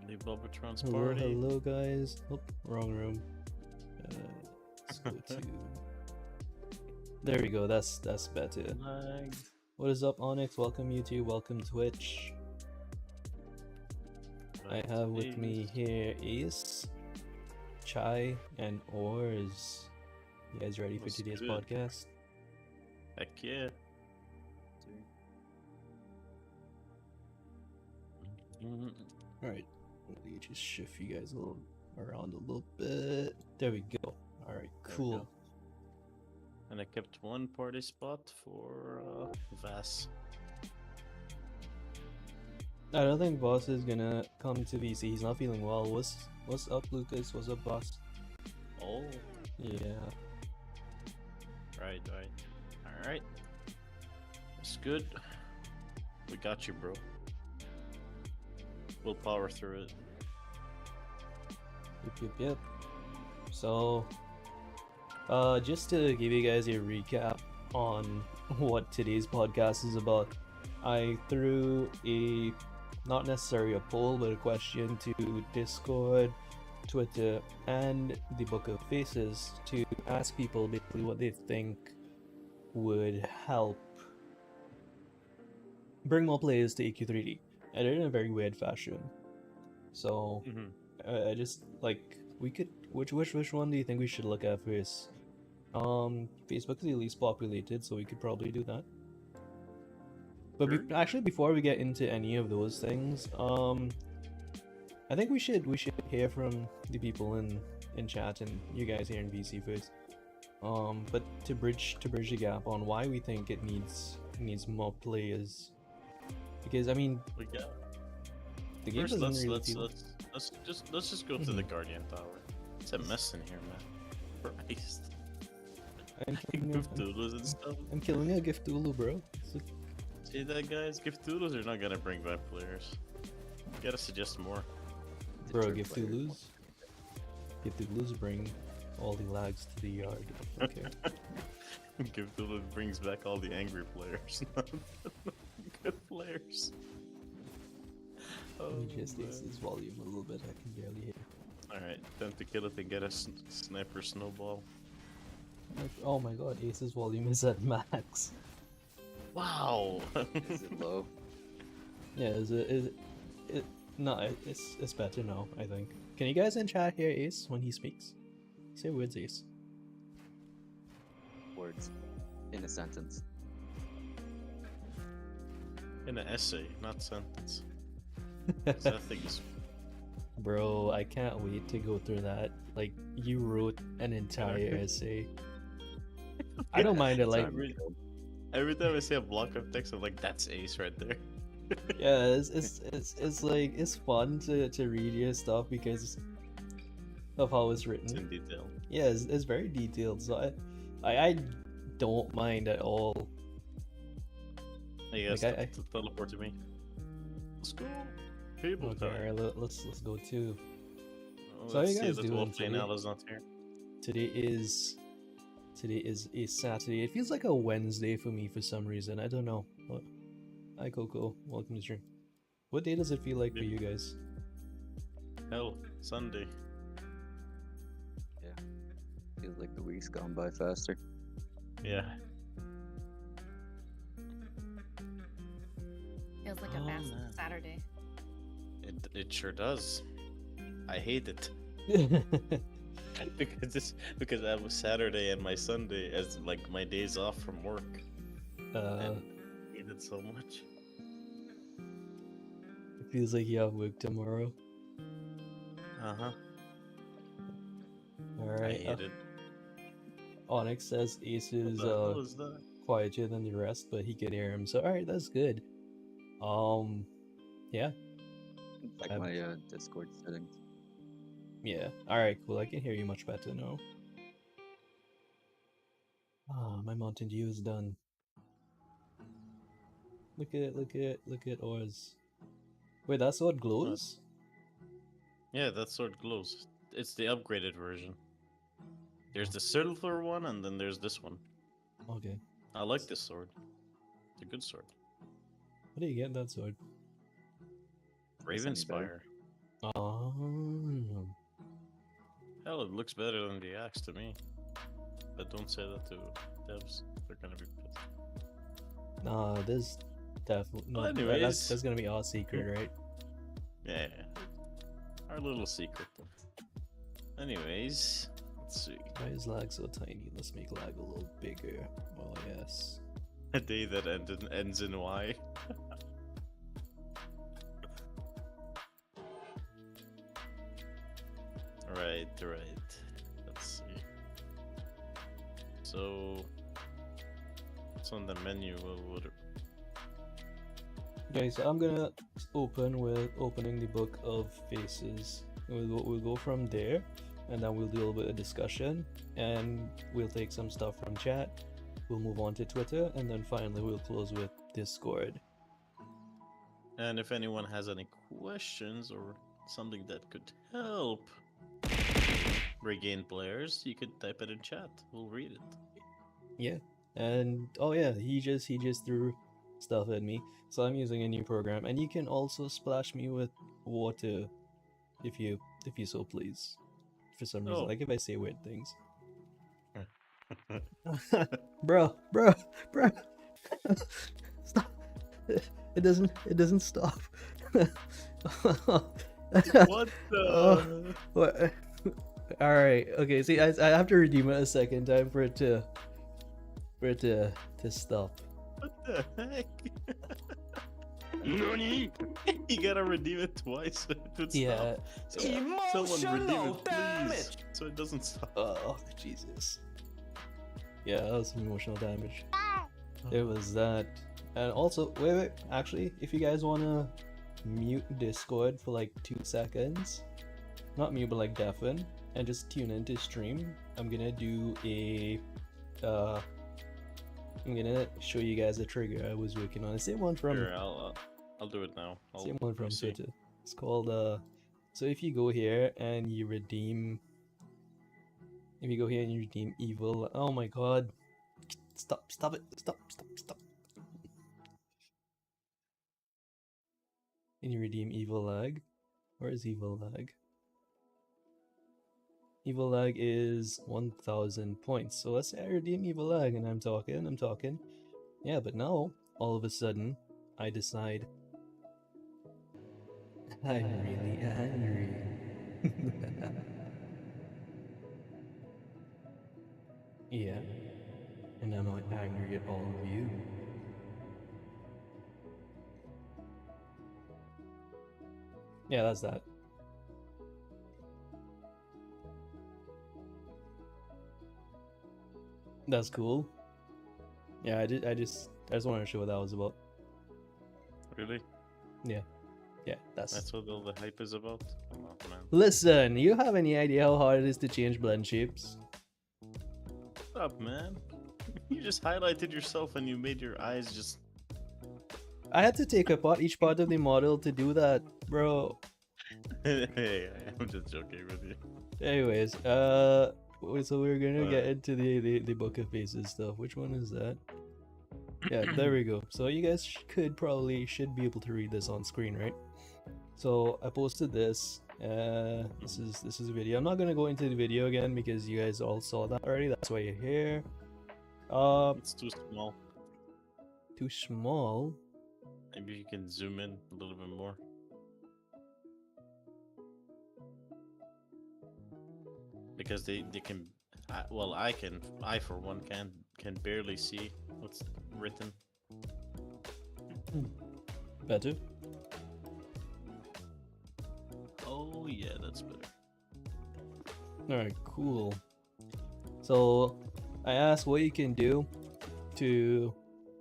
Leave Bulbatron's Hello, party. hello, guys. Oh, wrong room. Let's go to. There we go. That's better. Lag. What is up, Onyx? Welcome YouTube. Welcome Twitch. I have with me here Ace, Chai, and Ors. You guys ready for today's podcast? Heck yeah. Alright, let me just shift you guys around a little bit. There we go. Alright, cool. And I kept one party spot for Vass. I don't think Boss is gonna come to VC. He's not feeling well. What's up, Lucas? What's up, Boss? Oh. Yeah. Right. Alright. It's good. We got you, bro. We'll power through it. Yep. So, just to give you guys a recap on what today's podcast is about, I threw not necessarily a poll, but a question to Discord, Twitter, and the Book of Faces to ask people basically what they think would help bring more players to AQ3D. I did it in a very weird fashion. So, I just, like, we could, which one do you think we should look at first? Facebook is the least populated, so we could probably do that. But actually, before we get into any of those things, I think we should hear from the people in chat and you guys here in VC first. But to bridge the gap on why we think it needs more players, because I mean, the game doesn't really feel. Let's just go to the Guardian Tower. It's a mess in here, man. Christ. Giftdoodles and stuff. I'm killing a Giftdoodle, bro. See that, guys? Giftdoodles are not gonna bring back players. You gotta suggest more. Bro, Giftdoodles bring all the lags to the yard. Okay. Giftdoodle brings back all the angry players. Good players. Let me just raise his volume a little bit, I can barely hear. Alright, time to kill it and get a sniper snowball. Oh my god, Ace's volume is at max. Wow! Is it low? Yeah, is it? No, it's better now, I think. Can you guys in chat hear Ace when he speaks? Say words, Ace. Words. In a sentence. In an essay, not sentence. That thing is... Bro, I can't wait to go through that. Like, you wrote an entire essay. I don't mind it, like... Every time I see a block of text, I'm like, that's Ace right there. Yeah, it's like, it's fun to read your stuff because of how it's written. It's in detail. Yeah, it's very detailed, so I don't mind at all. Hey guys, teleport to me. Let's go. People okay, alright, let's go too. Oh, so how you guys doing today? Not here. Today is a Saturday. It feels like a Wednesday for me for some reason. I don't know. Hi Coco, welcome to stream. What day does it feel like for you guys? Hell, Sunday. Yeah. Feels like the week's gone by faster. Yeah. Feels like a fast Saturday. It sure does. I hate it. because I have a Saturday and my Sunday as like my days off from work. And I hate it so much. It feels like you have work tomorrow. Alright. I hate it. Onyx says Ace is quieter than the rest, but he could hear him. So alright, that's good. Yeah. Like my Discord settings. Yeah. Alright, cool. I can hear you much better now. Ah, my Mountain Dew is done. Look at Oz. Wait, that sword glows? Yeah, that sword glows. It's the upgraded version. There's the silver one, and then there's this one. Okay. I like this sword. It's a good sword. How do you get that sword? Ravenspire. Oh. Hell, it looks better than the axe to me. But don't say that to devs. They're gonna be pissed. Nah, this definitely no. Well, That's anyways. gonna be our secret, right? Yeah. Our little secret. Anyways, let's see. Why is lag so tiny? Let's make lag a little bigger. Oh yes. A day that ends in Y. Right. Let's see. So, what's on the menu? What Okay, so I'm gonna open with opening the book of faces. We'll go from there, and then we'll do a little bit of discussion, and we'll take some stuff from chat. We'll move on to Twitter, and then finally we'll close with Discord. And if anyone has any questions or something that could help regain players, you could type it in chat. We'll read it. Yeah, and oh yeah, he just threw stuff at me. So I'm using a new program, and you can also splash me with water, if you so please. For some reason, Oh. like if I say weird things. bro. Stop. It doesn't stop. What the? What? All right. Okay. See, I have to redeem it a second time for it to stop. What the heck? Nani? You gotta redeem it twice. So it would Yeah. stop. Someone redeem it, please, so it doesn't stop. Oh Jesus. Yeah, that was some emotional damage. It was that. And also, wait. Actually, if you guys wanna mute Discord for like 2 seconds, not mute, but like deafen, and just tune into stream, I'm gonna do a. I'm gonna show you guys a trigger I was working on. The same one from. Sure, I'll do it now. Same one from proceed. Twitter. It's called So if you go here and you redeem. If you go here and you redeem evil. Oh my god. Stop it. Stop. And you redeem evil lag. Where is evil lag? Evil lag is 1000 points. So let's say I redeem evil lag and I'm talking. Yeah, but now, all of a sudden, I decide I'm really angry. Yeah, and I'm not angry at all of you. Yeah, that's that. That's cool. Yeah, I just wanted to show what that was about. Really? Yeah, That's what all the hype is about? Oh, man. Listen, you have any idea how hard it is to change blend shapes? What's up, man? You just highlighted yourself and you made your eyes just... I had to take apart each part of the model to do that, bro. Hey, I'm just joking with you. Anyways, so we're gonna get into the Book of Faces stuff. Which one is that? Yeah, there we go. So you guys should be able to read this on screen, right? So I posted this. This is a video. I'm not gonna go into the video again because you guys all saw that already. That's why you're here. It's too small. Too small. Maybe you can zoom in a little bit more. Because they can, well, I for one can barely see what's written. Better. Oh yeah, that's better. Alright, cool. So I asked what you can do to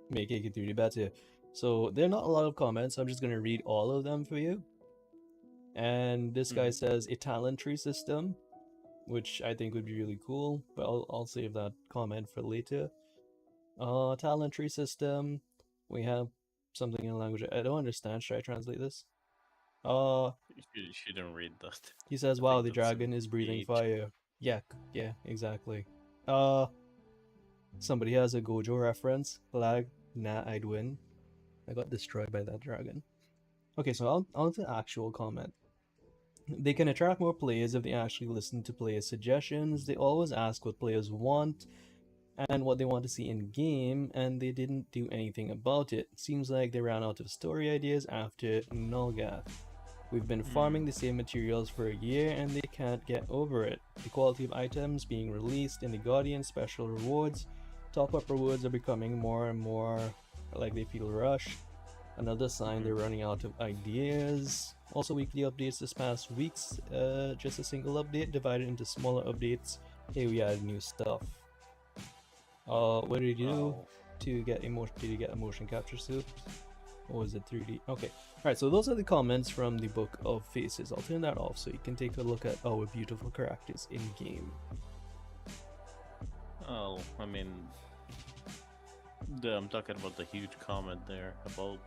make AK3D better. So there are not a lot of comments, I'm just gonna read all of them for you. And this guy says a talent tree system, which I think would be really cool, but I'll save that comment for later. Talent tree system. We have something in a language I don't understand. Should I translate this? You shouldn't read that. He says, I "Wow, think the that's dragon is breathing age. fire." Yeah, exactly. Somebody has a Gojo reference. Lag. Nah, I'd win. I got destroyed by that dragon. Okay, so on to the actual comment. They can attract more players if they actually listen to players' suggestions. They always ask what players want and what they want to see in game, and they didn't do anything about it. Seems like they ran out of story ideas after Nulgath. We've been farming the same materials for a year and they can't get over it. The quality of items being released in the Guardian special rewards, top-up rewards are becoming more and more like they feel rushed. Another sign they're running out of ideas. Also, weekly updates this past weeks, just a single update divided into smaller updates. Hey, we added new stuff. What did you do to get emotion? Did you get a motion capture suit? Or was it 3D? Okay. Alright, so those are the comments from the Book of Faces. I'll turn that off so you can take a look at our beautiful characters in game. Oh, I mean, I'm talking about the huge comment there about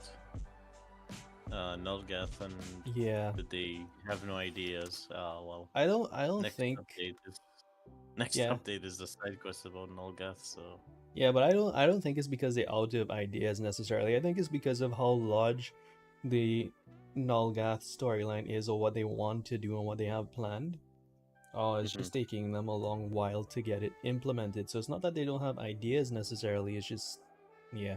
Nulgath and Yeah. that they have no ideas. Well, I don't next think update is the side quest about Nulgath, so yeah, but I don't think it's because they're out of ideas necessarily. I think it's because of how large the Nulgath storyline is, or what they want to do and what they have planned. It's just taking them a long while to get it implemented. So it's not that they don't have ideas necessarily. It's just, yeah.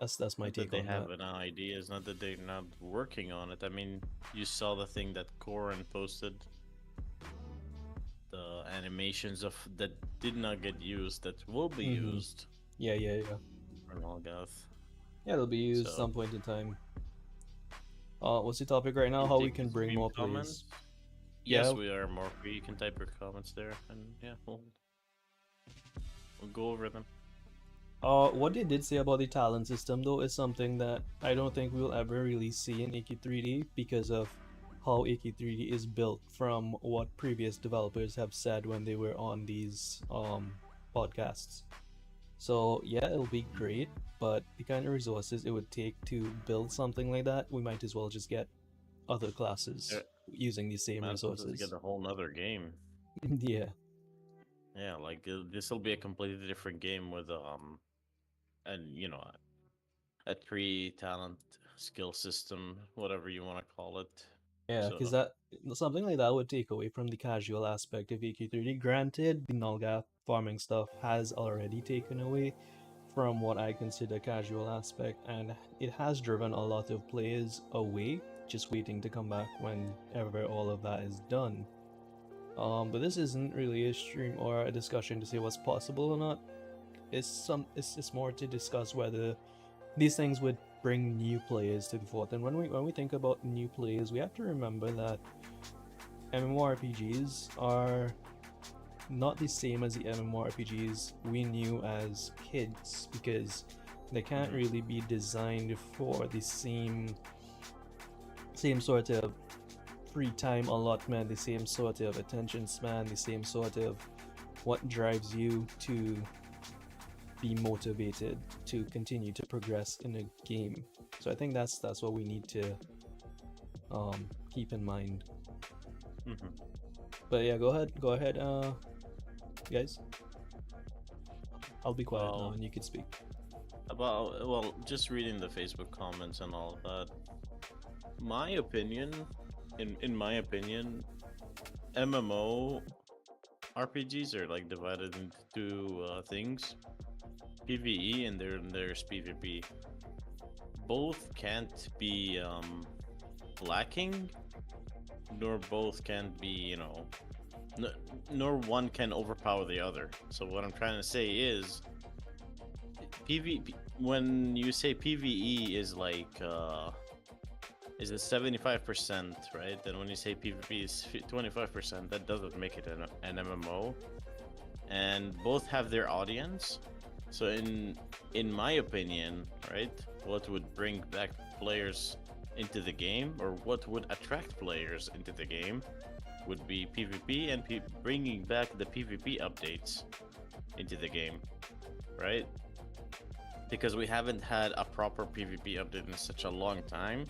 That's my take on that. They have an idea. It's not that they're not working on it. I mean, you saw the thing that Corin posted. The animations of that did not get used that will be used. Yeah. For Nulgath. Yeah, they'll be used at some point in time. What's the topic right now? How we can bring more players? Yes, we are more free. You can type your comments there, and yeah, we'll go over them. What they did say about the talent system though is something that I don't think we'll ever really see in AK3D because of how AK3D is built from what previous developers have said when they were on these podcasts. So yeah, it'll be great, but the kind of resources it would take to build something like that, we might as well just get other classes using the same resources. Get a whole nother game. Yeah. Yeah, like this will be a completely different game with and you know, a 3 talent skill system, whatever you want to call it. Yeah, because that something like that would take away from the casual aspect of AK3D. Granted, the Nulgath farming stuff has already taken away from what I consider casual aspect, and it has driven a lot of players away, just waiting to come back whenever all of that is done. But this isn't really a stream or a discussion to say what's possible or not. It's just more to discuss whether these things would bring new players to the fore. And when we think about new players, we have to remember that MMORPGs are not the same as the MMORPGs we knew as kids, because they can't really be designed for the same sort of free time allotment, the same sort of attention span, the same sort of what drives you to be motivated to continue to progress in a game. So I think that's what we need to keep in mind. But yeah, go ahead, guys. I'll be quiet now and you can speak. Just reading the Facebook comments and all of that. My opinion, in my opinion, MMO RPGs are like divided into two things: PvE and there's PvP. Both can't be lacking, nor both can't be, nor one can overpower the other. So what I'm trying to say is, PvP. When you say PvE is like is it 75%, right? Then when you say PvP is 25%, that doesn't make it an MMO. And both have their audience. So in my opinion, right, what would bring back players into the game, or what would attract players into the game, would be PvP and bringing back the PvP updates into the game, right? Because we haven't had a proper PvP update in such a long time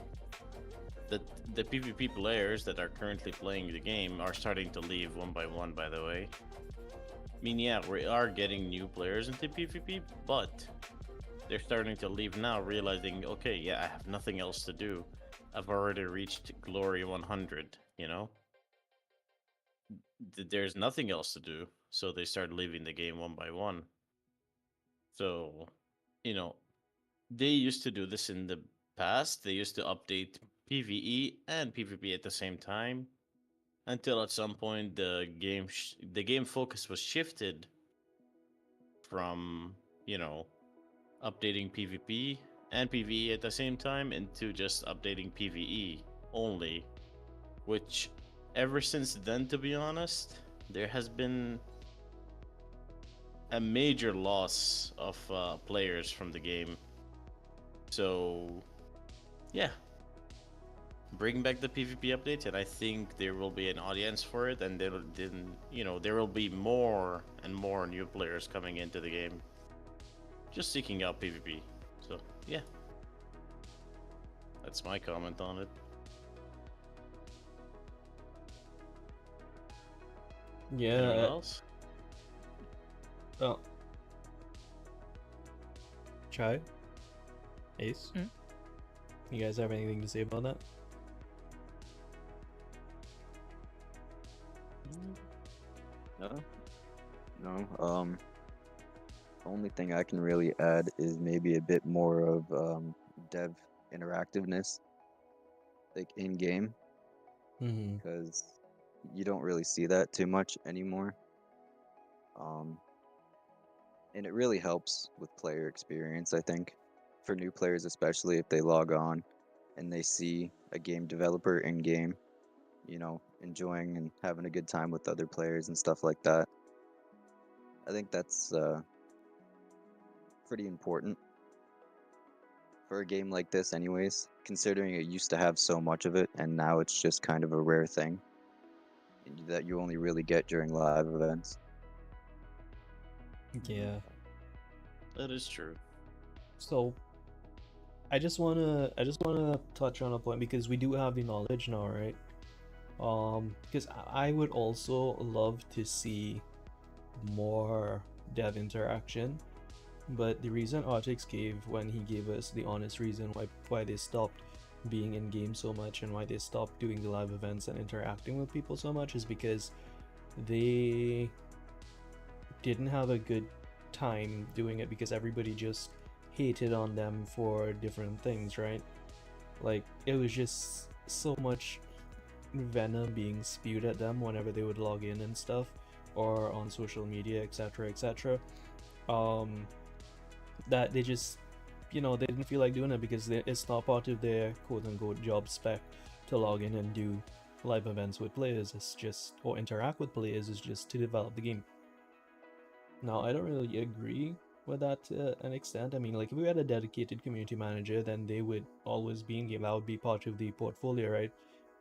that the PvP players that are currently playing the game are starting to leave one by one, by the way. I mean, yeah, we are getting new players into PvP, but they're starting to leave now, realizing, okay, yeah, I have nothing else to do. I've already reached Glory 100, There's nothing else to do, so they start leaving the game one by one. So, you know, they used to do this in the past. They used to update PvE and PvP at the same time until at some point the game focus was shifted from, updating PvP and PvE at the same time into just updating PvE only, which ever since then, to be honest, there has been a major loss of players from the game. So, yeah, bring back the PvP update, and I think there will be an audience for it, and there will be more and more new players coming into the game, just seeking out PvP. So, yeah, that's my comment on it. Yeah. Anyone else? Oh. Chai? Ace? Hmm? You guys have anything to say about that? No. No. Only thing I can really add is maybe a bit more of dev interactiveness, like in game, Mm-hmm. because you don't really see that too much anymore. And it really helps with player experience, I think, for new players, especially if they log on and they see a game developer in game, enjoying and having a good time with other players and stuff like that. I think that's pretty important for a game like this, anyways, considering it used to have so much of it and now it's just kind of a rare thing that you only really get during live events. Yeah. That is true. So I just wanna touch on a point because we do have the knowledge now, right? Because I would also love to see more dev interaction, but the reason Artix gave when he gave us the honest reason why they stopped being in game so much and why they stopped doing the live events and interacting with people so much is because they didn't have a good time doing it because everybody just hated on them for different things, right? Like, it was just so much venom being spewed at them whenever they would log in and stuff, or on social media, etc., etc. That they just, they didn't feel like doing it because it's not part of their quote-unquote job spec to log in and do live events with players. It's just, or interact with players, is just to develop the game. Now, I don't really agree with that to an extent. I mean, like, if we had a dedicated community manager, then they would always be in game. That would be part of the portfolio, right?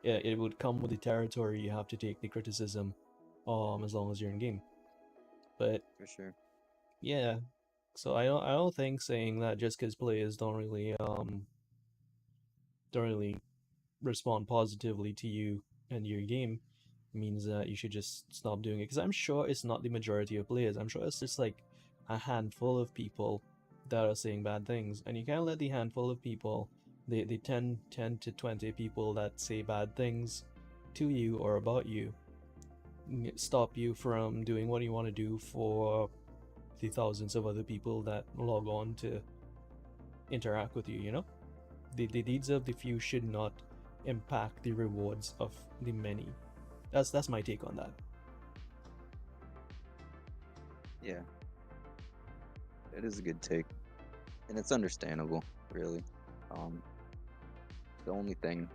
Yeah, it would come with the territory. You have to take the criticism, as long as you're in game. But For sure. yeah, so I don't think saying that just because players don't really respond positively to you and your game means that you should just stop doing it, because I'm sure it's not the majority of players. I'm sure it's just like a handful of people that are saying bad things, and you can't let the handful of people, the 10 to 20 people that say bad things to you or about you, stop you from doing what you want to do for the thousands of other people that log on to interact with you. The deeds of the few should not impact the rewards of the many. That's my take on that. Yeah. It is a good take. And it's understandable, really. The only thing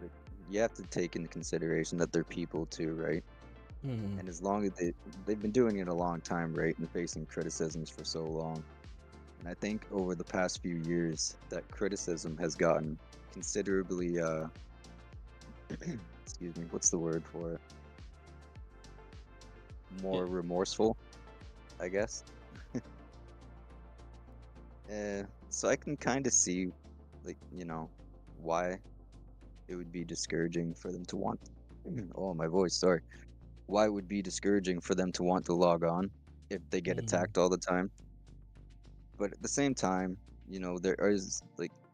that you have to take into consideration that they're people too, right? Mm-hmm. And as long as they've been doing it a long time, right, and facing criticisms for so long. And I think over the past few years that criticism has gotten considerably excuse me, what's the word for it? More remorseful, I guess. So I can kind of see, like, why it would be discouraging for them to want. Oh, my voice, sorry. Why it would be discouraging for them to want to log on if they get Mhm. attacked all the time. But at the same time, there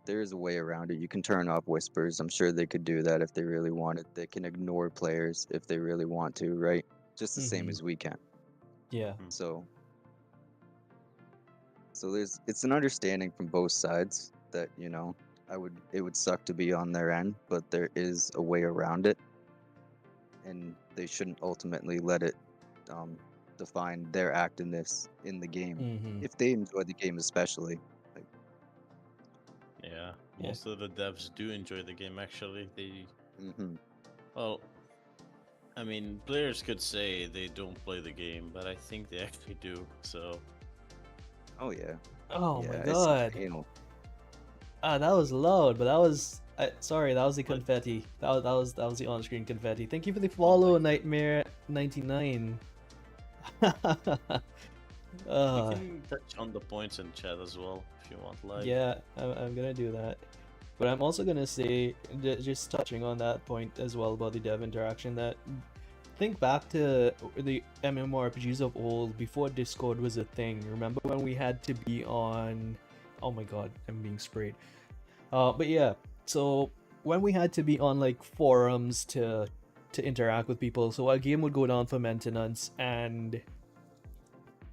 there's a way around it. You can turn off whispers. I'm sure they could do that if they really wanted. They can ignore players if they really want to, right? Just the same Mhm. as we can. Yeah. So it's an understanding from both sides that, it would suck to be on their end, but there is a way around it, and they shouldn't ultimately let it define their activeness in the game Mhm. if they enjoy the game, especially. Like, Yeah, Yeah. most of the devs do enjoy the game. Actually, hmm well, I mean, players could say they don't play the game, but I think they actually do. So oh yeah, Oh my yeah, I see god. anal. Ah, that was loud, but that was sorry, that was the What? confetti. That was the on-screen confetti. Thank you for the Oh follow, my god. Nightmare 99. We uh, can touch on the points in chat as well if you want, like. yeah, I'm gonna do that. But I'm also gonna say, just touching on that point as well about the dev interaction, that think back to the MMORPGs of old before Discord was a thing. Remember when we had to be on? Oh my god, I'm being sprayed. But yeah, so when we had to be on like forums to interact with people, so a game would go down for maintenance, and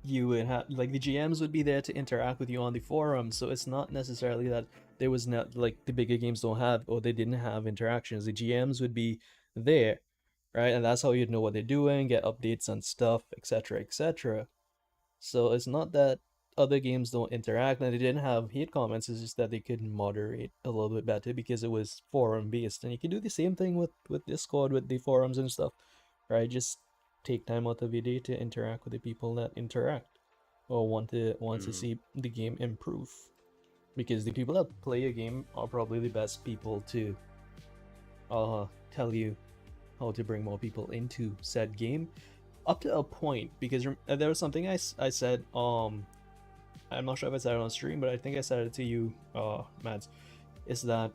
you would have like the GMs would be there to interact with you on the forum. So it's not necessarily that there was not like the bigger games don't have or they didn't have interactions. The GMs would be there, right? And that's how you'd know what they're doing, get updates on stuff, etc., etc. So it's not that other games don't interact and they didn't have hate comments, it's just that they could moderate a little bit better because it was forum based. And you can do the same thing with Discord, with the forums and stuff, right? Just take time out of your day to interact with the people that interact or want to Mm, see the game improve. Because the people that play a game are probably the best people to tell you how to bring more people into said game up to a point, because there was something I said, I'm not sure if I said it on stream, but I think I said it to you, Mads, is that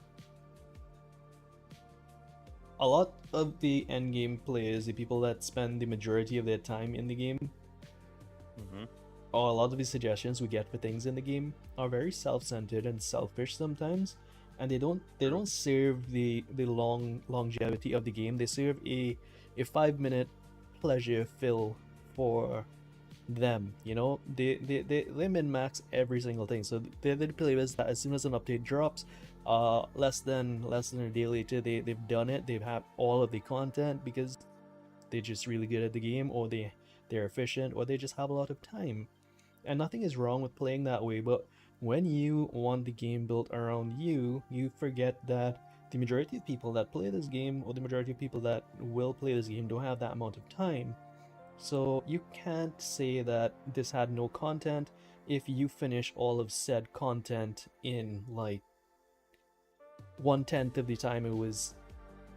a lot of the end game players, the people that spend the majority of their time in the game, hmm or a lot of the suggestions we get for things in the game are very self-centered and selfish sometimes, and they don't serve the longevity of the game. They serve a 5 minute pleasure fill for them. They min max every single thing. So they're the players that as soon as an update drops, less than a day later, they've done it. They've had all of the content because they're just really good at the game, or they're efficient, or they just have a lot of time. And nothing is wrong with playing that way, but when you want the game built around you, you forget that the majority of people that play this game, or the majority of people that will play this game, don't have that amount of time. So you can't say that this had no content if you finish all of said content in like 1/10 of the time it was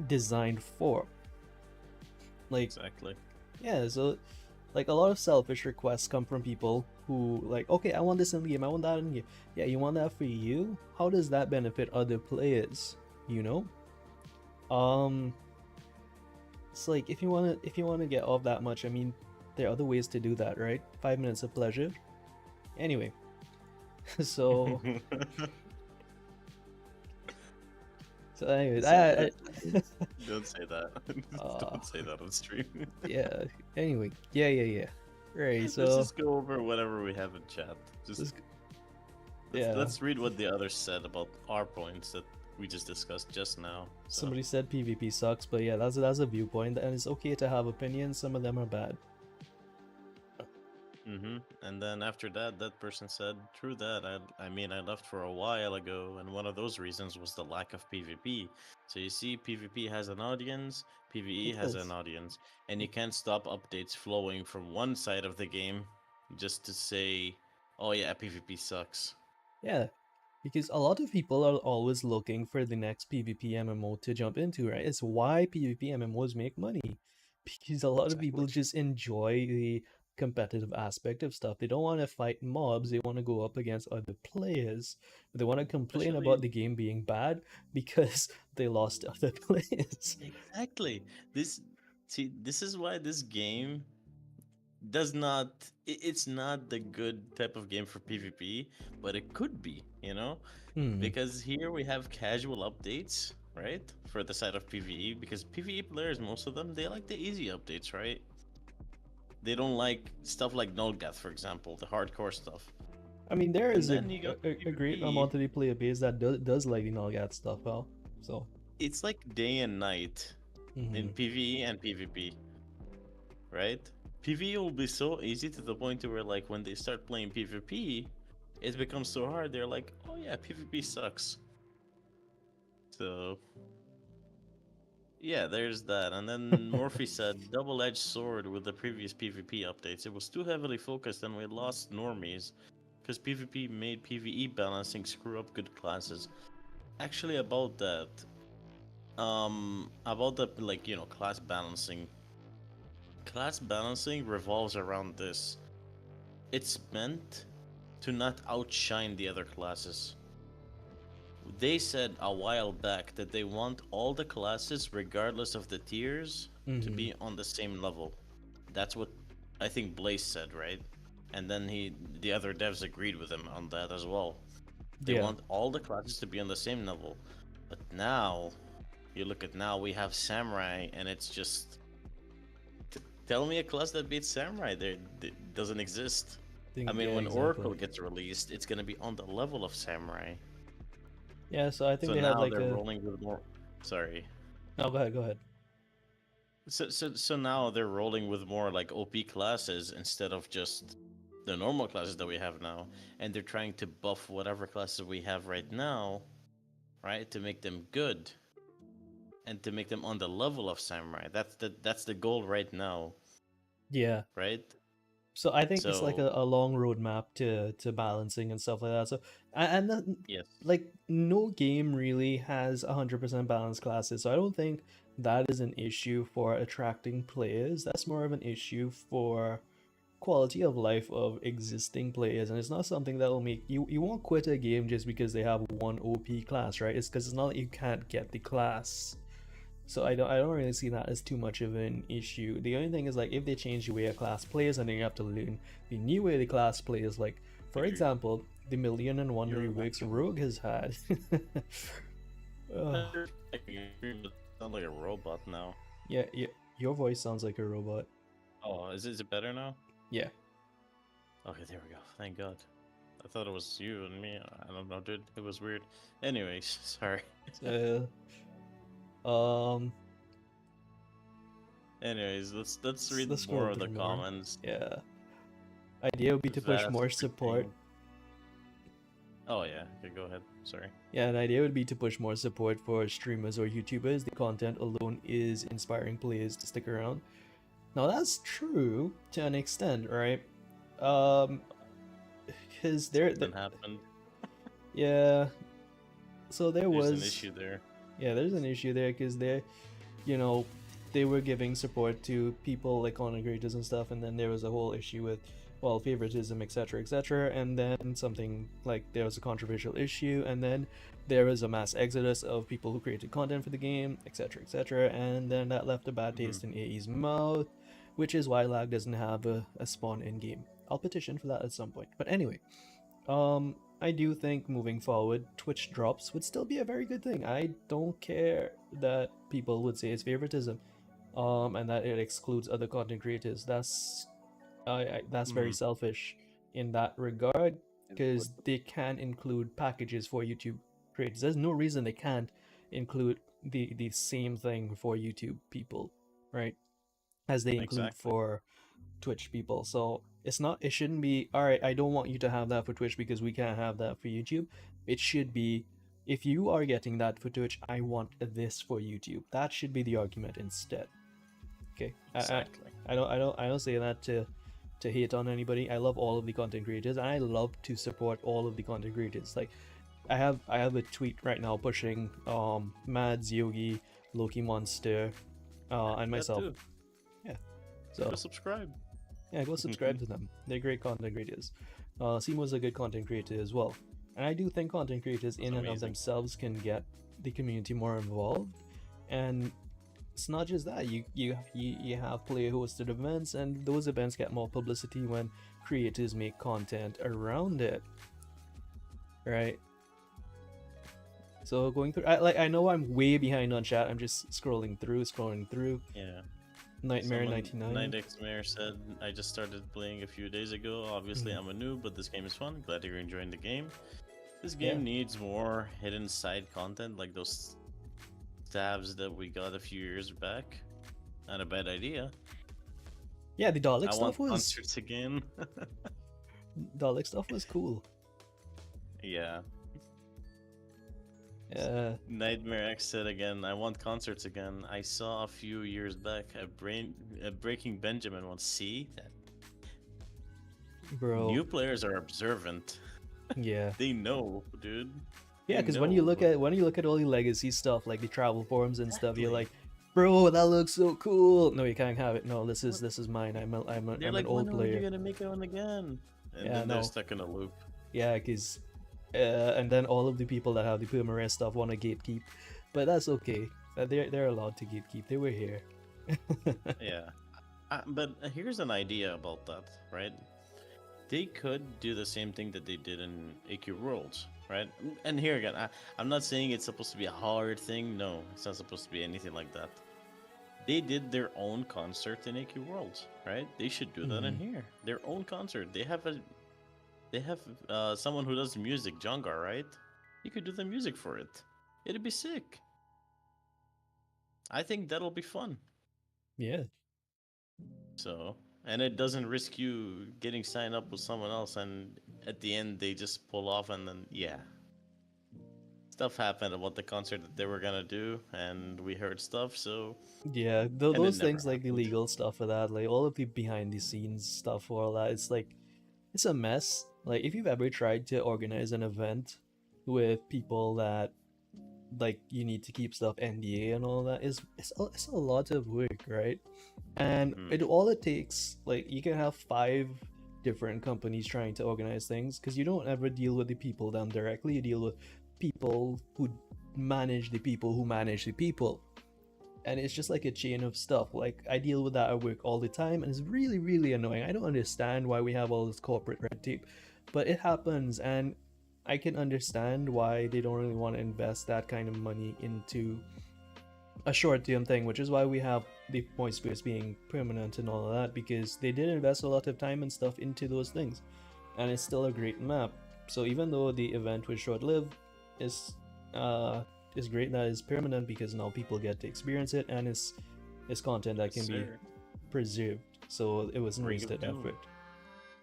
designed for. Like, exactly. yeah, so like a lot of selfish requests come from people who like, okay, I want this in the game, I want that in the game. Yeah, you want that for you? How does that benefit other players? You know? It's like if you wanna get off that much, I mean, there are other ways to do that, right? 5 minutes of pleasure. Anyway, so anyways, Don't say that. uh, Don't say that on stream. yeah. Anyway, yeah. Right. Let's So just go over whatever we have in chat. Just let's, let's, yeah. let's read what the others said about our points that we just discussed just now. So. Somebody said PvP sucks, but yeah, that's a viewpoint, and it's okay to have opinions. Some of them are bad. And then after that, that person said, "True that. I mean, I left for a while ago, and one of those reasons was the lack of PvP. So you see, PvP has an audience, PvE It has an does. audience, and you can't stop updates flowing from one side of the game just to say, oh yeah, PvP sucks." Yeah, because a lot of people are always looking for the next PvP MMO to jump into, right? It's why PvP MMOs make money. Because a lot of Exactly. people just enjoy the competitive aspect of stuff. They don't want to fight mobs, they want to go up against other players. They want to complain about Especially the game being bad because they lost to other players. exactly this. See, this is why this game does not. It's not the good type of game for PvP, but it could be. you know? Hmm. Because here we have casual updates, right? For the side of PvE, because PvE players, most of them, they like the easy updates, right? They don't like stuff like Nulgath, for example, the hardcore stuff. I mean, there And is then you got a great PvP. amount of the player base that does like the Nulgat stuff, well. So. It's like day and night in Mhm. PvE and PvP, right? PvE will be so easy to the point to where, like, when they start playing PvP, it becomes so hard. They're like, oh yeah, PvP sucks. So yeah, there's that. And then Morphe said, double-edged sword with the previous PvP updates. It was too heavily focused and we lost normies because PvP made PvE balancing screw up good classes. Actually, about that, about the, like, you know, class balancing. Class balancing revolves around this. It's meant to not outshine the other classes. They said a while back that they want all the classes, regardless of the tiers, to Mhm. be on the same level. That's what I think Blaze said, right? And then the other devs agreed with him on that as well. They Yeah. want all the classes to be on the same level. But now, you look at now, we have Samurai, and it's just tell me a class that beats Samurai. There doesn't exist. I mean, Yeah, when Oracle exactly. gets released, it's gonna be on the level of Samurai. Yeah, so I think So they have now like they're a. rolling with more. Sorry. No, go ahead. Go ahead. So now they're rolling with more like OP classes instead of just the normal classes that we have now, and they're trying to buff whatever classes we have right now, right, to make them good and to make them on the level of Samurai. That's the goal right now, Yeah. right? So I think it's like So a long roadmap to balancing and stuff like that. So and then, yes, like no game really has 100% balanced classes. So I don't think that is an issue for attracting players. That's more of an issue for quality of life of existing players, and it's not something that will make you won't quit a game just because they have one OP class, right? It's because it's not that you can't get the class. So I don't really see that as too much of an issue. The only thing is, like, if they change the way a class plays and then you have to learn the new way the class plays, like for agreed. example, the million and one You're reworks Rogue has had. Ugh. sound like a robot now. Yeah, yeah, your voice sounds like a robot. Oh, is it better now? Yeah. Okay, there we go. Thank God. I thought it was you and me. I don't know, dude. It was weird. Anyways, sorry. So, um, Anyways, let's read let's more scroll of the through more. comments. Yeah. Idea would be to push Vast more support. freaking- Oh yeah, okay, go ahead. Sorry. Yeah, an idea would be to push more support for streamers or YouTubers. The content alone is inspiring players to stick around. Now that's true to an extent, right? Because Something happened. yeah. So There's was an issue there. Yeah, there's an issue there because you know, they were giving support to people like content creators and stuff, and then there was a whole issue with, well, favoritism, etc., etc., and then something like there was a controversial issue, and then there was a mass exodus of people who created content for the game, etc., etc., and then that left a bad taste in AE's mouth, which is why Lag doesn't have a spawn in game. I'll petition for that at some point. But anyway, I do think moving forward, Twitch drops would still be a very good thing. I don't care that people would say it's favoritism, and that it excludes other content creators. That's very selfish in that regard, because they can include packages for YouTube creators. There's no reason they can't include the same thing for YouTube people, right? As they include Exactly. for Twitch people. So it shouldn't be, all right, I don't want you to have that for Twitch because we can't have that for YouTube. It should be, if you are getting that for Twitch, I want this for YouTube. That should be the argument instead. Okay. Exactly. I don't say that to hate on anybody. I love all of the content creators, and I love to support all of the content creators. Like I have a tweet right now pushing Mads, Yogi, Loki Monster, and myself. Too. Yeah. So Go subscribe. yeah, go subscribe to them. They're great content creators. Simo's a good content creator as well. And I do think content creators in and of amazing. themselves can get the community more involved. And it's not just that. You have player hosted events, and those events get more publicity when creators make content around it. Right? So going through, I know I'm way behind on chat. I'm just scrolling through. Yeah. Nightmare Someone, 99. Night Xmare said, I just started playing a few days ago. Obviously, Mhm. I'm a noob, but this game is fun. Glad you're enjoying the game. This Yeah. game needs more hidden side content, like those stabs that we got a few years back. Not a bad idea. Yeah, the Dalek I stuff want was concerts again. cool. Yeah. Yeah, Nightmare X said again, I want concerts again. I saw a few years back a Breaking Benjamin one. See? bro. New players are observant. Yeah. They know, dude. Yeah, They because when you know. look at all the legacy stuff, like the travel forums and stuff, you're Exactly. like, bro, that looks so cool. No, you can't have it. No, this is mine. They're I'm like, an old when are you player. gonna make it one again? And Yeah, then they're no. stuck in a loop. Yeah, because and then all of the people that have the Pumarest stuff want to gatekeep, but that's okay. They're allowed to gatekeep. They were here. Yeah. But here's an idea about that, right? They could do the same thing that they did in AQ Worlds, right? And here again, I'm not saying it's supposed to be a hard thing. No, it's not supposed to be anything like that. They did their own concert in AQ Worlds, right? They should do that in here. Their own concert. They have someone who does music, Jongar, right? You could do the music for it. It'd be sick. I think that'll be fun. Yeah. So, and it doesn't risk you getting signed up with someone else, and at the end they just pull off, and then yeah, stuff happened about the concert that they were gonna do, and we heard stuff. So Yeah, and it those never things like the happened. legal stuff for that, like all of the behind the scenes stuff for all that, it's like it's a mess. Like if you've ever tried to organize an event with people that like you need to keep stuff NDA and all that, it's a lot of work, right? And all it takes, like you can have 5 different companies trying to organize things because you don't ever deal with the people down directly. You deal with people who manage the people who manage the people, and it's just like a chain of stuff. Like I deal with that at work all the time, and it's really, really annoying. I don't understand why we have all this corporate red tape, but it happens, and I can understand why they don't really want to invest that kind of money into a short-term thing, which is why we have the point space being permanent and all of that, because they did invest a lot of time and stuff into those things, and it's still a great map. So even though the event was short-lived, it's great that it's permanent because now people get to experience it, and it's content that can be preserved, so it wasn't Ring of wasted Doom. effort.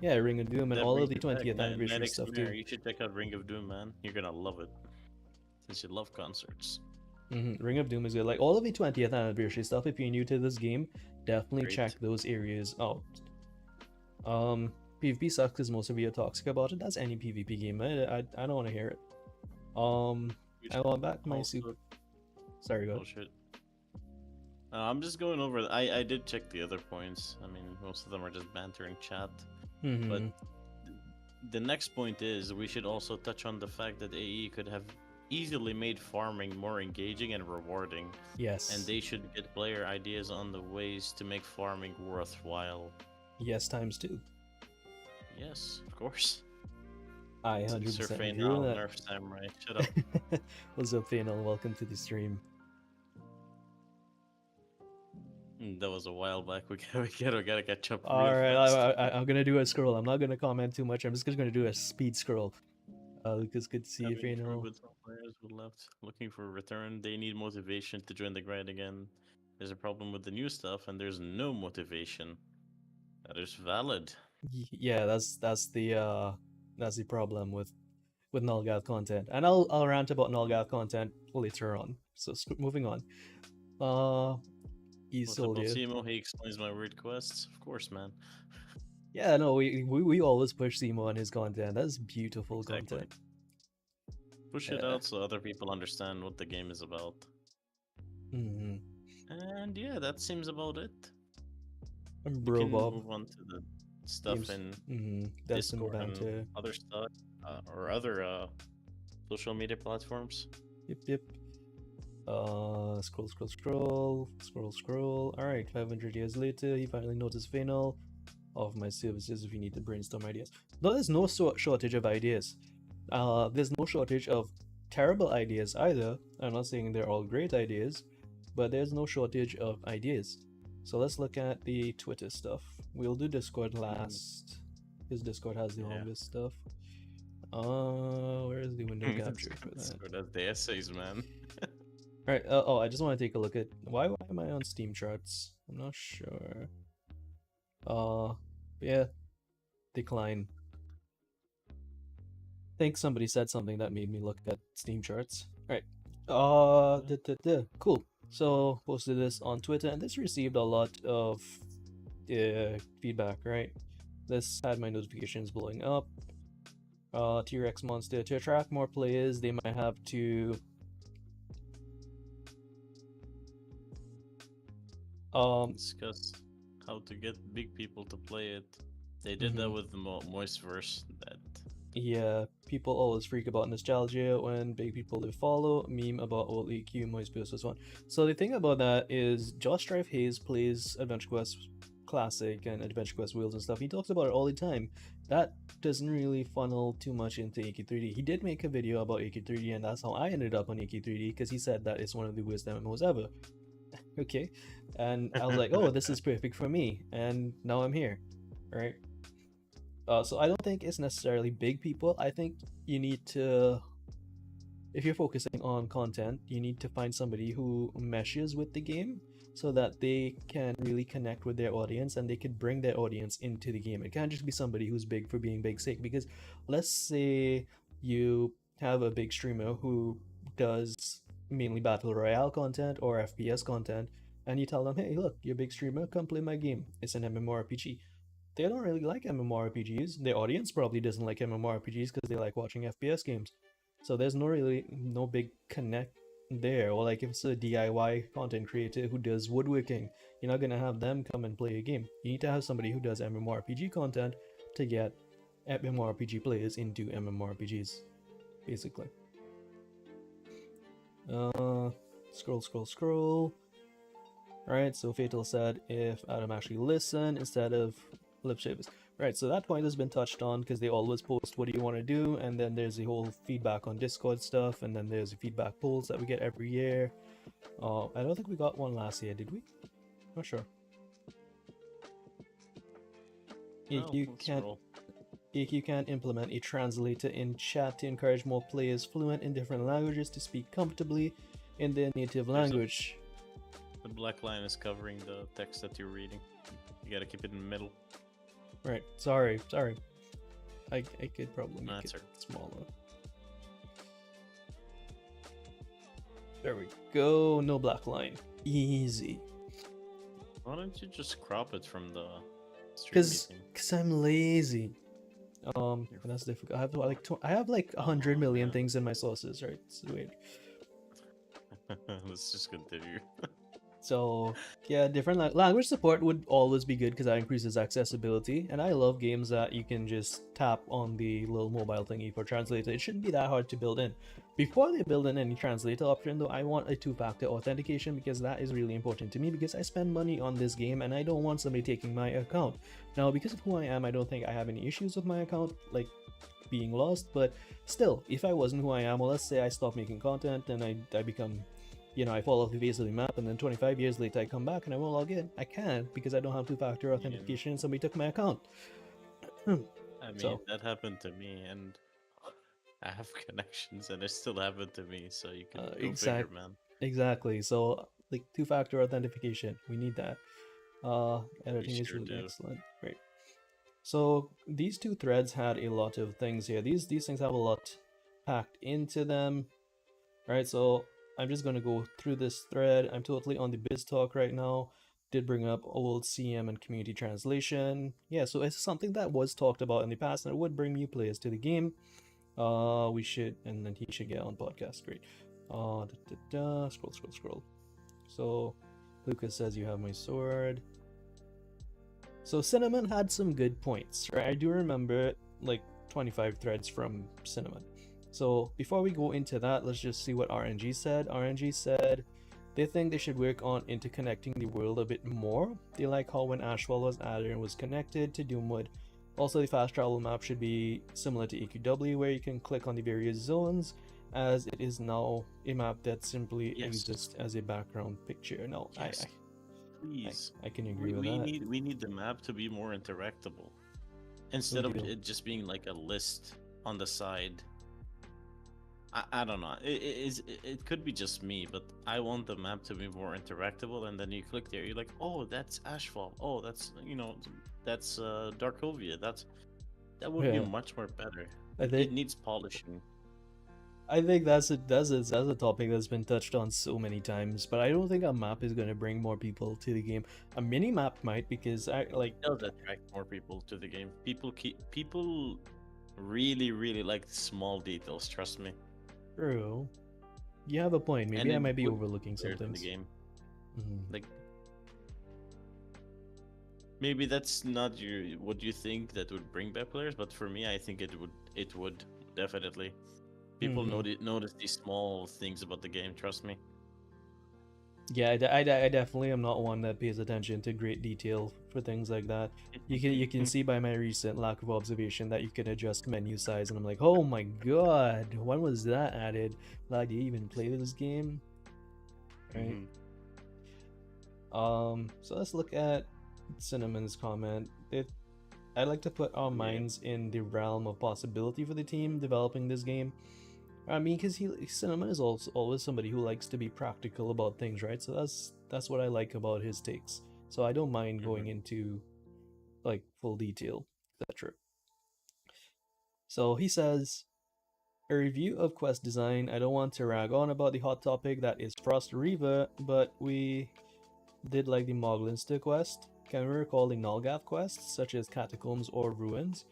Yeah, Ring of Doom and That all of brings the it back. 20th anniversary Night stuff Xmare, too. you should check out Ring of Doom, man. You're gonna love it since you love concerts. Ring of Doom is good. Like all of the 20th anniversary stuff, if you're new to this game, definitely Great. check those areas out. PvP sucks because most of you are toxic about it. That's any PvP game. I don't want to hear it. I want back my Also- soup. Sorry, go ahead. Bullshit. I'm just going over. I did check the other points. I mean, most of them are just banter in chat. But the next point is we should also touch on the fact that AE could have easily made farming more engaging and rewarding, Yes. and they should get player ideas on the ways to make farming worthwhile. Yes, times 2. Yes, of course. I Sir 100% agree Fainal, with Nerf Samurai. Shut up. that. What's up, Fainal? Welcome to the stream. That was a while back. We gotta catch up. All real right, fast. I'm gonna do a scroll. I'm not gonna comment too much. I'm just gonna do a speed scroll. Lucas, good to see you, Having crew Fainal. with some players who left, looking for a return. They need motivation to join the grind again. There's a problem with the new stuff, and there's no motivation. That is valid. Yeah, that's the problem with Nullgath content, and I'll rant about Nullgath content later on. So moving on. What's about Soldier. Simo? He explains my weird quests. Of course, man. Yeah, no, we always push Simo on his content. That's beautiful Exactly. content. Push it Yeah. out so other people understand what the game is about. Mm-hmm. And yeah, that seems about it. And We Bro can Bob. move on to the stuff Games- in That's some Discord banter. and other stuff, or other social media platforms. Yep. Scroll. Alright, 500 years later, he finally noticed Fainal. Of my services if you need to brainstorm ideas. No, there's no shortage of ideas. There's no shortage of terrible ideas either. I'm not saying they're all great ideas, but there's no shortage of ideas. So let's look at the Twitter stuff. We'll do Discord last, because Discord has the longest stuff. Where is the window capture for that? Discord has the essays, man. Alright, oh, I just want to take a look at why am I on Steam charts? I'm not sure. Yeah, decline. I think somebody said something that made me look at Steam charts. Alright, cool. So posted this on Twitter, and this received a lot of feedback. Right, this had my notifications blowing up. T-Rex Monster, to attract more players, they might have to discuss how to get big people to play it. They did that with the Moistverse. That yeah, people always freak about nostalgia when big people they follow. Meme about old EQ, Moistverse was one. So the thing about that is Josh Strife Hayes plays Adventure Quest Classic and Adventure Quest Wheels and stuff. He talks about it all the time. That doesn't really funnel too much into AQ3D. He did make a video about AQ3D, and that's how I ended up on AQ3D, because he said that it's one of the worst MMOs ever. Okay, and I was like, oh, this is perfect for me, and now I'm here, right? So I don't think it's necessarily big people. I think you need to, if you're focusing on content, you need to find somebody who meshes with the game so that they can really connect with their audience and they could bring their audience into the game. It can't just be somebody who's big for being big's sake, because let's say you have a big streamer who does mainly battle royale content or FPS content, and you tell them, hey, look, you're a big streamer, come play my game. It's an MMORPG. They don't really like MMORPGs. Their audience probably doesn't like MMORPGs because they like watching FPS games. So there's no big connect there. Or like if it's a DIY content creator who does woodworking, you're not gonna have them come and play a game. You need to have somebody who does MMORPG content to get MMORPG players into MMORPGs, basically. Scroll. Right, so Fatal said if Adam actually listened instead of lip service. Right, so that point has been touched on because they always post what do you want to do, and then there's the whole feedback on Discord stuff, and then there's the feedback polls that we get every year. I don't think we got one last year, did we? Not sure. EQ can't implement a translator in chat to encourage more players fluent in different languages to speak comfortably in their native language. The black line is covering the text that you're reading. You gotta keep it in the middle. Right, sorry. I could probably make it smaller. There we go, no black line. Easy. Why don't you just crop it from the stream meeting? Cause I'm lazy. That's difficult. I have like 100 million things in my sources, right? It's weird. Let's just continue. So yeah, different language support would always be good because that increases accessibility, and I love games that you can just tap on the little mobile thingy for translator. It shouldn't be that hard to build in. Before they build in any translator option though, I want a two-factor authentication because that is really important to me, because I spend money on this game and I don't want somebody taking my account. Now because of who I am, I don't think I have any issues with my account like being lost, but still, if I wasn't who I am, well, let's say I stop making content and I become, you know, I fall off the face of the map, and then 25 years later I come back and I won't log in. I can't because I don't have two-factor authentication and somebody took my account. I mean, that happened to me, and I have connections, and it still happened to me, so you can go figure, man. Exactly, so like two-factor authentication, we need that. Editing is really excellent. Great. So these two threads had a lot of things here. These things have a lot packed into them, right? So I'm just going to go through this thread. I'm totally on the BizTalk right now. Did bring up old CM and community translation. Yeah, so it's something that was talked about in the past, and it would bring new players to the game. We should, and then he should get on podcast. Great. Scroll. So Lucas says you have my sword. So Cinnamon had some good points, right? I do remember like 25 threads from Cinnamon. So before we go into that, let's just see what RNG said. RNG said they think they should work on interconnecting the world a bit more. They like how when Ashwell was added and was connected to Doomwood. Also, the fast travel map should be similar to EQW, where you can click on the various zones as it is now a map that simply Yes. exists as a background picture. No, Yes. Please. I can agree with that. We need the map to be more interactable instead of do. it just being like a list on the side. I don't know. It could be just me, but I want the map to be more interactable. And then you click there, you're like, oh, that's Ashfall. Oh, that's that's Darkovia. That would be Yeah. much more better. I It think needs polishing. I think that's a topic that's been touched on so many times, but I don't think a map is gonna bring more people to the game. A mini map might, because I like It does attract more people to the game. People really like small details. Trust me. true. You have a point. Maybe And I it might be would overlooking some players in the things. game. Mhm. Like maybe that's not what you think that would bring back players, but for me, I think it would definitely. People Mhm. notice these small things about the game. Trust me. Yeah, I definitely am not one that pays attention to great detail for things like that. You can see by my recent lack of observation that you can adjust menu size, and I'm like, oh my god, when was that added? Like, do you even play this game? Right. Mhm. So let's look at Cinnamon's comment. I'd like to put our Yeah. minds in the realm of possibility for the team developing this game. I mean, because Cinnamon is also always somebody who likes to be practical about things, right? So that's what I like about his takes. So I don't mind going Mhm. into like full detail, etc. So he says, a review of quest design. I don't want to rag on about the hot topic that is Frost Reaver, but we did like the Moglinster quest. Can we recall the Nulgath quests, such as Catacombs or Ruins?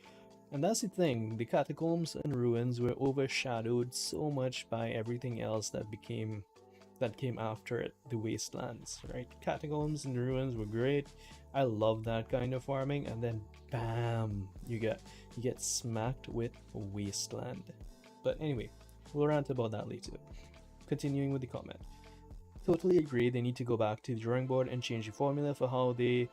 And that's the thing, the Catacombs and Ruins were overshadowed so much by everything else that came after it, the Wastelands, right? Catacombs and Ruins were great. I love that kind of farming, and then bam, you get smacked with Wasteland. But anyway, we'll rant about that later. Continuing with the comment. Totally agree, they need to go back to the drawing board and change the formula for how they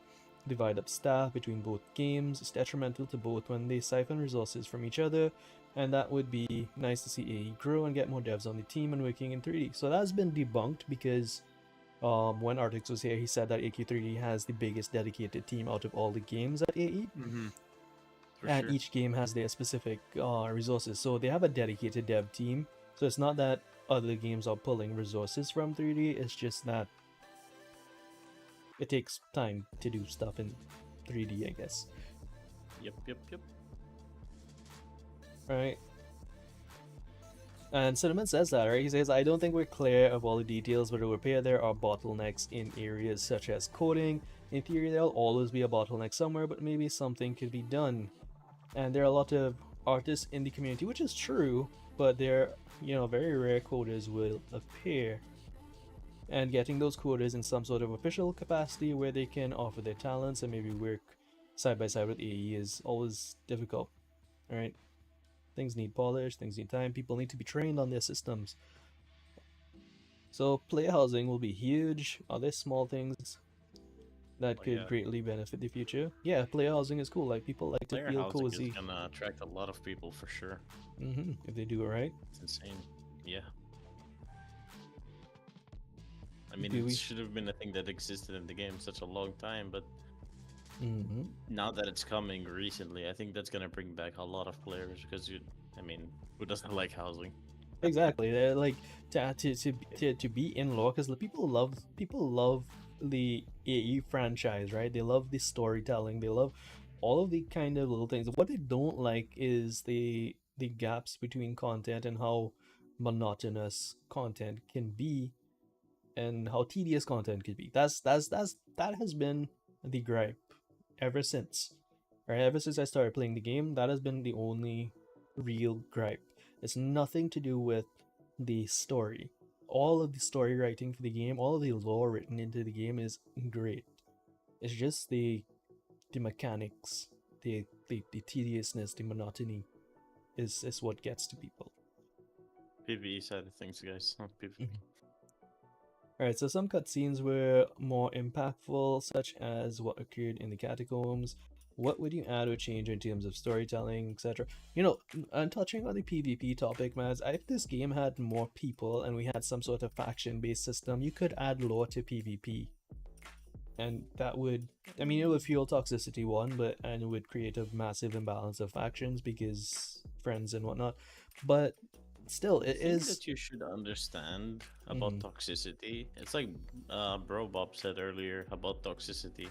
divide up staff between both games. It's detrimental to both when they siphon resources from each other, and that would be nice to see AE grow and get more devs on the team and working in 3D. So that's been debunked because when Artix was here, he said that AQ3D has the biggest dedicated team out of all the games at AE, Mhm. For and sure. each game has their specific resources. So they have a dedicated dev team. So it's not that other games are pulling resources from 3D. It's just that it takes time to do stuff in 3D, I guess. Yep. Right? And Cinnamon says that, right? He says, I don't think we're clear of all the details, but it would appear there are bottlenecks in areas such as coding. In theory, there'll always be a bottleneck somewhere, but maybe something could be done. And there are a lot of artists in the community, which is true, but they're, very rare coders will appear. And getting those coders in some sort of official capacity where they can offer their talents and maybe work side by side with AE is always difficult, right? Things need polish, things need time, people need to be trained on their systems. So player housing will be huge. Are there small things that Oh, could yeah. greatly benefit the future? Yeah, player housing is cool. Like, people like to Player feel housing is cozy. gonna attract a lot of people for sure. If they do it right. It's insane. Yeah. I mean, Do it we? should have been a thing that existed in the game such a long time, but Mm-hmm. now that it's coming recently, I think that's gonna bring back a lot of players because I mean, who doesn't like housing? Exactly. They're like to be in lore, because people love the AE franchise, right? They love the storytelling. They love all of the kind of little things. What they don't like is the gaps between content and how monotonous content can be and how tedious content could be. That has been the gripe ever since. Right? Ever since I started playing the game, that has been the only real gripe. It's nothing to do with the story. All of the story writing for the game, all of the lore written into the game is great. It's just the mechanics, the tediousness, the monotony is what gets to people. PvE side of things, guys, not PvP. Alright, so some cutscenes were more impactful, such as what occurred in the catacombs. what would you add or change in terms of storytelling, etc.? And touching on the PvP topic, man, if this game had more people and we had some sort of faction-based system, you could add lore to PvP, and that would, I mean, it would fuel toxicity one, and it would create a massive imbalance of factions because friends and whatnot. But still, it think is. that you should understand about Mhm. toxicity. It's like Bro Bob said earlier about toxicity.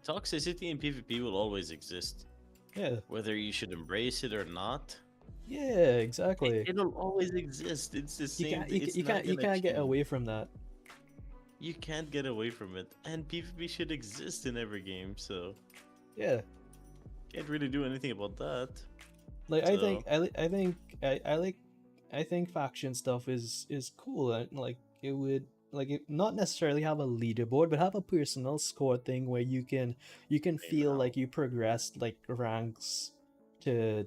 Toxicity in PvP will always exist, Yeah, whether you should embrace it or not. yeah, exactly. It'll always exist. It's the You same. can't, you It's not can't, you gonna can't get change. away from that. You can't get away from it, and PvP should exist in every game. So Yeah, can't really do anything about that. like I think, So I think, I like, I think faction stuff is cool, and like it would, like, it not necessarily have a leaderboard, but have a personal score thing where you can hey feel now, like you progressed like ranks to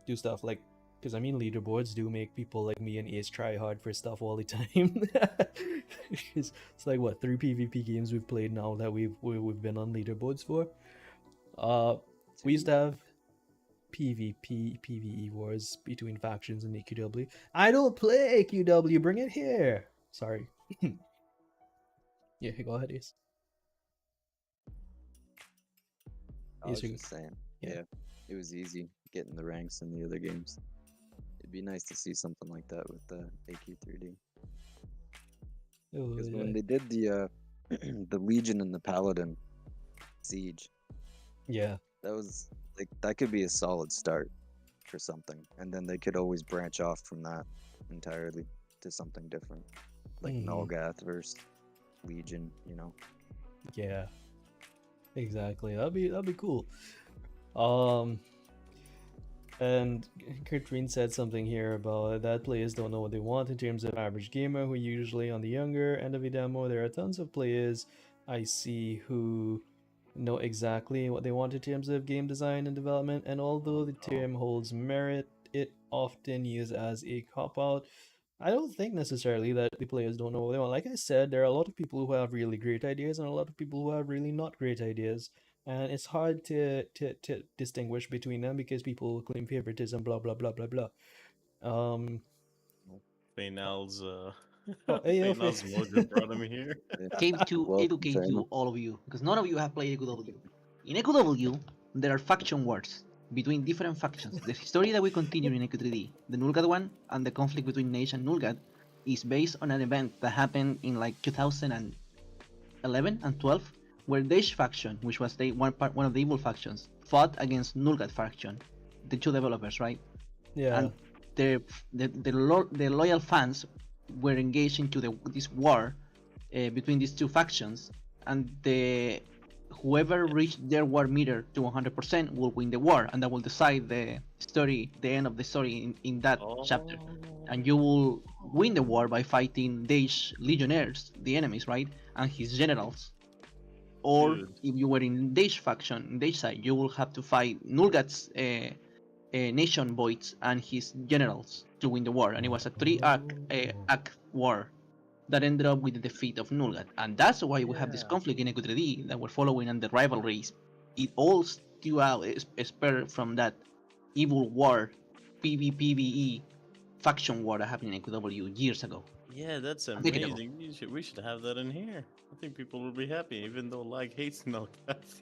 do stuff like, because I mean leaderboards do make people like me and Ace try hard for stuff all the time. It's like what, 3 PvP games we've played now that we've been on leaderboards for. We used to have PvP PvE wars between factions in AQW. I don't play AQW. Bring it here. Sorry. Yeah, go ahead, Ace. I was Ace, just saying, yeah. yeah, it was easy getting the ranks in the other games. It'd be nice to see something like that with the AQ3D. Oh, Because yeah. when they did the the Legion and the Paladin siege, Yeah. that was like that could be a solid start for something, and then they could always branch off from that entirely to something different, like Mhm. Nulgath versus Legion. Yeah. Exactly. That'd be cool. And Katrine said something here about that players don't know what they want in terms of average gamer, who usually on the younger end of the demo. There are tons of players I see who know exactly what they want in terms of game design and development, and although the term holds merit, it often used as a cop-out. I don't think necessarily that the players don't know what they want. Like I said, there are a lot of people who have really great ideas and a lot of people who have really not great ideas, and it's hard to distinguish between them because people claim favoritism, blah blah blah blah blah. Um. Fainal's Oh, hey, Fainal's mojo brought him here. Came to Welcome, educate Fana. you, all of you, because none of you have played EQW. In EQW, there are faction wars between different factions. The story that we continue in EQ3D, the Nulgad one, and the conflict between Nage and Nulgad, is based on an event that happened in like 2011 and 12, where Nage faction, which was one of the evil factions, fought against Nulgad faction, the two developers, right? yeah. And the loyal fans were engaged into this war between these two factions, and whoever reached their war meter to 100% will win the war, and that will decide the end of the story in that chapter. And you will win the war by fighting Daesh legionnaires, the enemies, right, and his generals. Or Dude. if you were in Daesh faction, in Daesh side, you will have to fight Nulgad's nation voids and his generals to win the war, and it was a act war that ended up with the defeat of Nulgat, and that's why we have this Yeah. conflict in EQ3D that we're following, and the rivalries. It all stew out, spurred from that evil war, PvPvE faction war that happened in EQW years ago. Yeah, that's A decade ago. amazing. We should have that in here. I think people will be happy, even though Lag hates Nulgath.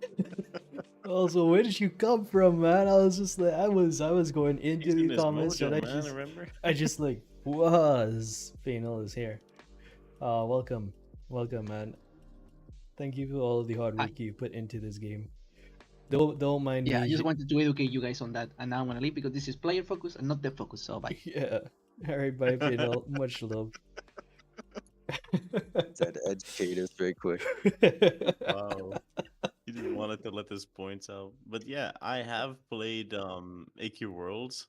Also, where did you come from, man? I was just like, I was going into He's in the his comments, mojo, and man. Remember? I just like was Fainal is here. Welcome, man. Thank you for all of the hard work you put into this game. Don't mind Yeah, me. I just wanted to educate you guys on that, and now I'm gonna leave because this is player focus and not dev focus. So bye. Yeah. All right, bye, Fainal. Much love. Had to educate us very quick. Wow. He just wanted to let his points out. But yeah, I have played AQ Worlds,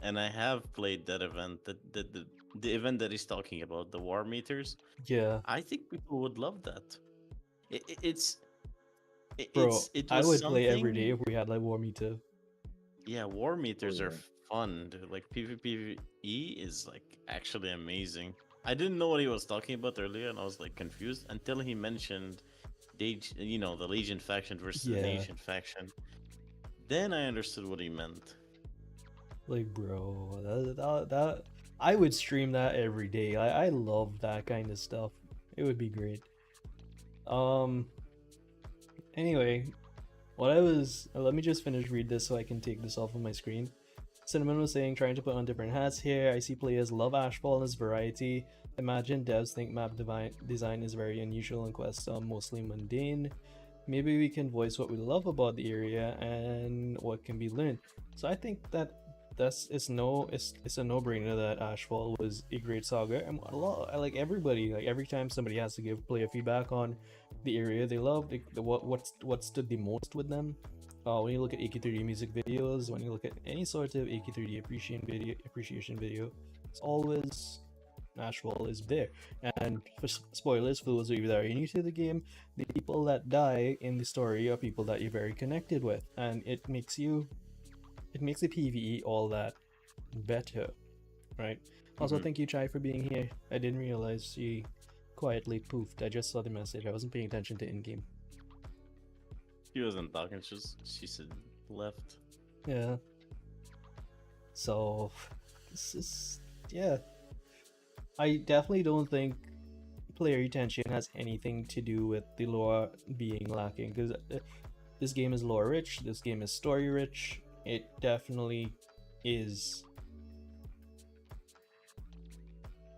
and I have played that event, the event that he's talking about, the war meters. Yeah, I think people would love that. It's bro. it I was would play every day something. if we had like War Meter. Yeah, war meters are yeah. fun, dude. Like PvPvE is like actually amazing. I didn't know what he was talking about earlier, and I was like confused until he mentioned the Legion faction versus the Yeah. Nation faction. Then I understood what he meant. Like, bro, that I would stream that every day. I love that kind of stuff. It would be great. Anyway, let me just finish read this so I can take this off of my screen. Cinnamon was saying, trying to put on different hats here. I see players love Ashfall and its variety. Imagine devs think map design is very unusual and quests are mostly mundane. Maybe we can voice what we love about the area and what can be learned. So I think that it's a no-brainer that Ashfall was a great saga. And like everybody, like every time somebody has to give player feedback on the area they love, what stood the most with them. When you look at AQ3D music videos, when you look at any sort of AQ3D appreciation video, it's always Ashfall is there. And for spoilers for those of you that are new to the game, the people that die in the story are people that you're very connected with, and it makes the PvE all that better, right? Also, thank you, Chai, for being here. I didn't realize she quietly poofed. I just saw the message. I wasn't paying attention to in-game. He wasn't talking. She said left. Yeah. So this is I definitely don't think player retention has anything to do with the lore being lacking, because this game is lore rich, this game is story rich. It definitely is.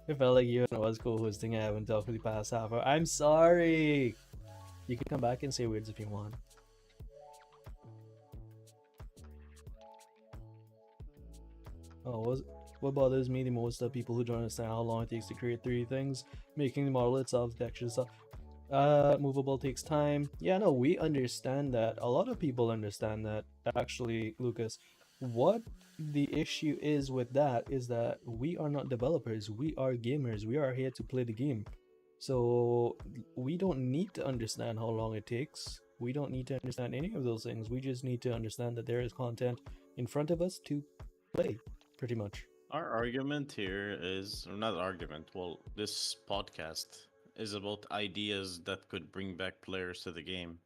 It felt like you and I was co-hosting. I haven't talked for the past half hour. I'm sorry. You can come back and say words if you want. What bothers me the most are people who don't understand how long it takes to create 3 things. Making the model itself, the texture stuff, movable takes time. Yeah, no, we understand that. A lot of people understand that. Actually, Lucas, what the issue is with that is that we are not developers. We are gamers. We are here to play the game. So we don't need to understand how long it takes. We don't need to understand any of those things. We just need to understand that there is content in front of us to play, pretty much. Our argument here is, or not argument, well, this podcast is about ideas that could bring back players to the game.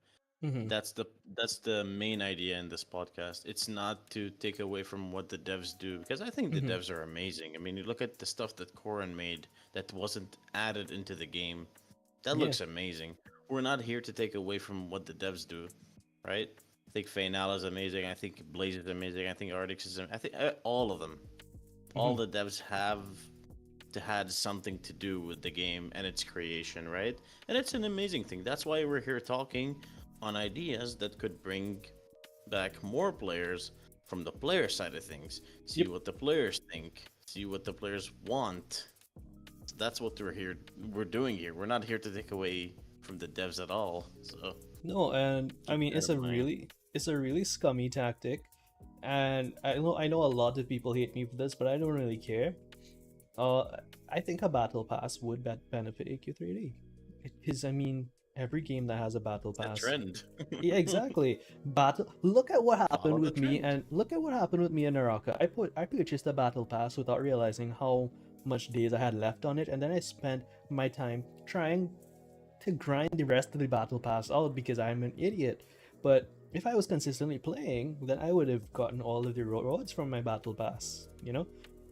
That's the main idea in this podcast. It's not to take away from what the devs do, because I think the devs are amazing. I mean, you look at the stuff that Corin made that wasn't added into the game. That looks amazing. We're not here to take away from what the devs do, right? I think Fainal is amazing. I think Blaze is amazing. I think Ardix is amazing. I think all of them. All the devs have to had something to do with the game and its creation, right? And it's an amazing thing. That's why we're here talking on ideas that could bring back more players from the player side of things. See what the players think. See what the players want. So that's what we're doing here. We're not here to take away from the devs at all. So no, and I mean it's a really scummy tactic. And I know a lot of people hate me for this, but I don't really care. I think a battle pass would benefit AQ3D, because I mean every game that has a battle pass. A trend. Yeah, exactly. Look at what happened with me, and look at what happened with me in Naraka. I purchased a battle pass without realizing how much days I had left on it, and then I spent my time trying to grind the rest of the battle pass out because I'm an idiot. But if I was consistently playing, then I would have gotten all of the rewards from my battle pass, you know?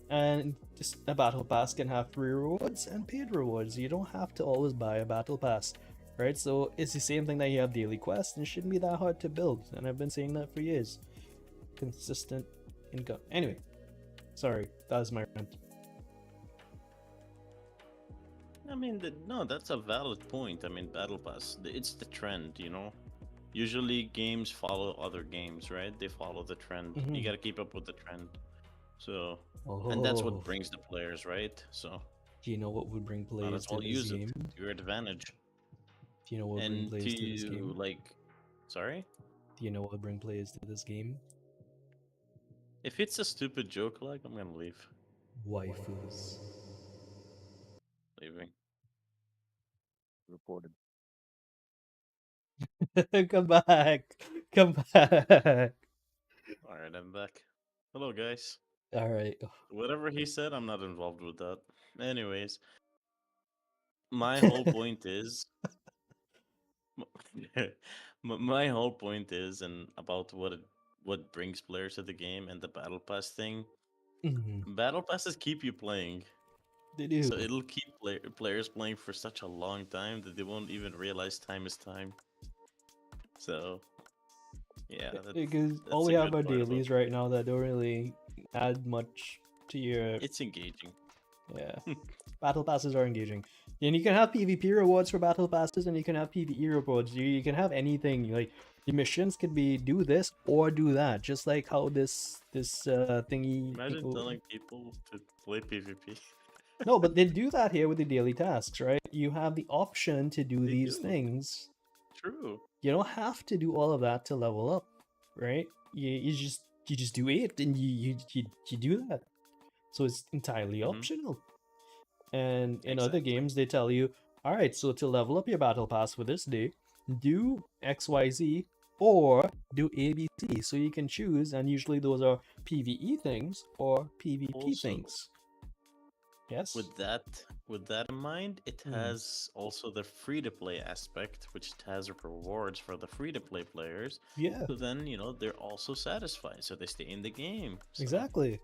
And just a battle pass can have free rewards and paid rewards. You don't have to always buy a battle pass, right? So it's the same thing that you have daily quests, and it shouldn't be that hard to build. And I've been saying that for years. Consistent income. Anyway, sorry, that was my rant. I mean, no, that's a valid point. I mean, battle pass, it's the trend, you know? Usually games follow other games, right? They follow the trend. You gotta keep up with the trend. So, and that's what brings the players, right? So, do you know what would bring players to this game? To your advantage. Do you know what would bring players to this game? Like, sorry? Do you know what would bring players to this game? If it's a stupid joke, like, I'm gonna leave. Waifus. Leaving. Reported. Come back. Come back. Alright, I'm back. Hello, guys. Alright. Whatever he said, I'm not involved with that. Anyways, my whole point is My whole point is, and about what brings players to the game and the battle pass thing. Mhm. Battle passes keep you playing, They do. so it'll keep players playing for such a long time that they won't even realize time is time. So yeah, Because all that's we a have good are part about dailies right now that don't really add much to your. it's engaging. Yeah. Battle passes are engaging. And you can have PvP rewards for battle passes, and you can have PvE rewards. You can have anything. Like the missions could be do this or do that, just like how this thingy. Imagine telling people to play PvP. No, but they do that here with the daily tasks, right? You have the option to do They these do. things. True. You don't have to do all of that to level up, right? You just do it, and you do that. So it's entirely Mhm. optional. And in other Exactly. games, they tell you, all right, so to level up your battle pass for this day, do XYZ or do ABC. So you can choose, and usually those are PvE things or PvP Also, things. Yes. with that in mind, it has also the free to play aspect, which has rewards for the free to play players. Yeah. So then they're also satisfied, so they stay in the game. So, Exactly.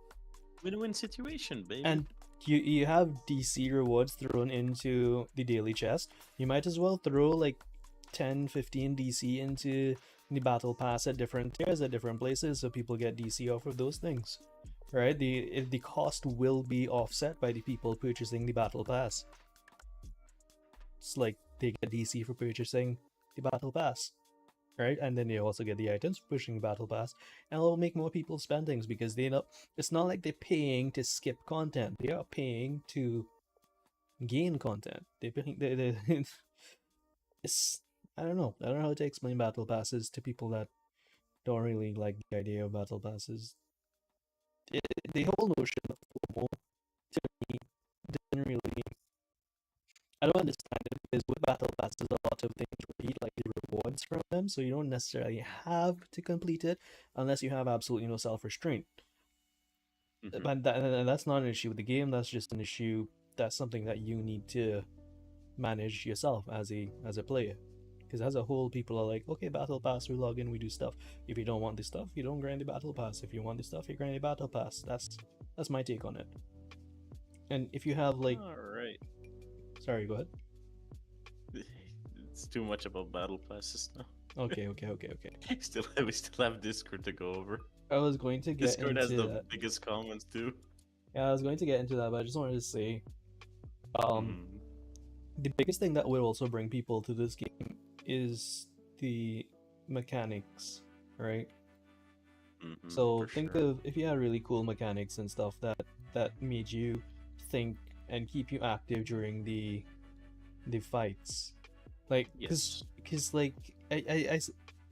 win-win situation, baby. And you have DC rewards thrown into the daily chest. You might as well throw like 10, 15 DC into the battle pass at different tiers at different places so people get DC off of those things. Right? The cost will be offset by the people purchasing the battle pass. It's like they get DC for purchasing the battle pass. Right? And then they also get the items for pushing the battle pass. And it'll make more people spend things because they know it's not like they're paying to skip content. They are paying to gain content. They it's I don't know. I don't know how to explain battle passes to people that don't really like the idea of battle passes. The whole notion of FOMO to me didn't really. I don't understand it because with battle passes, a lot of things repeat, like the rewards from them, so you don't necessarily have to complete it unless you have absolutely no self-restraint. Mhm. But that's not an issue with the game. That's just an issue. That's something that you need to manage yourself as a player. Because as a whole, people are like, okay, battle pass, we log in, we do stuff. If you don't want the stuff, you don't grind the battle pass. If you want the stuff, you grind the battle pass. That's my take on it. And if you have like, All right. sorry, go ahead. It's too much about battle passes now. Okay. We still have Discord to go over. I was going to get Discord has into the that. biggest comments too. Yeah, I was going to get into that, but I just wanted to say, Mhm. the biggest thing that would also bring people to this game is the mechanics, right? So For think sure. of if you had really cool mechanics and stuff that made you think and keep you active during the fights, like Yes. because like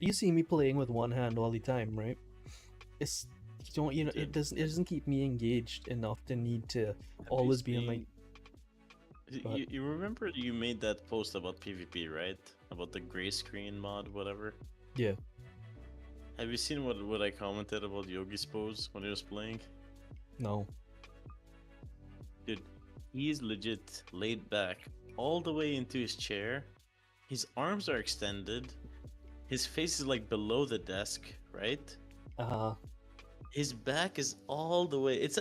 you see me playing with one hand all the time, right? It's you don't you know Dude, it doesn't keep me engaged enough to need to have always you be in like. seen- Go ahead. you remember you made that post about PvP, right? About the gray screen mod, whatever. Yeah. Have you seen what I commented about Yogi's pose when he was playing? No. Dude, he's legit laid back all the way into his chair. His arms are extended. His face is like below the desk, right? Uh His back is all the way. It's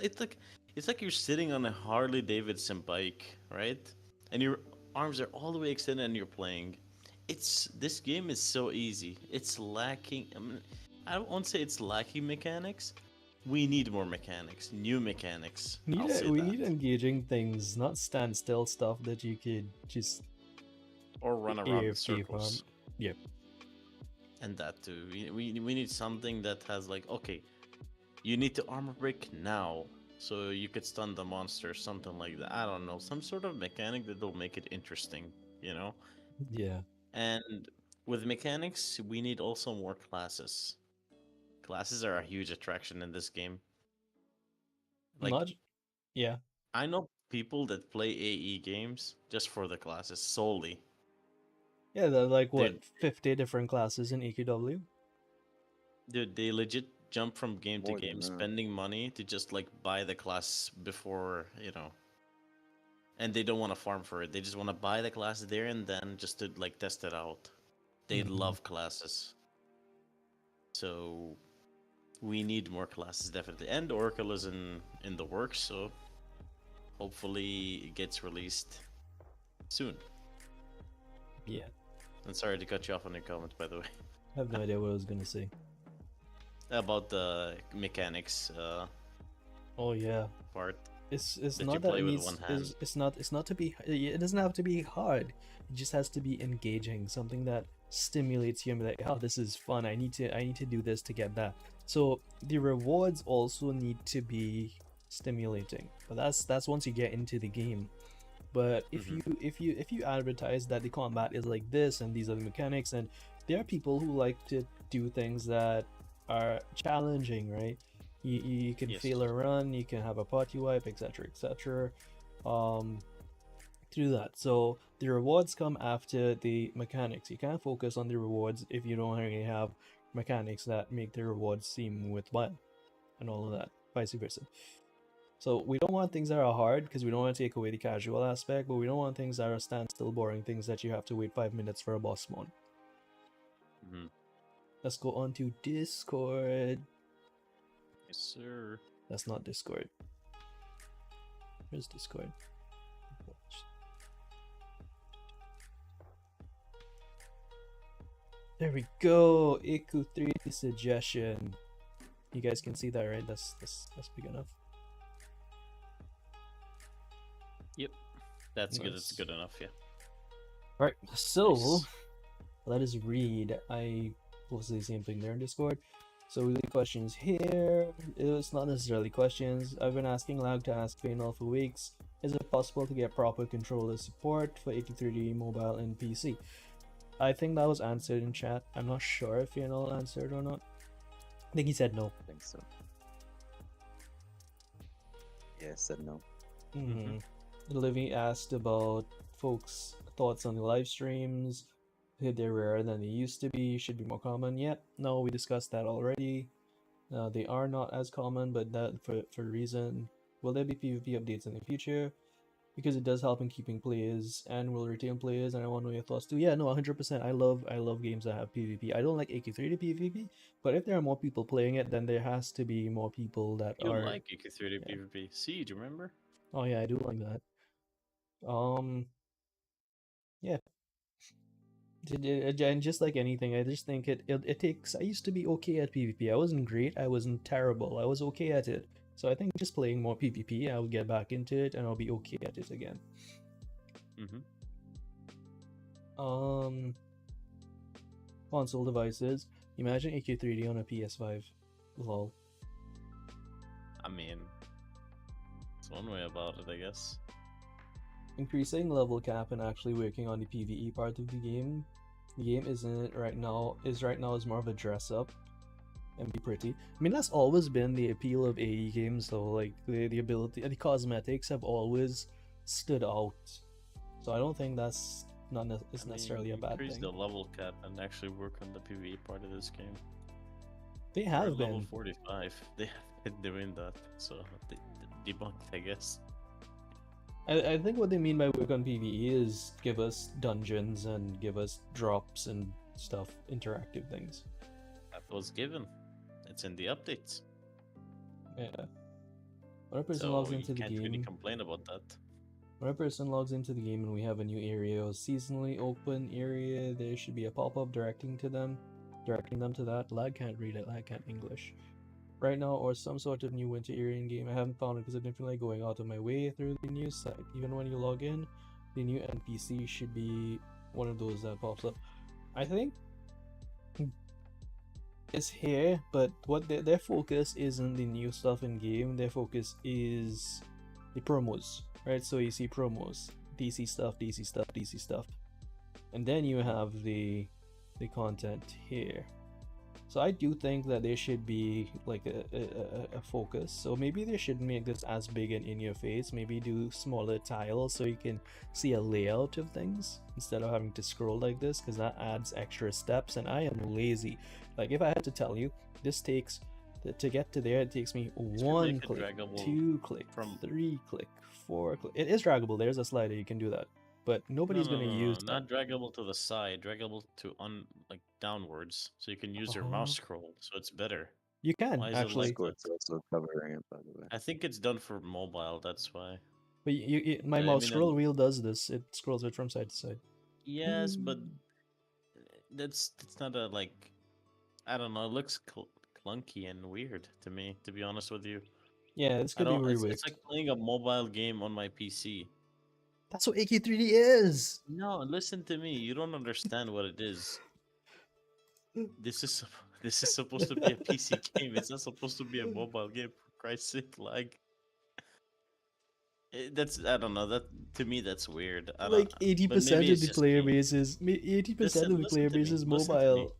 like you're sitting on a Harley Davidson bike, right? And your arms are all the way extended and you're playing. This game is so easy. It's lacking. I mean, I don't want to say it's lacking mechanics. We need more mechanics, new mechanics. I'll say we that. need engaging things, not standstill stuff that you could just Or run around in AFK farm. circles. Yep. And that too. We need something that has like, okay, you need to armor break now, so you could stun the monster, something like that. I don't know, some sort of mechanic that'll make it interesting, you know. Yeah. And with mechanics, we need also more classes. Classes are a huge attraction in this game. Like, Not. Yeah. I know people that play AE games just for the classes solely. Yeah. There are like what Dude, 50 different classes in EQW. dude, they legit jump from game to More than game, that. spending money to just like buy the class before, and they don't want to farm for it. They just want to buy the class there and then just to like test it out. They Mhm. love classes. So we need more classes definitely. And Oracle is in the works, so hopefully it gets released soon. Yeah, And sorry to cut you off on your comment, by the way, I have no idea what I was gonna say. about the mechanics Oh yeah, part it's that you not that play it with needs one hand. it's not to be, it doesn't have to be hard. It just has to be engaging, something that stimulates you and be like, oh, this is fun. I need to do this to get that. So the rewards also need to be stimulating, but that's once you get into the game. But if Mhm. you advertise that the combat is like this and these are the mechanics, and there are people who like to do things that are challenging, right? You can Yes. fail a run, you can have a party wipe, etc., etc. Um, through that. So the rewards come after the mechanics. You can't focus on the rewards if you don't really have mechanics that make the rewards seem worthwhile, and all of that, vice versa. So we don't want things that are hard because we don't want to take away the casual aspect, but we don't want things that are standstill boring, things that you have to wait 5 minutes for a boss spawn. Mhm. Let's go on to Discord. Yes, sir. That's not Discord. Where's Discord? There we go. Iku3 suggestion. You guys can see that, right? That's big enough. Yep. That's good. It's Nice. good enough, yeah. Alright, so Nice. let us read. I posted the same thing there in Discord. So we leave questions here. It's not necessarily questions. I've been asking Lag to ask Fainal for weeks. Is it possible to get proper controller support for 83D mobile and PC? I think that was answered in chat. I'm not sure if Fainal answered or not. I think he said no. I think so. Yeah, said no. Livy asked about folks' thoughts on the live streams. They're rarer than they used to be, should be more common. Yet, no, we discussed that already. They are not as common, but that for a reason. Will there be PvP updates in the future? Because it does help in keeping players and will retain players, and I want to know your thoughts too. Yeah, no, 100%. I love games that have PvP. I don't like AK3 to PvP, but if there are more people playing it, then there has to be more people that You are. like AK3 yeah. PvP. See, do you remember? Oh yeah, I do like that. Yeah. And just like anything, I just think it takes. I used to be okay at PvP. I wasn't great. I wasn't terrible. I was okay at it. So I think just playing more PvP, I'll get back into it and I'll be okay at it again. Console devices. Imagine AK3D on a PS5. Lol. I mean, it's one way about it, I guess. Increasing level cap and actually working on the PvE part of the game. The game isn't right now is more of a dress up and be pretty. I mean, that's always been the appeal of AE games though, like the ability, the cosmetics have always stood out. So I don't think that's it's necessarily a bad increase thing. the level cap and actually work on the PvE part of this game. They We're have at level been. 45. They have been doing that, so debunked, I guess. I think what they mean by work on PvE is give us dungeons and give us drops and stuff, interactive things. That was given. It's in the updates. Yeah. When a person So logs you into the can't really game, complain about that. when a person logs into the game and we have a new area or seasonally open area, there should be a pop-up directing them to that. Lag can't read it, lag can't English. Right now, or some sort of new winter area in game. I haven't found it because I've been like going out of my way through the news site. Even when you log in, the new NPC should be one of those that pops up. I think it's here, but what their focus isn't the new stuff in game. Their focus is the promos, right? So you see promos, DC stuff, DC stuff, DC stuff, and then you have the content here. So I do think that there should be like a focus. So maybe they should make this as big and in your face. Maybe do smaller tiles so you can see a layout of things instead of having to scroll like this, because that adds extra steps and I am lazy. Like if I had to tell you, this takes to get to there, it takes me one click, 2 click, 3 click, 4 click. It is draggable. There's a slider, you can do that. but No, nobody's no, gonna no, use no, that. not draggable to the side, draggable to like downwards, so you can use your Oh, mouse scroll, so it's better. you can Why is it like actually, that? Discord's also covering it, by the way. I think it's done for mobile, that's why. but my I mouse mean, scroll wheel does this. It scrolls it from side to side. yes, but that's not a like. I don't know. It looks clunky and weird to me, to be honest with you. Yeah, this I could be don't. It's reworked. like playing a mobile game on my PC. That's what AQ3D is. No, listen to me. You don't understand what it is. This is this is supposed to be a PC game. It's not supposed to be a mobile game. For Christ's sake, like that's I don't know. That to me that's weird. I don't. Like But 80% maybe of it's the just player me. base is 80% of the Listen player to base me. is Listen to me. mobile.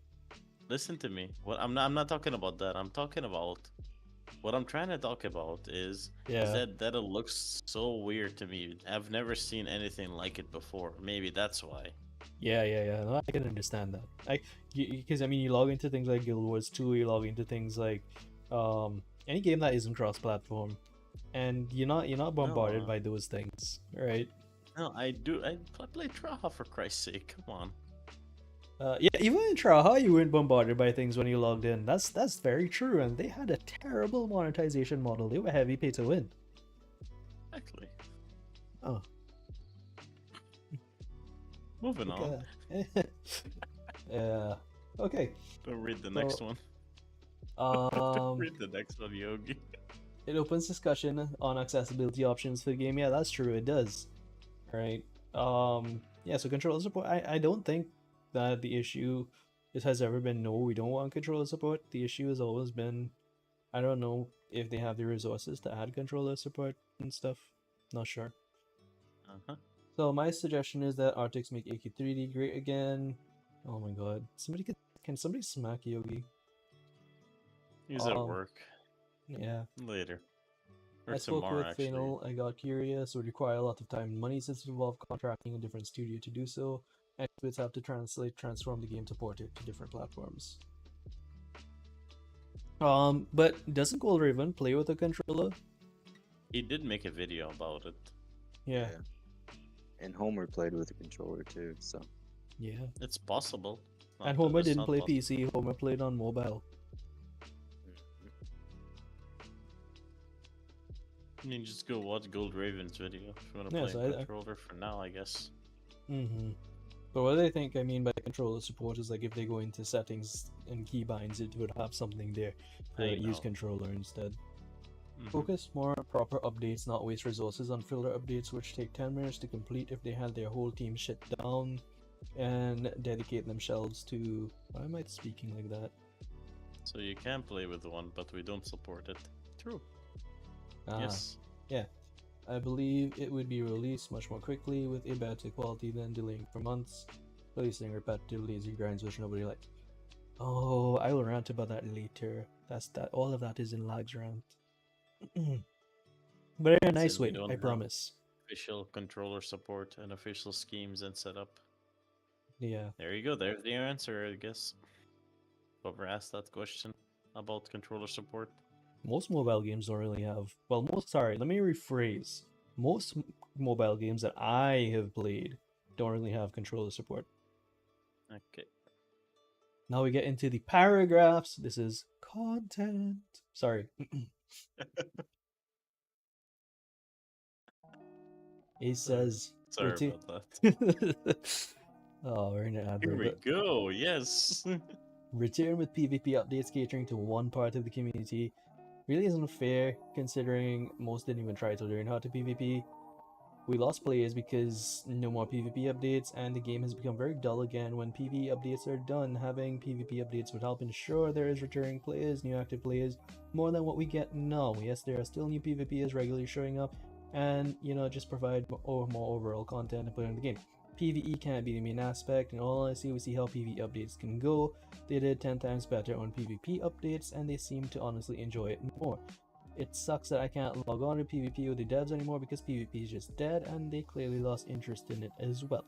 Listen to me. What I'm not talking about that. I'm talking about what I'm trying to talk about is Yeah. that it looks so weird to me. I've never seen anything like it before. Maybe that's why. Yeah. No, I can understand that. Because I mean, you log into things like Guild Wars 2, you log into things like any game that isn't cross-platform, and you're not bombarded No, by those things, right? no, I do. I play Traha for Christ's sake. Come on. Yeah, even in Traha, you weren't bombarded by things when you logged in. That's very true, and they had a terrible monetization model. They were heavy pay to win. Exactly. Oh, Moving on. okay. Yeah. Okay. Don't read the next So, one. Don't Um, read the next one, Yogi. it opens discussion on accessibility options for the game. Yeah, that's true. It does. Right. Yeah. So controller support. I don't think that the issue has ever been no, we don't want controller support. The issue has always been, I don't know if they have the resources to add controller support and stuff. Not sure. Uh-huh. So my suggestion is that Arctics make AQ3D great again. Oh my god. Can somebody smack Yogi? He's at work. Yeah. Later. Or I spoke tomorrow, with actually. Fainal, I got curious, would require a lot of time and money since it involved contracting a different studio to do so. Experts have to transform the game to port it to different platforms. But doesn't Gold Raven play with a controller? He did make a video about it. Yeah. And Homer played with a controller too, so. Yeah. It's possible. Not And that Homer it's didn't not play possible. PC, Homer played on mobile. I mean, just go watch Gold Raven's video if you want to Yeah, play so a controller for now, I guess. Mm-hmm. But what I think I mean by controller support is like if they go into settings and keybinds, it would have something there for I use know. controller instead. Mhm. Focus more on proper updates, not waste resources on filler updates which take 10 minutes to complete if they had their whole team shut down, and dedicate themselves to... Why am I speaking like that? So you can play with one, but we don't support it. True. Ah, Yes. yeah. I believe it would be released much more quickly with a better quality than delaying for months, releasing repetitive lazy grinds which nobody likes. Oh, I will rant about that later. All of that is in Lag's rant. But in a nice Since we way, don't I have promise. official controller support and official schemes and setup. Yeah. There you go. There's the answer, I guess. Whoever asked that question about controller support. Most mobile games don't really have... Well, let me rephrase. Most mobile games that I have played don't really have controller support. Okay. Now we get into the paragraphs. This is content. Sorry. He says... Sorry "Reti-" about that. Oh, we're in an advert. Here we but- go. Yes. Return with PvP updates catering to one part of the community really isn't fair, considering most didn't even try to learn how to PvP. We lost players because no more PvP updates, and the game has become very dull again. When PvE updates are done, having PvP updates would help ensure there is returning players, new active players, more than what we get now. Yes, there are still new PvPers regularly showing up, and just provide more overall content to put in the game. PvE can't be the main aspect. In all honesty, we see how PvE updates can go. They did 10 times better on PvP updates, and they seem to honestly enjoy it more. It sucks that I can't log on to PvP with the devs anymore because PvP is just dead, and they clearly lost interest in it as well.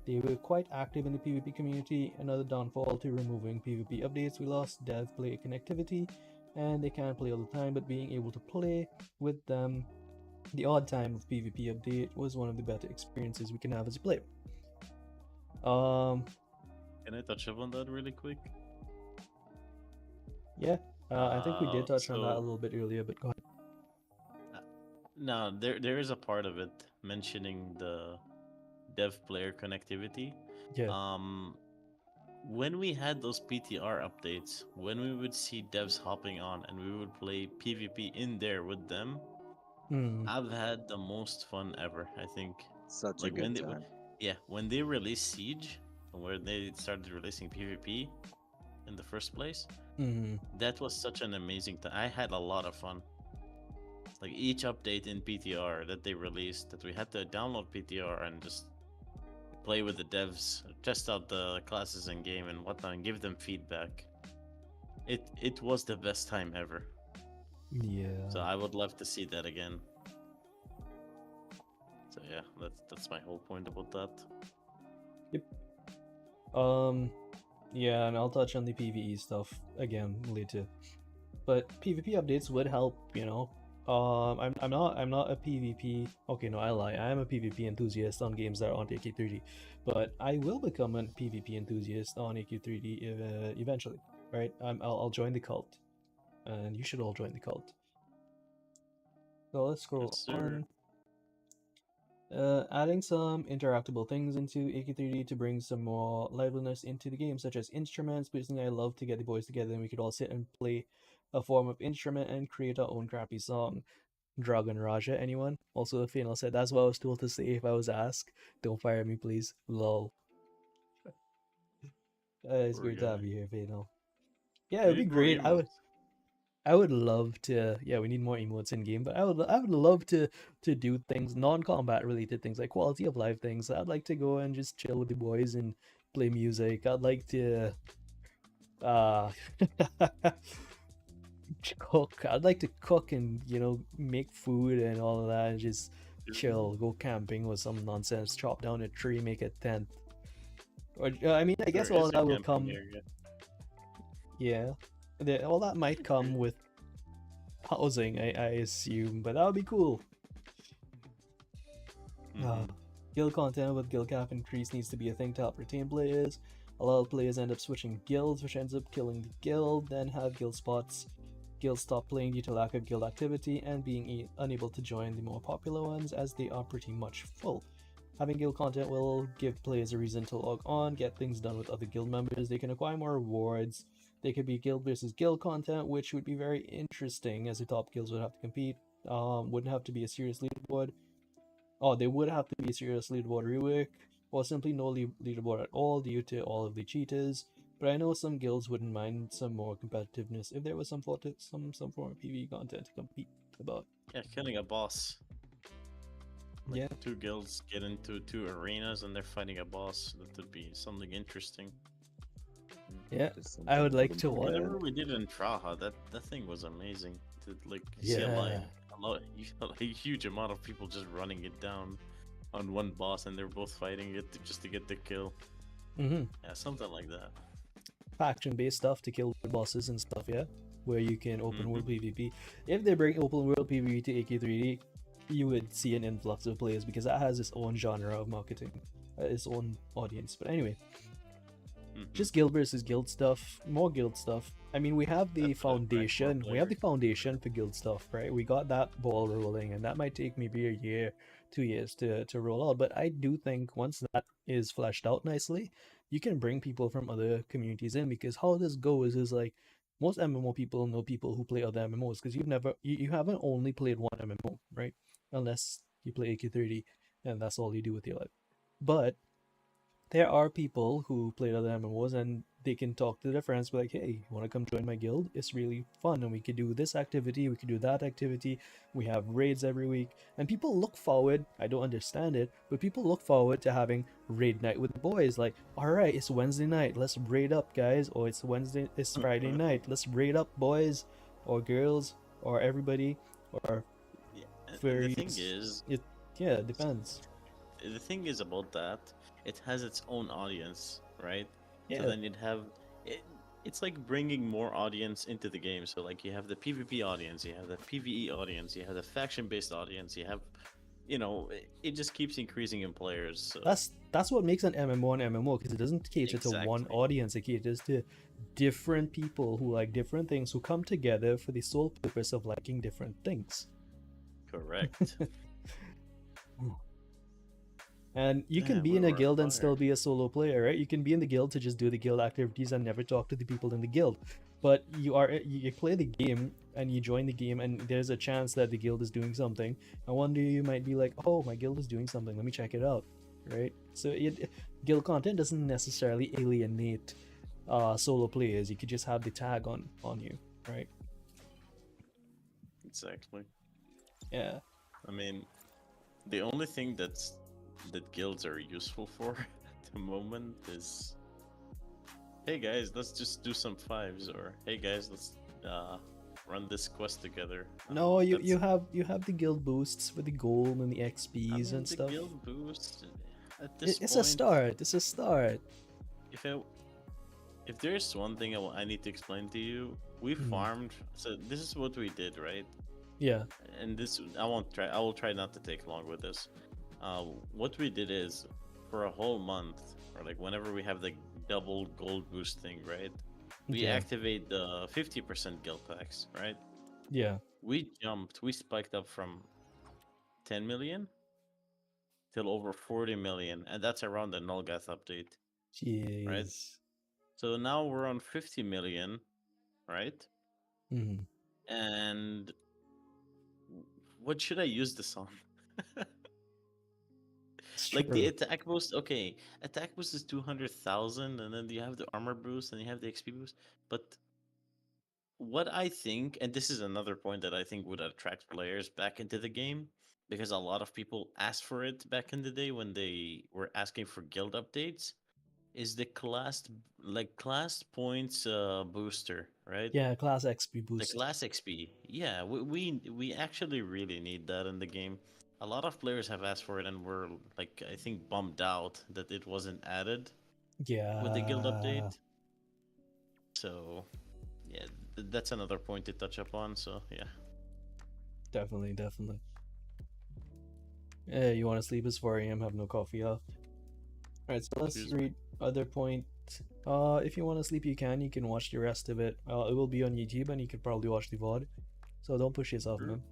They were quite active in the PvP community. Another downfall to removing PvP updates, we lost dev player connectivity, and they can't play all the time, but being able to play with them the odd time of PvP update was one of the better experiences we can have as a player. Can I touch upon that really quick? Yeah, I think we did touch on that a So little bit earlier, but go ahead. now there is a part of it mentioning the dev player connectivity. Yeah. When we had those PTR updates, when we would see devs hopping on and we would play PvP in there with them, I've had the most fun ever. I think Such a like when good they time. yeah, when they released Siege, where they started releasing PvP in the first place, that was such an amazing time. I had a lot of fun. Like each update in PTR that they released, that we had to download PTR and just play with the devs, test out the classes in game and whatnot, and give them feedback. It was the best time ever. Yeah. So I would love to see that again. So yeah, that's my whole point about that. Yep. Yeah, and I'll touch on the PvE stuff again later. But PvP updates would help, you know. I'm not a PvP. Okay, no, I lie. I am a PvP enthusiast on games that are on AQ3D, but I will become a PvP enthusiast on AQ3D eventually, right? I'll join the cult, and you should all join the cult. So let's scroll Yes, sir. on. Adding some interactable things into AQ3D to bring some more liveliness into the game, such as instruments. Personally, I love to get the boys together and we could all sit and play a form of instrument and create our own crappy song. Dragon Raja, anyone? Also, Fainal said that's what I was told to say if I was asked. Don't fire me, please. Lol. It's Poor great to have guy. you here, Fainal. Yeah, We it'd be need more great. emotes. I would love to. Yeah, we need more emotes in game, but I would love to do things non-combat related things like quality of life things. I'd like to go and just chill with the boys and play music. I'd like to uh cook. I'd like to cook and make food and all of that and just chill, go camping with some nonsense, chop down a tree, make a tent. Or I mean, I guess There all is of a that will camping come. area. Yeah, all that might come with housing, I assume, but that would be cool. Guild content with guild cap increase needs to be a thing to help retain players. A lot of players end up switching guilds, which ends up killing the guild, then have guild spots. Guilds stop playing due to lack of guild activity and being unable to join the more popular ones as they are pretty much full. Having guild content will give players a reason to log on, get things done with other guild members, they can acquire more rewards. They could be guild versus guild content, which would be very interesting as the top guilds would have to compete. Wouldn't have to be a serious leaderboard. Oh, they would have to be a serious leaderboard rework, or simply no leaderboard at all due to all of the cheaters. But I know some guilds wouldn't mind some more competitiveness if there was some form of PvE content to compete about. Yeah, killing a boss. Like Yeah. two guilds get into two arenas and they're fighting a boss. That would be something interesting. Yeah, Just I something would to like put to in watch. bed. Whenever we did in Traha, that thing was amazing. To like see a huge amount of people just running it down on one boss, and they're both fighting it just to get the kill. Mm-hmm. Yeah, something like that. Faction-based stuff to kill bosses and stuff, yeah? Where you can open world PvP. If they bring open world PvP to AQ3D, you would see an influx of players because that has its own genre of marketing, its own audience. But anyway, just guild versus guild stuff, more guild stuff. I mean, we have the foundation. We have the foundation for guild stuff, right? We got that ball rolling, and that might take maybe a year, 2 years to roll out. But I do think once that is fleshed out nicely, you can bring people from other communities in, because how this goes is like most MMO people know people who play other MMOs, because you haven't only played one MMO, right? Unless you play AQ30 and that's all you do with your life. But there are people who play other MMOs and they can talk to their friends, be like, hey, you want to come join my guild? It's really fun, and we could do this activity, we could do that activity. We have raids every week, and people look forward. I don't understand it, but people look forward to having raid night with the boys. Like, all right, it's Wednesday night, let's raid up, guys. Or it's Friday night, let's raid up, boys or girls or everybody. Or The thing is, it depends. the thing is about that, it has its own audience, right? Yeah. So then you'd have it, it's like bringing more audience into the game. So like you have the PvP audience, you have the PvE audience, you have the faction-based audience, you have, it just keeps increasing in players. So That's what makes an MMO an MMO, because it doesn't cater to one Exactly. audience. It caters to different people who like different things, who come together for the sole purpose of liking different things. correct. And you can Damn, be we in a were on guild and still fire. be a solo player, right? You can be in the guild to just do the guild activities and never talk to the people in the guild. But you play the game and you join the game, and there's a chance that the guild is doing something. And one day you might be like, oh, my guild is doing something, let me check it out, right? So guild content doesn't necessarily alienate solo players. You could just have the tag on you, right? Exactly. Yeah. I mean, the only thing that guilds are useful for at the moment is, hey guys, let's just do some fives, or hey guys, let's run this quest together. No, you That's- you have the guild boosts with the gold and the I XPs mean, and the stuff. guild boost at this It's point. a start. It's a start. If there's one thing I need to explain to you, we Mhm. farmed. So this is what we did, right? Yeah. And this I won't try. I will try not to take long with this. What we did is, for a whole month, or like whenever we have the double gold boost thing, right? We Okay. activate the 50% guild packs, right? Yeah. We spiked up from 10 million till over 40 million, and that's around the Nulgath update, right? Jeez. So now we're on 50 million, right? Mhm. And what should I use this on? It's Like the true. attack boost, okay. Attack boost is 200,000, and then you have the armor boost, and you have the XP boost. But what I think, and this is another point that I think would attract players back into the game, because a lot of people asked for it back in the day when they were asking for guild updates, is the class points booster, right? Yeah, class XP The boost. class XP. Yeah, we actually really need that in the game. A lot of players have asked for it, and were like, I think, bummed out that it wasn't added with the guild Yeah. update. So yeah, that's another point to touch upon. So yeah. Definitely, definitely. Yeah, you want to sleep? It's 4 a.m. Have no coffee left. Alright, so let's Excuse me. read other point. If you want to sleep, you can. You can watch the rest of it. It will be on YouTube, and you could probably watch the VOD. So don't push yourself, True. man.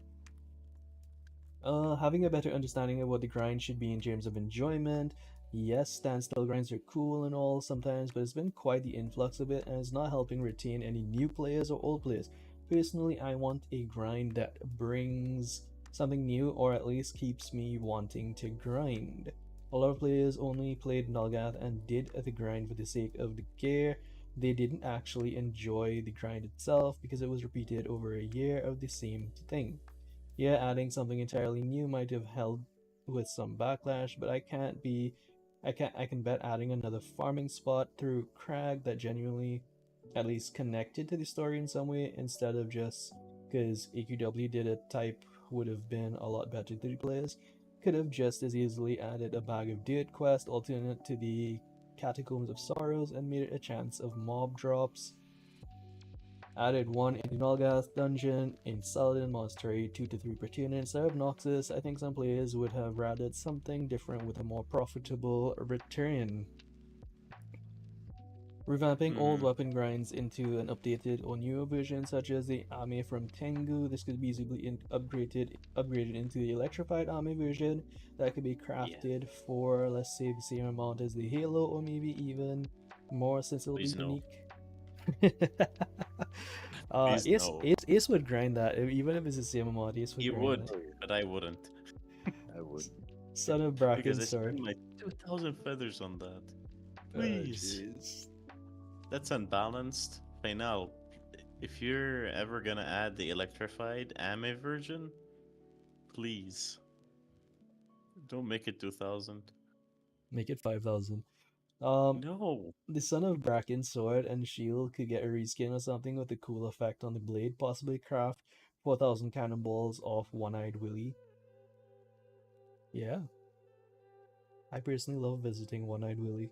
Having a better understanding of what the grind should be in terms of enjoyment. Yes, standstill grinds are cool and all sometimes, but it's been quite the influx of it, and it's not helping retain any new players or old players. Personally, I want a grind that brings something new, or at least keeps me wanting to grind. A lot of players only played Nulgath and did the grind for the sake of the gear. They didn't actually enjoy the grind itself because it was repeated over a year of the same thing. Yeah, adding something entirely new might have held with some backlash, but I can bet adding another farming spot through Crag that genuinely at least connected to the story in some way, instead of just because AQW did it type would have been a lot better to the players. Could have just as easily added a bag of dirt quest alternate to the Catacombs of Sorrows and made it a chance of mob drops. Added one in the Nulgath dungeon, in Saladin Monastery, 2 to 3 per turn instead of Noxus. I think some players would have rather something different with a more profitable return. Revamping old weapon grinds into an updated or newer version, such as the Ame from Tengu. This could be easily upgraded into the electrified Ame version that could be crafted for, let's say, the same amount as the Halo, or maybe even more, since it'll be Please no. unique. Please Ace, no. Ace, Ace would grind that, even if it's the same amount. Ace would He grind would, that. but I wouldn't. I would. Son of Because Bracken I sword. spent my 2,000 feathers on that. Oh, Please. jeez. That's unbalanced. Final, if you're ever gonna add the electrified Ame version, please don't make it 2,000. Make it 5,000. No. The Son of Bracken sword and shield could get a reskin or something with a cool effect on the blade. Possibly craft 4,000 cannonballs off One-Eyed Willy. Yeah. I personally love visiting One-Eyed Willy.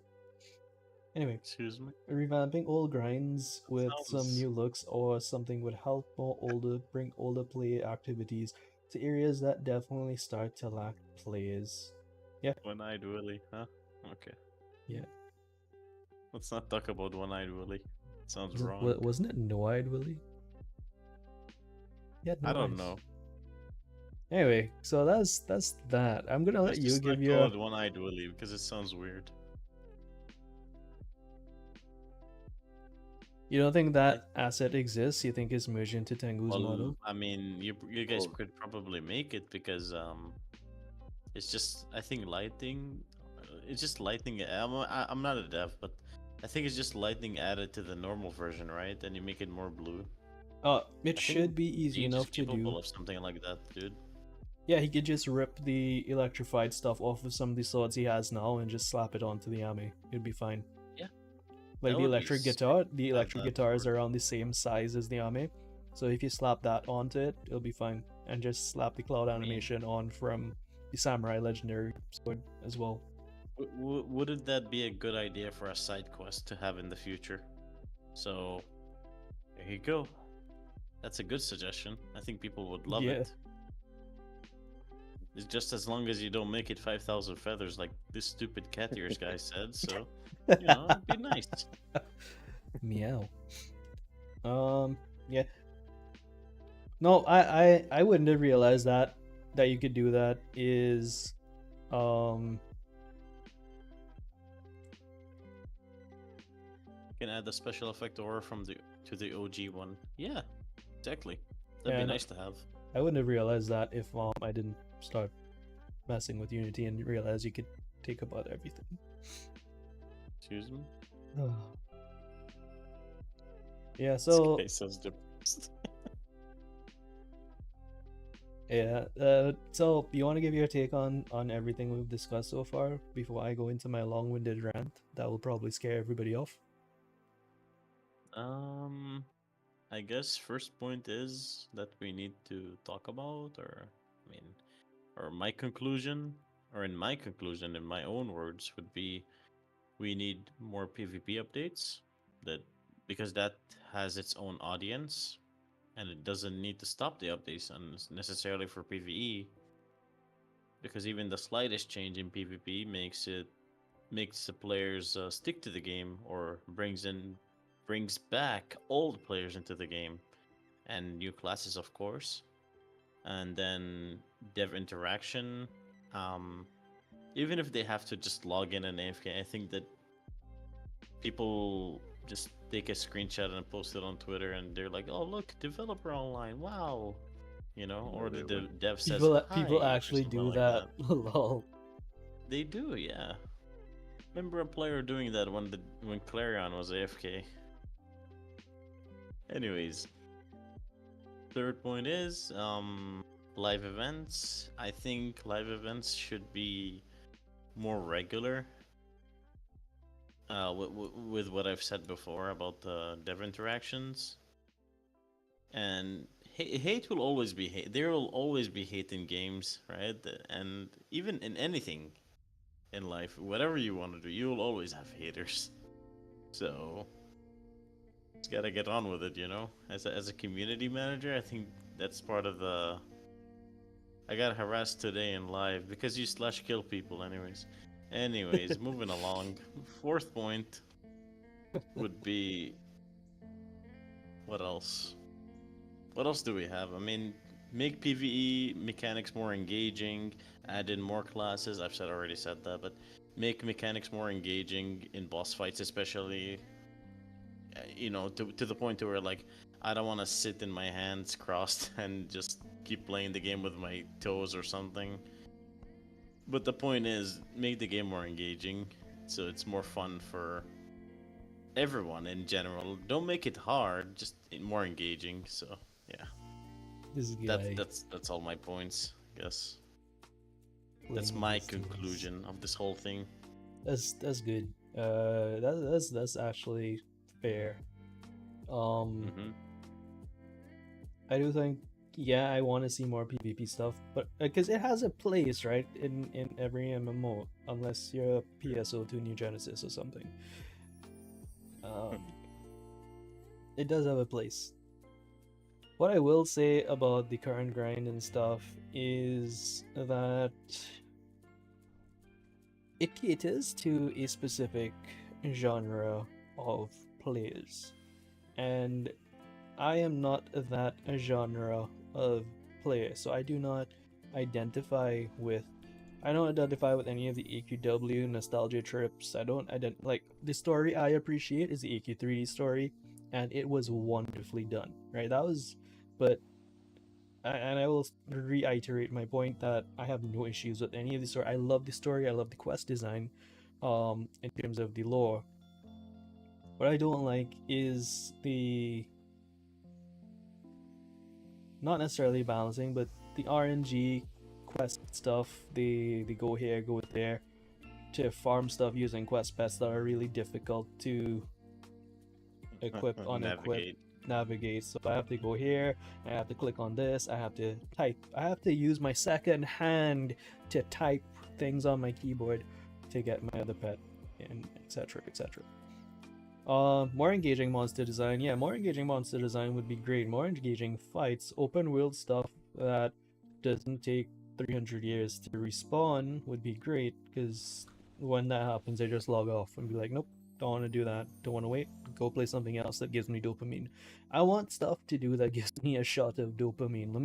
Anyway, Excuse me. revamping old grinds with some Sounds- new looks or something would help bring older play activities to areas that definitely start to lack players. Yeah. One-eyed Willy, huh? Okay. Yeah. Let's not talk about One-eyed Willy. Sounds wrong. Wasn't it No-Eyed Willy? Yeah, I don't know. Anyway, so that's that. I'm gonna let Let's you just give not your. call it One-eyed Willy because it sounds weird. You don't think that asset exists? You think it's merged into Tengu's Well, model? I mean, you guys Well- could probably make it because it's just I think lighting. It's just lighting. I'm not a dev, but I think it's just lighting added to the normal version, right? And you make it more blue. It I should think be easy Siege is enough to capable do. of something like that, dude. Yeah, he could just rip the electrified stuff off of some of the swords he has now and just slap it onto the army. It'd be fine. Yeah. Like That the would be electric sick guitar, to the have electric that guitars sword. are around the same size as the army. So if you slap that onto it, it'll be fine. And just slap the cloud animation on from the samurai legendary sword as well. Wouldn't that be a good idea for a side quest to have in the future? So, there you go. That's a good suggestion. I think people would love Yeah. it. It's just as long as you don't make it 5,000 feathers like this stupid cat ears guy said, so, you know, it'd be nice. Meow. Yeah. No, I wouldn't have realized that you could do that is You can add the special effect aura from to the OG one. Yeah, exactly. That'd Yeah, be no. nice to have. I wouldn't have realized that if I didn't start messing with Unity and realize you could take about everything. Excuse me? Yeah, This so guy sounds depressed. yeah, so you want to give your take on everything we've discussed so far before I go into my long-winded rant that will probably scare everybody off? I guess first point is that we need to talk about, or I mean, or my conclusion, or in my conclusion, in my own words, would be we need more PvP updates. That because that has its own audience, and it doesn't need to stop the updates necessarily for PvE. Because even the slightest change in PvP makes the players stick to the game or brings back old players into the game and new classes, of course. And then dev interaction. Even if they have to just log in and AFK, I think that people just take a screenshot and post it on Twitter and they're like, "Oh, look, developer online! Wow!" You know, or they the would. dev says, People "Hi," or actually something do like that. Lol. They do, yeah. Remember a player doing that when Clarion was AFK. Anyways, third point is live events. I think live events should be more regular. With what I've said before about the dev interactions, and hate will always be hate. There will always be hate in games, right? And even in anything in life, whatever you want to do, you will always have haters. So just gotta get on with it, you know. As a community manager, I think that's part of the. I got harassed today in live because you /kill people, anyways. Anyways, moving along. Fourth point would be. What else? What else do we have? I mean, make PvE mechanics more engaging, add in more classes. I've already said that, but make mechanics more engaging in boss fights, especially. You know, to the point where like I don't want to sit in my hands crossed and just keep playing the game with my toes or something. But the point is, make the game more engaging, so it's more fun for everyone in general. Don't make it hard, just more engaging. So yeah, This guy. that's all my points. I guess that's playing my against these. conclusion of this whole thing. That's good. That's actually fair. Hmm. I do think, yeah, I want to see more PvP stuff, but because it has a place, right, in every MMO, unless you're a PSO2 New Genesis or something. Um, it does have a place. What I will say about the current grind and stuff is that it caters to a specific genre of players, and I am not that genre of player, so I do not identify with. I don't identify with any of the AQW nostalgia trips. I don't like the story I appreciate is the AQ3D story, and it was wonderfully done. Right, that was, but and I will reiterate my point that I have no issues with any of the story. I love the story. I love the quest design, in terms of the lore. What I don't like is the not necessarily balancing, but the RNG quest stuff. They go here, go there, to farm stuff using quest pets that are really difficult to equip, unequip, navigate. So I have to go here, I have to click on this, I have to type, I have to use my second hand to type things on my keyboard to get my other pet, and etc. etc. More engaging monster design. Yeah, more engaging monster design would be great. More engaging fights, open world stuff that doesn't take 300 years to respawn would be great, because when that happens, I just log off and be like, nope, don't want to do that, don't want to wait, go play something else that gives me dopamine. I want stuff to do that gives me a shot of dopamine. Let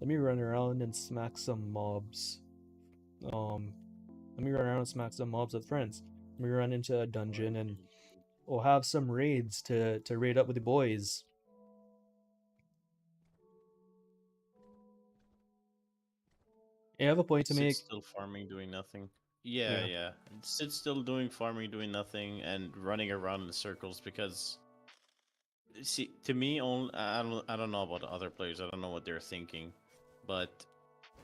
me run around and smack some mobs. Let me run around and smack some mobs with friends. Let me run into a dungeon and or have some raids to raid up with the boys. You have a point to make. Still farming, doing nothing. Yeah, yeah. Sit still doing farming, doing nothing, and running around in circles. Because, see, to me, I don't know about other players. I don't know what they're thinking, but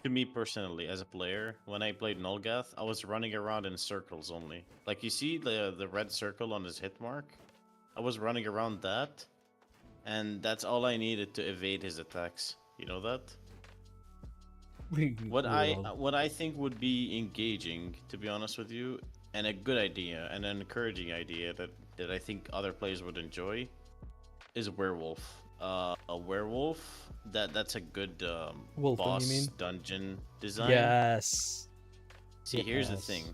to me personally, as a player, when I played Nolgath, I was running around in circles only. Like you see the red circle on his hit mark, I was running around that, and that's all I needed to evade his attacks. You know that? What I think would be engaging, to be honest with you, and a good idea, and an encouraging idea that I think other players would enjoy, is werewolf. A werewolf that's a good Wolfen, you mean? boss dungeon design. Yes. See, here's the thing.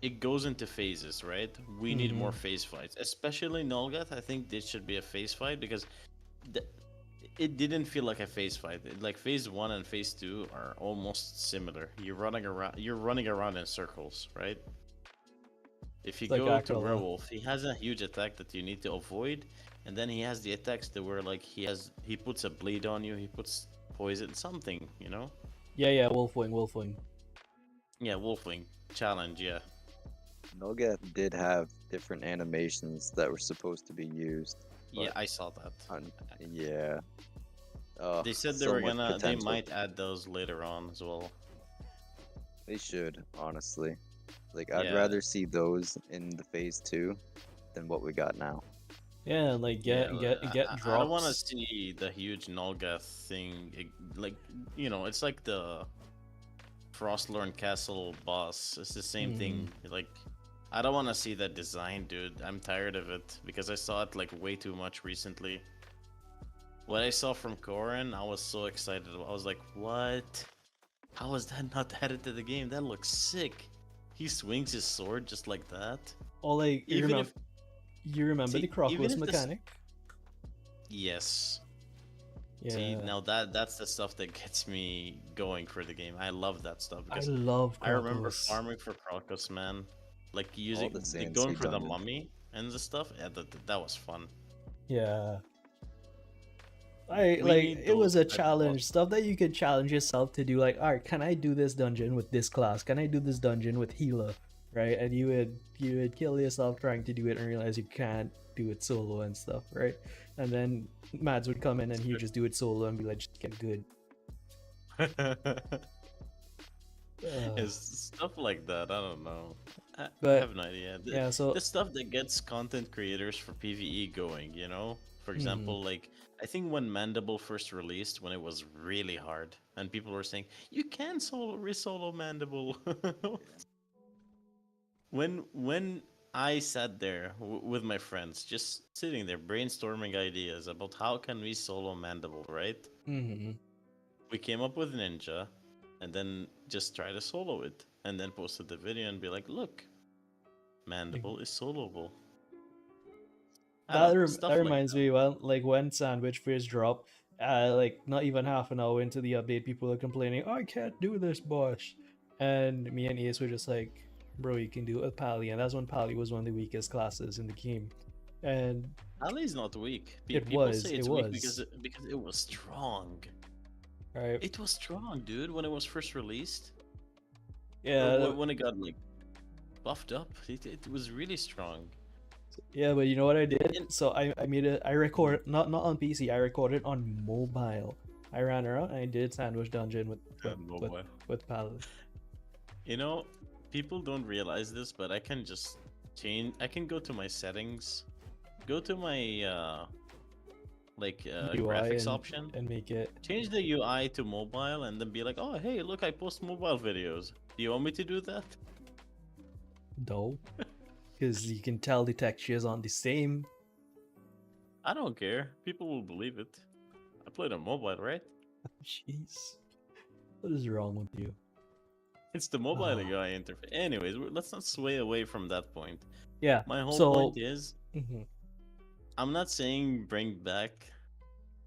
It goes into phases, right? We need more phase fights, especially Nolgath. I think this should be a phase fight because it didn't feel like a phase fight. Like phase 1 and phase 2 are almost similar. You're running around in circles, right? If you go to werewolf, he has a huge attack that you need to avoid, and then he has the attacks that where like he puts a bleed on you, he puts poison, something, you know? Yeah, Wolfwing. Yeah, Wolfwing challenge, yeah. Nolgath did have different animations that were supposed to be used. Yeah, I saw that. Yeah. They said they might add those later on as well. They should, honestly. Like, I'd rather see those in the phase 2 than what we got now. Yeah, like get drops. I don't want to see the huge Nolgath thing. Like, you know, it's like the Frostlorn Castle boss. It's the same thing. Like, I don't want to see that design, dude. I'm tired of it because I saw it like way too much recently. What I saw from Korin, I was so excited. I was like, what? How is that not added to the game? That looks sick. He swings his sword just like that. Oh, like, you remember the Crocus mechanic? Yes. Yeah. See, now that's the stuff that gets me going for the game. I love that stuff. I love Crocus. I remember farming for Crocus, man. Like going for the mummy and the stuff. Yeah, that was fun. Yeah. It was a challenge, stuff that you could challenge yourself to do. Like, alright, can I do this dungeon with this class? Can I do this dungeon with healer? Right? And you would kill yourself trying to do it and realize you can't do it solo and stuff, right? And then Mads would come in and he'd just do it solo and be like, just get good. It's stuff like that. I don't know. I have an idea. So the stuff that gets content creators for PvE going, you know? For example, like I think when Mandible first released, when it was really hard, and people were saying you can solo Mandible. when I sat there with my friends, just sitting there brainstorming ideas about how can we solo Mandible, right? Mm-hmm. We came up with Ninja, and then just try to solo it, and then posted the video and be like, look, Mandible is soloable. I That don't know, that stuff like reminds me, well, like when Sandwich first dropped, like not even half an hour into the update, people are complaining, "I can't do this, boss," and me and Ace were just like, "Bro, you can do it with Pally," and that's when Pally was one of the weakest classes in the game, and that. Ali's not weak. it People say was, it it's weak because was, because it was strong. right? It was strong, dude, when it was first released. Or Yeah, when it got like buffed up, it was really strong. yeah, but you know what I did? And So I made it. I record not on PC. I recorded on mobile. I ran around and I did Sandwich Dungeon mobile. with Pally. You know, people don't realize this, but I can just change. I can go to my settings, go to my UI graphics option, and make it. change the UI to mobile, and then be like, oh hey, look, I post mobile videos. Do you want me to do that? No, because you can tell the textures aren't the same. I don't care. People will believe it. I played on mobile, right? Jeez, what is wrong with you? It's the mobile Ah. UI interface. Anyways, let's not sway away from that point. Yeah. My whole So, point is, mhm, I'm not saying bring back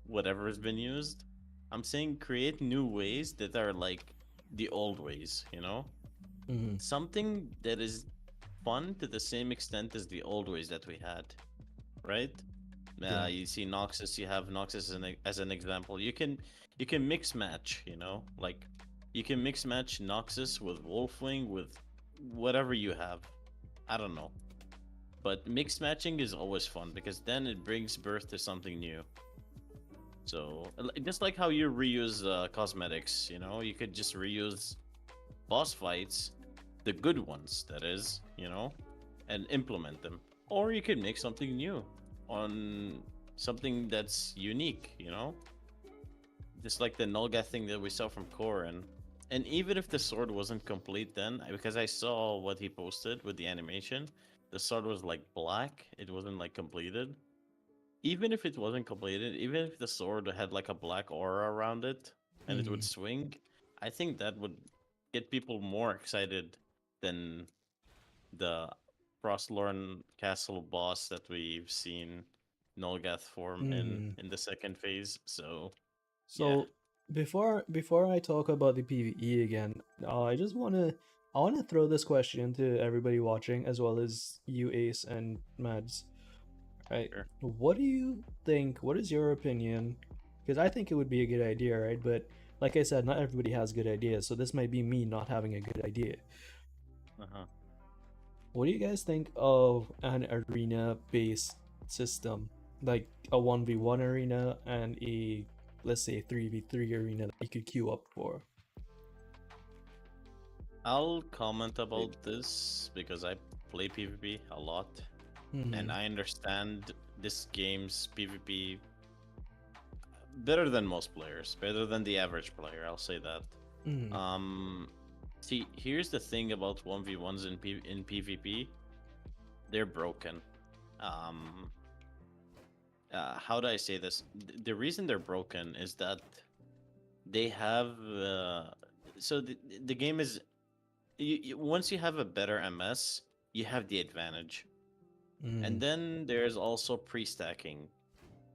whatever has been used. I'm saying create new ways that are like the old ways, you know? mhm, Something that is fun to the same extent as the old ways that we had, right? yeah. You see Noxus, you have Noxus as an example. You can mix match, you know? Like you can mix match Noxus with Wolfwing with whatever you have. I don't know. But mixed matching is always fun because then it brings birth to something new. So just like how you reuse cosmetics, you know, you could just reuse boss fights, the good ones, that is, you know, and implement them. Or you could make something new on something that's unique, you know, just like the Nulga thing that we saw from Korin. And even if the sword wasn't complete then, because I saw what he posted with the animation, the sword was like black, it wasn't like completed. Even if it wasn't completed, even if the sword had like a black aura around it and it would Mhm. swing, I think that would get people more excited than the Frostlorn Castle boss that we've seen Nolgath form Mhm. in the second phase. So yeah. So before I talk about the PvE again, I wanna throw this question to everybody watching as well as you, Ace and Mads. Right? Sure. What do you think? What is your opinion? Because I think it would be a good idea, right? But like I said, not everybody has good ideas, so this might be me not having a good idea. Uh-huh. What do you guys think of an arena-based system, like a 1v1 arena and a, let's say, 3v3 arena that you could queue up for? I'll comment Like, about this because I play PvP a lot and Hmm. I understand this game's PvP better than most players, better than the average player, I'll say that. Hmm. See, here's the thing about 1v1s in PvP. They're broken. Um, how do I say this? The reason they're broken is that they have. So the game is. Once you have a better MS, you have the advantage. Hmm. And then there's also pre-stacking.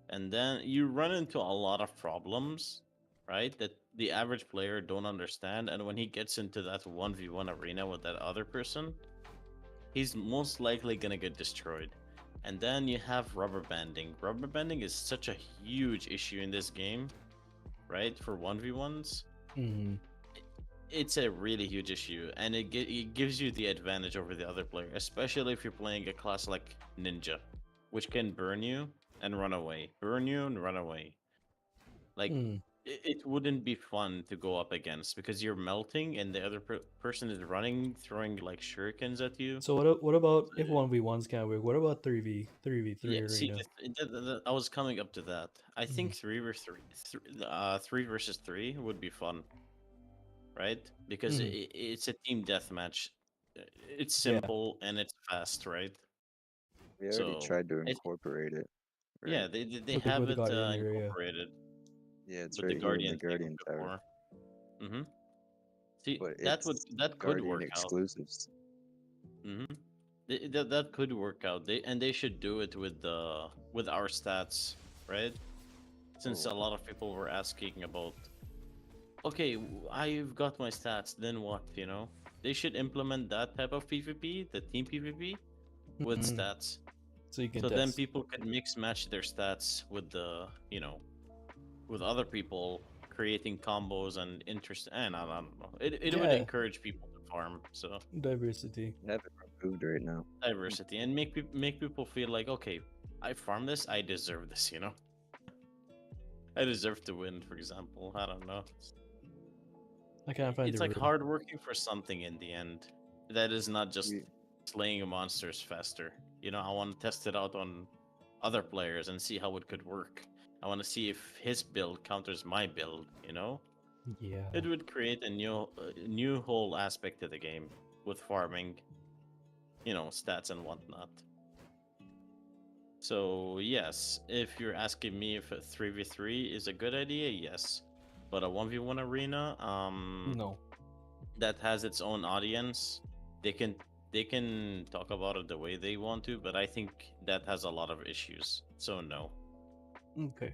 And then you run into a lot of problems, right? That the average player don't understand. And when he gets into that 1v1 arena with that other person, he's most likely gonna get destroyed. And then you have rubber banding. Rubber banding is such a huge issue in this game, right? For 1v1s. Hmm. It's a really huge issue, and it gives you the advantage over the other player, especially if you're playing a class like Ninja, which can burn you and run away. Burn you and run away. Like, Hmm. it wouldn't be fun to go up against because you're melting and the other person is running, throwing like shurikens at you. So what about if 1v1s can't work? What about 3v3 Yeah, see, arena? I was coming up to that. I Hmm. think three versus three would be fun, right? Because Hmm. it's a team deathmatch it's Yeah. simple and it's fast, right? We already So tried to it, incorporate it. Right? yeah, they With have the it Guardian here, yeah. incorporated Yeah, it's with the right here in the Guardian thing Guardian Tower. before. Mm-hmm. See, But that it's could Guardian work out. exclusives. Mm-hmm. That could work out. They should do it with our stats, right? Since Oh, a lot of people were asking about, okay, I've got my stats, then what? You know, they should implement that type of PvP, the team PvP, with Mhm. stats. So you can So then test. people could mix match their stats with the, with other people creating combos and interest. And I don't know. It would Yeah, encourage people to farm. So diversity. have it removed right now. diversity and make people feel like, okay, I farm this, I deserve this. You know, I deserve to win. For example, I don't know. I can't find It's the like room. hard working for something in the end. That is not just We, slaying monsters faster. You know, I want to test it out on other players and see how it could work. I want to see if his build counters my build. You know, Yeah. it would create a new whole aspect to the game with farming. You know, stats and whatnot. So yes, if you're asking me if a 3v3 is a good idea, yes. But a 1v1 arena, No. that has its own audience, they can they can talk about it the way they want to, but I think that has a lot of issues. So no. Okay.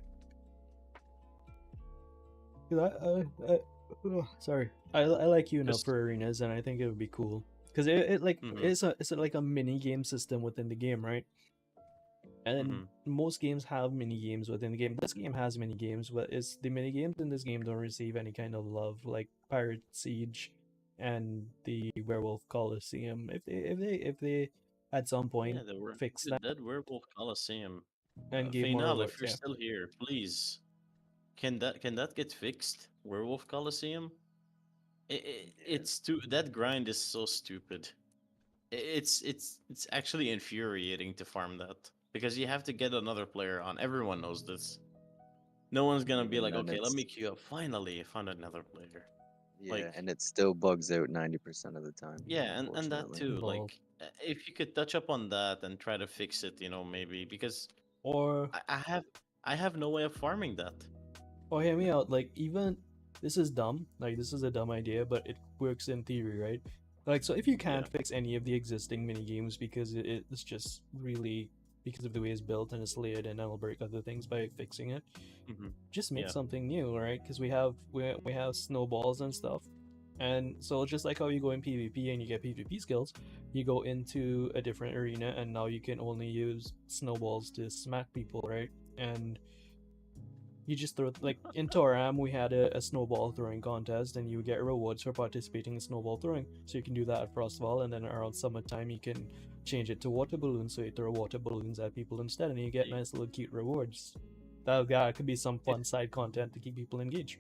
'Cause sorry. I like you enough Just for arenas, and I think it would be cool because it like mhm, it's like a mini game system within the game, right? And mhm. most games have mini games within the game. This game has mini games, but it's the mini games in this game don't receive any kind of love, like Pirate Siege and the Werewolf Coliseum. If they at some Yeah, point fix the that Dead Werewolf Coliseum. and gave more Fainal, if rewards, you're yeah. still here, please, can that get fixed? Werewolf Coliseum? yeah, It's too that grind is so stupid. It's actually infuriating to farm that because you have to get another player on. Everyone knows this. No one's gonna be and like, then okay, let it's me queue up. Finally, I found another player. yeah, Like, and it still bugs out 90% of the time, yeah, and that unfortunately. too. Lol. Like, if you could touch up on that and try to fix it, maybe because Or I have no way of farming that. hear me out. Like even this is dumb. Like this is a dumb idea, but it works in theory, right? Like so, if you Yeah. can't fix any of the existing mini games because it's just really because of the way it's built and it's layered and it'll break other things by fixing it, Hmm. just make Yeah. something new, right? Because we have snowballs and stuff, and so just like how you go in PvP and you get PvP skills, you go into a different arena and now you can only use snowballs to smack people, right? And you just throw like in Toram we had a snowball throwing contest and you get rewards for participating in snowball throwing. So you can do that at Frostfall and then around summertime you can change it to water balloons so you throw water balloons at people instead and you get nice little cute rewards. That could be some If fun side content to keep people engaged.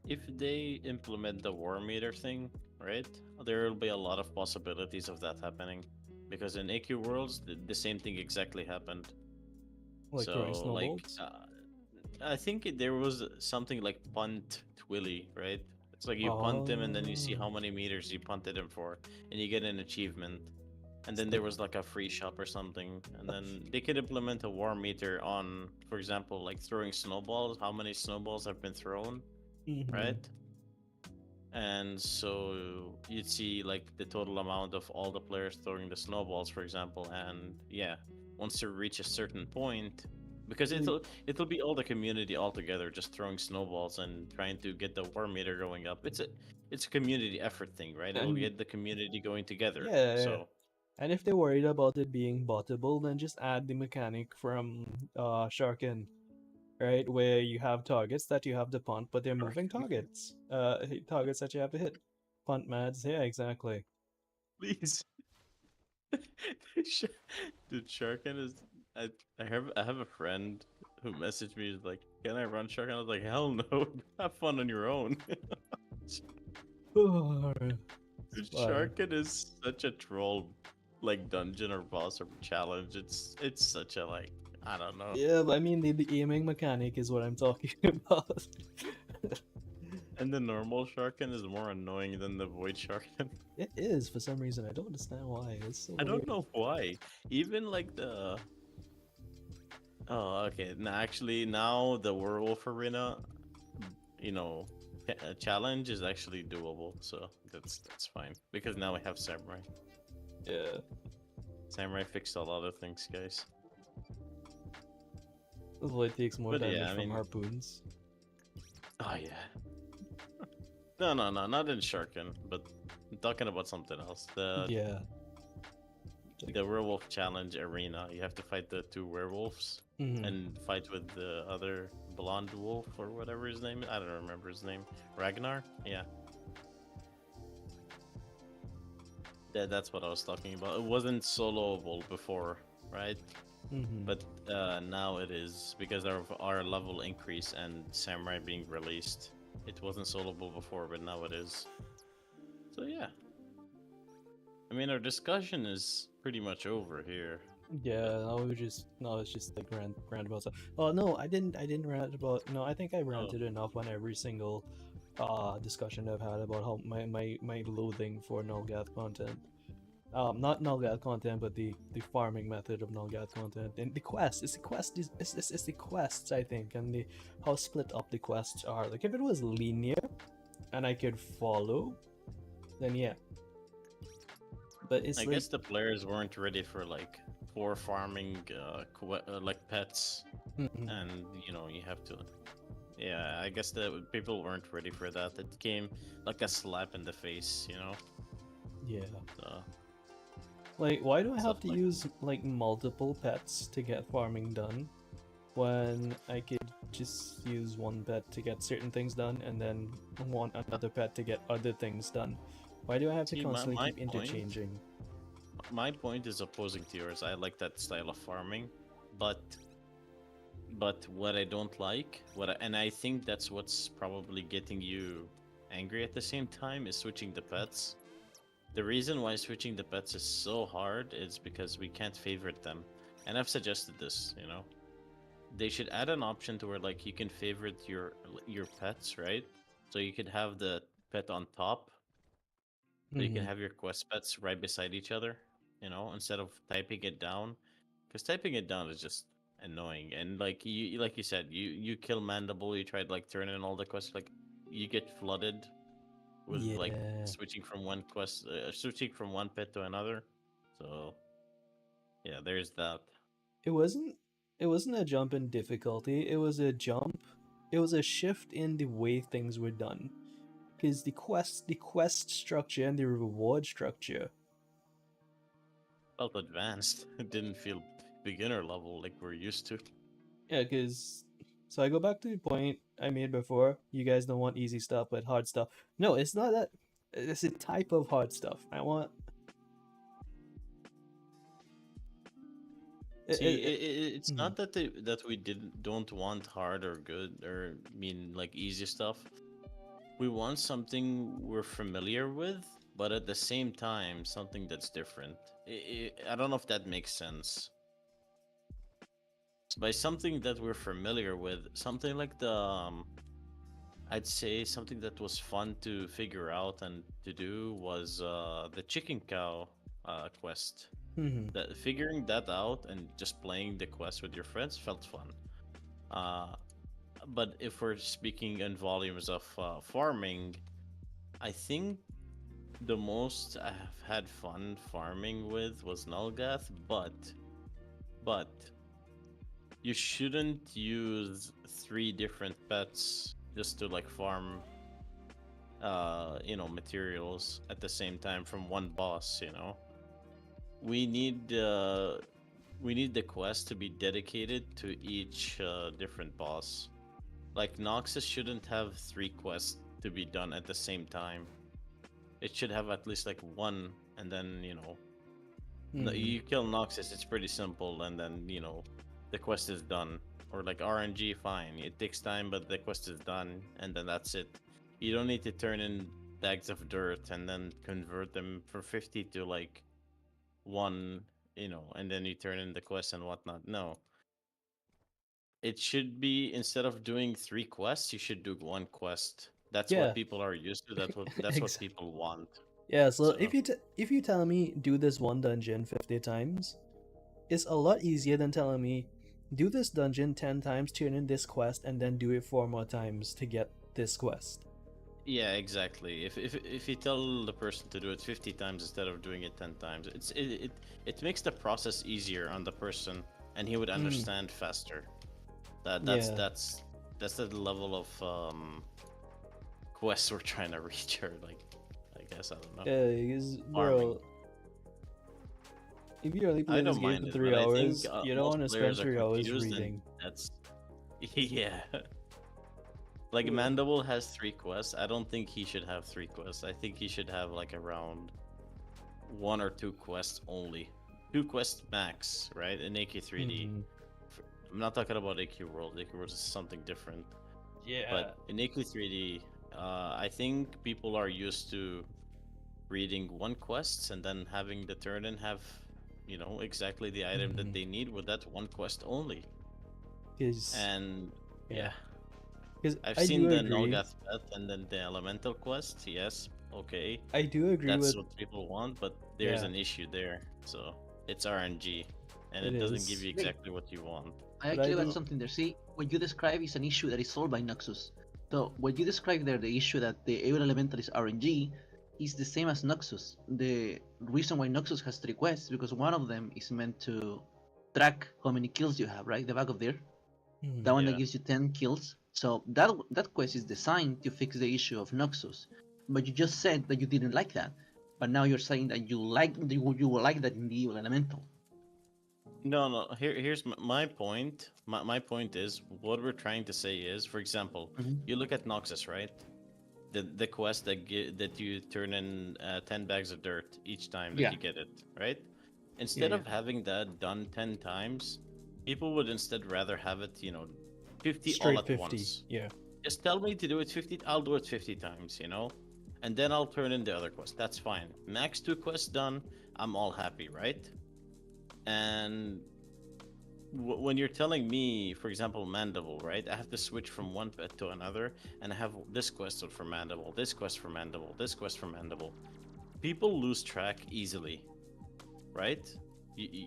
if they implement the war meter thing, right, there will be a lot of possibilities of that happening. Because in AQ Worlds, the same thing exactly happened. Like throwing So, like, snowballs. I think there was something like punt Twilly, right? It's like you punt him and then you see Oh, how many meters you punted him for, and you get an achievement. And it's then like there was like a free shop or something, and then they could implement a war meter on, for example, like throwing snowballs. How many snowballs have been thrown, mhm. right? And so you'd see like the total amount of all the players throwing the snowballs, for example, and yeah, once you reach a certain point, because Mm, it'll be all the community all together just throwing snowballs and trying to get the war meter going up. It's a community effort thing, right? It'll and get the community going together. yeah, So and if they're worried about it being bottable, then just add the mechanic from Sharkin, right? Where you have targets that you have to punt, but they're moving targets. Targets that you have to hit. Punt mads, yeah, exactly. please, dude, Sharkan is. I have a friend who messaged me like, "Can I run Sharkan?" I was like, "Hell no! Have fun on your own." Dude, Fine. Sharkan is such a troll, like dungeon or boss or challenge. It's such a like, I don't know. Yeah, but I mean the aiming mechanic is what I'm talking about. And the normal Sharkin is more annoying than the Void Sharkin. It is for some reason. I don't understand why. It's so I don't weird. know why. Even like the. Oh, okay. Now, actually, now the Werewolf Arena, you know, challenge is actually doable. So that's fine because now we have Samurai. Yeah. Samurai fixed a lot of things, guys. The Void takes more But damage yeah, I from mean- harpoons. Oh yeah. No, not in Sharkin, but I'm talking about something else. Yeah. The Werewolf Challenge Arena. You have to fight the two werewolves Mhm. and fight with the other blonde wolf or whatever his name is. I don't remember his name. Ragnar? Yeah. That's what I was talking about. It wasn't soloable before, right? Mhm. But now it is because of our level increase and Samurai being released. It wasn't soloable before, but now it is. So yeah. I mean, our discussion is pretty much over here. Yeah, now it's just like rant about stuff. Oh no, I didn't rant about no, I think I ranted enough on every single discussion I've had about how my loathing for Nulgath content. Not Nulgath content, but the farming method of Nulgath content. And the quest, it's the quests, I think, and the how split up the quests are. Like if it was linear and I could follow, then yeah. But it's I like guess the players weren't ready for like 4 farming like pets, mhm. and you know you have to. Yeah, I guess the people weren't ready for that. It came like a slap in the face, you know. Yeah. So, Like, why do I have Stuff to like- use like multiple pets to get farming done when I could just use one pet to get certain things done and then want another pet to get other things done? Why do I have to See, constantly my keep point- interchanging? my point is opposing to yours. I like that style of farming, but what I don't like, and I think that's what's probably getting you angry at the same time is switching the pets. The reason why switching the pets is so hard is because we can't favorite them. And I've suggested this, you know. They should add an option to where like you can favorite your pets, right? So you could have the pet on top. So you can Mhm. have your quest pets right beside each other, you know, instead of typing it down. Because typing it down is just annoying. And like you said, you kill Mandible, you tried like turning all the quests, like you get flooded with like Yeah. switching from switching from one pet to another. So yeah, there's that. It wasn't a jump in difficulty, it was a jump. It was a shift in the way things were done. Because the quest structure and the reward structure. Felt advanced. It didn't feel beginner level like we're used to. Yeah, because so I go back to the point I made before. You guys don't want easy stuff, but hard stuff. No, it's not that. It's a type of hard stuff. I want. See, it's Mhm. not that that we don't want hard or good or like easy stuff. We want something we're familiar with, but at the same time something that's different. I don't know if that makes sense. By something that we're familiar with, something like the I'd say something that was fun to figure out and to do was the chicken cow quest. Mhm. That figuring that out and just playing the quest with your friends felt fun. Uh, but if we're speaking in volumes of farming, I think the most I've had fun farming with was Nulgath, but you shouldn't use 3 different pets just to like farm materials at the same time from one boss, you know. We need the quest to be dedicated to each different boss. Like Noxus shouldn't have 3 quests to be done at the same time. It should have at least like one, and then Mhm. you kill Noxus. It's pretty simple, and then the quest is done. Or like RNG, fine. It takes time, but the quest is done, and then that's it. You don't need to turn in bags of dirt and then convert them from 50 to like one, and then you turn in the quest and whatnot. No. It should be, instead of doing 3 quests, you should do 1 quest That's Yeah. what people are used to. That's what people want. Yeah, so So- if you tell me do this one dungeon 50 times, it's a lot easier than telling me do this dungeon 10 times, turn in this quest, and then do it 4 more times to get this quest. Yeah, exactly. If you tell the person to do it 50 times instead of doing it 10 times, it makes the process easier on the person, and he would understand faster. That's Yeah. that's the level of quests we're trying to reach, or like, I guess, I don't know. Yeah, because, bro, if you only I play this don't game mind for it, 3 but I hours, think you don't most want to spend players are 3 hours confused, and reading. that's yeah. Like Mandible has 3 quests. I don't think he should have 3 quests. I think he should have like around 1 or 2 quests only. 2 quests max, right? In AQ3D. Mhm. I'm not talking about AQ World. AQ World is something different. Yeah. But in AQ3D, I think people are used to reading 1 quest and then having the turn in have, exactly the item that Mhm. they need with that 1 quest only. Because And yeah. I've I seen do the agree. Nolgath Path and then the Elemental quest. Yes, okay. I do agree That's with what people want, but there's Yeah. an issue there. So it's RNG, and It it doesn't give is. you exactly what you want. I But I actually got do- something there. See, what you describe is an issue that is solved by Noxus. So what you describe there, the issue that the Evil Elemental is RNG, is the same as Noxus. The reason why Noxus has 3 quests because one of them is meant to track how many kills you have, right? The back of there. Mhm. That one Yeah. that gives you 10 kills. So that quest is designed to fix the issue of Noxus. But you just said that you didn't like that. But now you're saying that you will like that in the Evil Elemental. No. Here's my point. My point is what we're trying to say is, for example, Mhm. you look at Noxus, right? The quest that you turn in 10 bags of dirt each time that Yeah. you get it, right? Instead Yeah. of having that done 10 times, people would instead rather have it, 50 all Straight at 50. once. Yeah. Just tell me to do it 50, I'll do it 50 times, and then I'll turn in the other quest. That's fine. Max 2 quests done, I'm all happy, right? And when you're telling me, for example, Mandible, right? I have to switch from one pet to another, and I have this quest for Mandible, this quest for Mandible, this quest for Mandible. People lose track easily, right?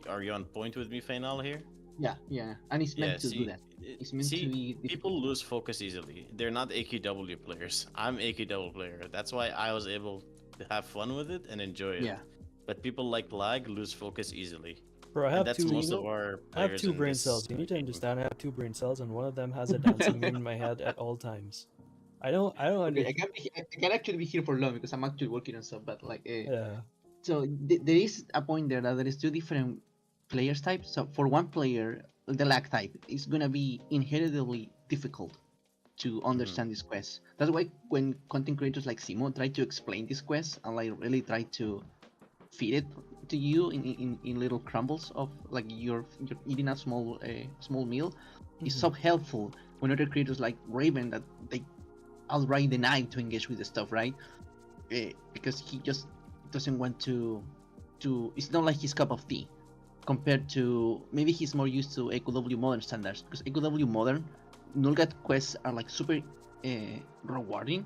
Are you on point with me, Fainal, here? Yeah. And it's meant to do that. It's meant to be difficult. People lose focus easily. They're not AQW players. I'm AQW player. That's why I was able to have fun with it and enjoy it. Yeah. But people like lag lose focus easily. Bro, I And have that's two. most of our I have players 2 in brain this cells. You need to game. understand. I have 2 brain cells, and one of them has a dancing meme in my head at all times. I don't. Okay, I can actually be here for long because I'm actually working on stuff, but like, Yeah. so there is a point there that there is 2 different players types. So for one player, the lag type is gonna be inherently difficult to understand this quest. That's why when content creators like Simo try to explain this quest and like really try to feed it to you in little crumbles of like you're eating a small meal, is so helpful when other creators like Raven that they outright deny to engage with the stuff, right? Because he just doesn't want to it's not like his cup of tea compared to maybe he's more used to AQW modern standards because AQW modern Nulgat quests are like super rewarding.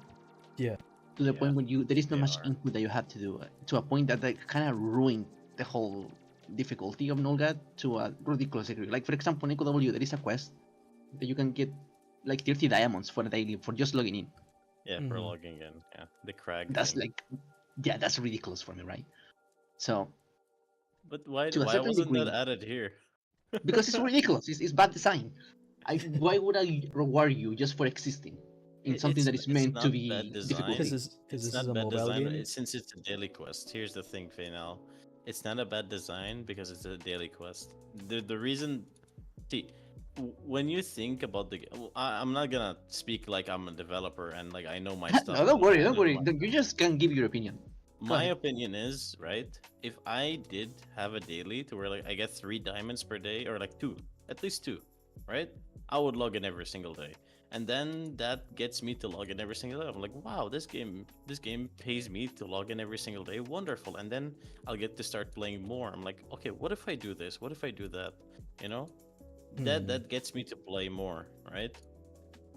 Yeah. To the Yeah, point where there is not they much are. input that you have to do to a point that they kind of ruin the whole difficulty of Nulgat to a ridiculous degree. Like for example, in AQW there is a quest that you can get like 30 diamonds for a daily for just logging in. Yeah, for logging in. Yeah, the crag That's thing. like, yeah, that's ridiculous for me, right? So But why to a why certain wasn't that degree, added here? because it's ridiculous, it's bad design. Why would I reward you just for existing in something that is It's meant to not be bad difficult? design. Because It's this is not a bad mobile design game. since it's a daily quest. Here's the thing, Fainal. It's not a bad design because it's a daily quest. The reason, see, when you think about the game, I'm not gonna speak like I'm a developer and like I know my stuff. No, don't worry, don't Never worry. mind. You just can give your opinion. Go My ahead. opinion is, right, if I did have a daily to where like I get 3 diamonds per day or like 2, at least 2, right? I would log in every single day. And then that gets me to log in every single day. I'm like, wow, this game pays me to log in every single day. Wonderful. And then I'll get to start playing more. I'm like, okay, what if I do this? What if I do that? You know? That gets me to play more, right?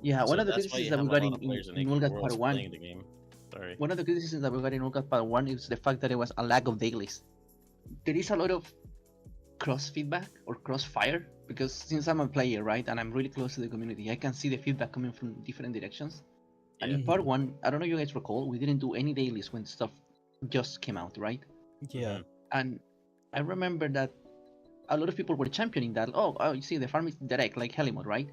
Yeah, one So of the that's why criticisms you that have we a got lot of in players in in AK Ulgat Part Worlds 1, playing the game. Sorry. one of the criticisms that we got in Ulgat Part 1 is the fact that there was a lack of dailies. There is a lot of cross feedback or crossfire because since I'm a player, right, and I'm really close to the community, I can see the feedback coming from different directions. And Yeah. in Part 1, I don't know if you guys recall, we didn't do any dailies when stuff just came out, right? Yeah. And I remember that a lot of people were championing that. Oh, you see, the farm is direct, like Helimod, right?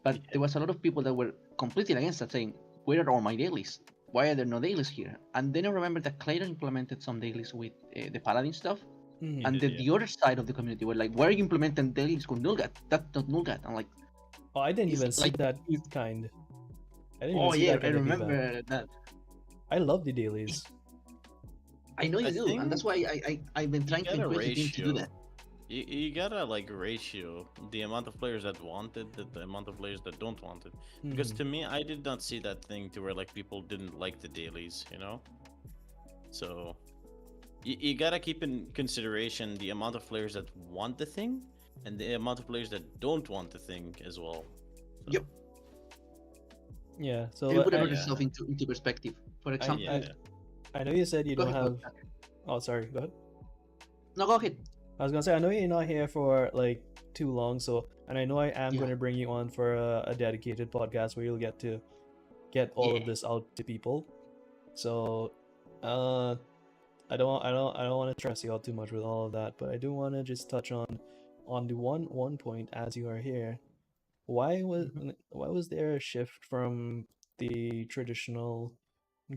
But Yeah. there was a lot of people that were completely against that, saying, "Where are all my dailies? Why are there no dailies here?" And then I remember that Clayton implemented some dailies with the Paladin stuff, Mhm. and did, the other side of the community were like, "Why are you implementing dailies with Nulgat? That's not Nulgat." I'm like, Oh, I didn't it's even see like, that kind. I didn't even oh see yeah, that I kind of feedback. remember that. I love the dailies. I know you I do, and that's think why I've been trying to get a encourage the team to do ratio. that. You gotta like ratio the amount of players that want it, the amount of players that don't want it. Because Mhm. to me, I did not see that thing to where like people didn't like the dailies, you know. So you gotta keep in consideration the amount of players that want the thing and the amount of players that don't want the thing as well. So, Yep. Yeah. So You put I- yourself into perspective. For example, yeah. I know you said you go don't ahead. have. Oh, sorry. Go ahead. No, go ahead. I was gonna say I know you're not here for like too long, so and I know I am Yeah. going to bring you on for a dedicated podcast where you'll get to get all of Yeah. this out to people. So, I don't want to stress you out too much with all of that, but I do want to just touch on the one point as you are here. Why was there a shift from the traditional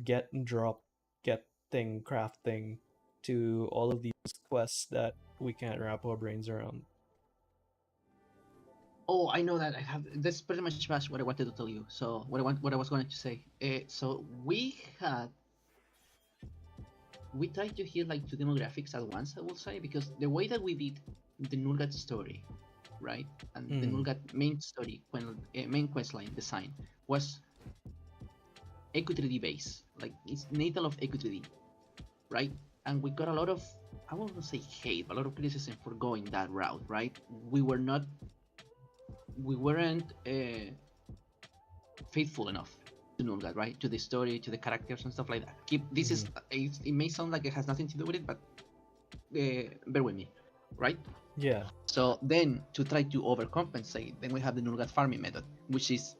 get and drop get thing craft thing to all of these quests that we can't wrap our brains around? Oh, I know that. I have. That's pretty much what I wanted to tell you. So what I was going to say. So we tried to hit like two demographics at once. I will say because the way that we did the Nurgat story, right, and the Mm. Nurgat main story, when main questline design was Eco 3D base, like it's natal of Eco 3D, right? And we got a lot of, I won't say hate, but a lot of criticism for going that route, right? We weren't faithful enough to Nurgat, right? To the story, to the characters and stuff like that. It may sound like it has nothing to do with it, but bear with me, right? Yeah. So then to try to overcompensate, then we have the Nurgat farming method, which is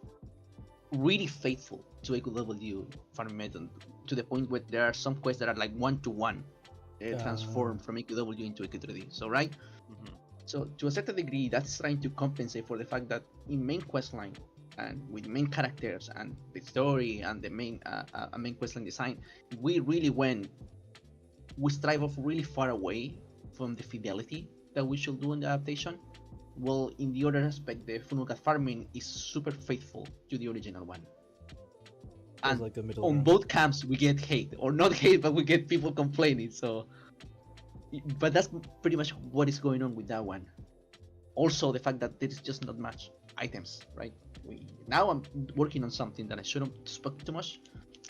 really faithful to AQW farming method to the point where there are some quests that are like one-to-one transform from AQW into AQ3D. So right. Mhm. So to a certain degree, that's trying to compensate for the fact that in main questline and with main characters and the story and the main questline design, we strive off really far away from the fidelity that we should do in the adaptation. Well, in the other aspect, the Funuka farming is super faithful to the original one. Feels And like a middle on ground. both camps, we get hate, or not hate, but we get people complaining. So, but that's pretty much what is going on with that one. Also, the fact that there is just not much items, right? Now I'm working on something that I shouldn't speak too much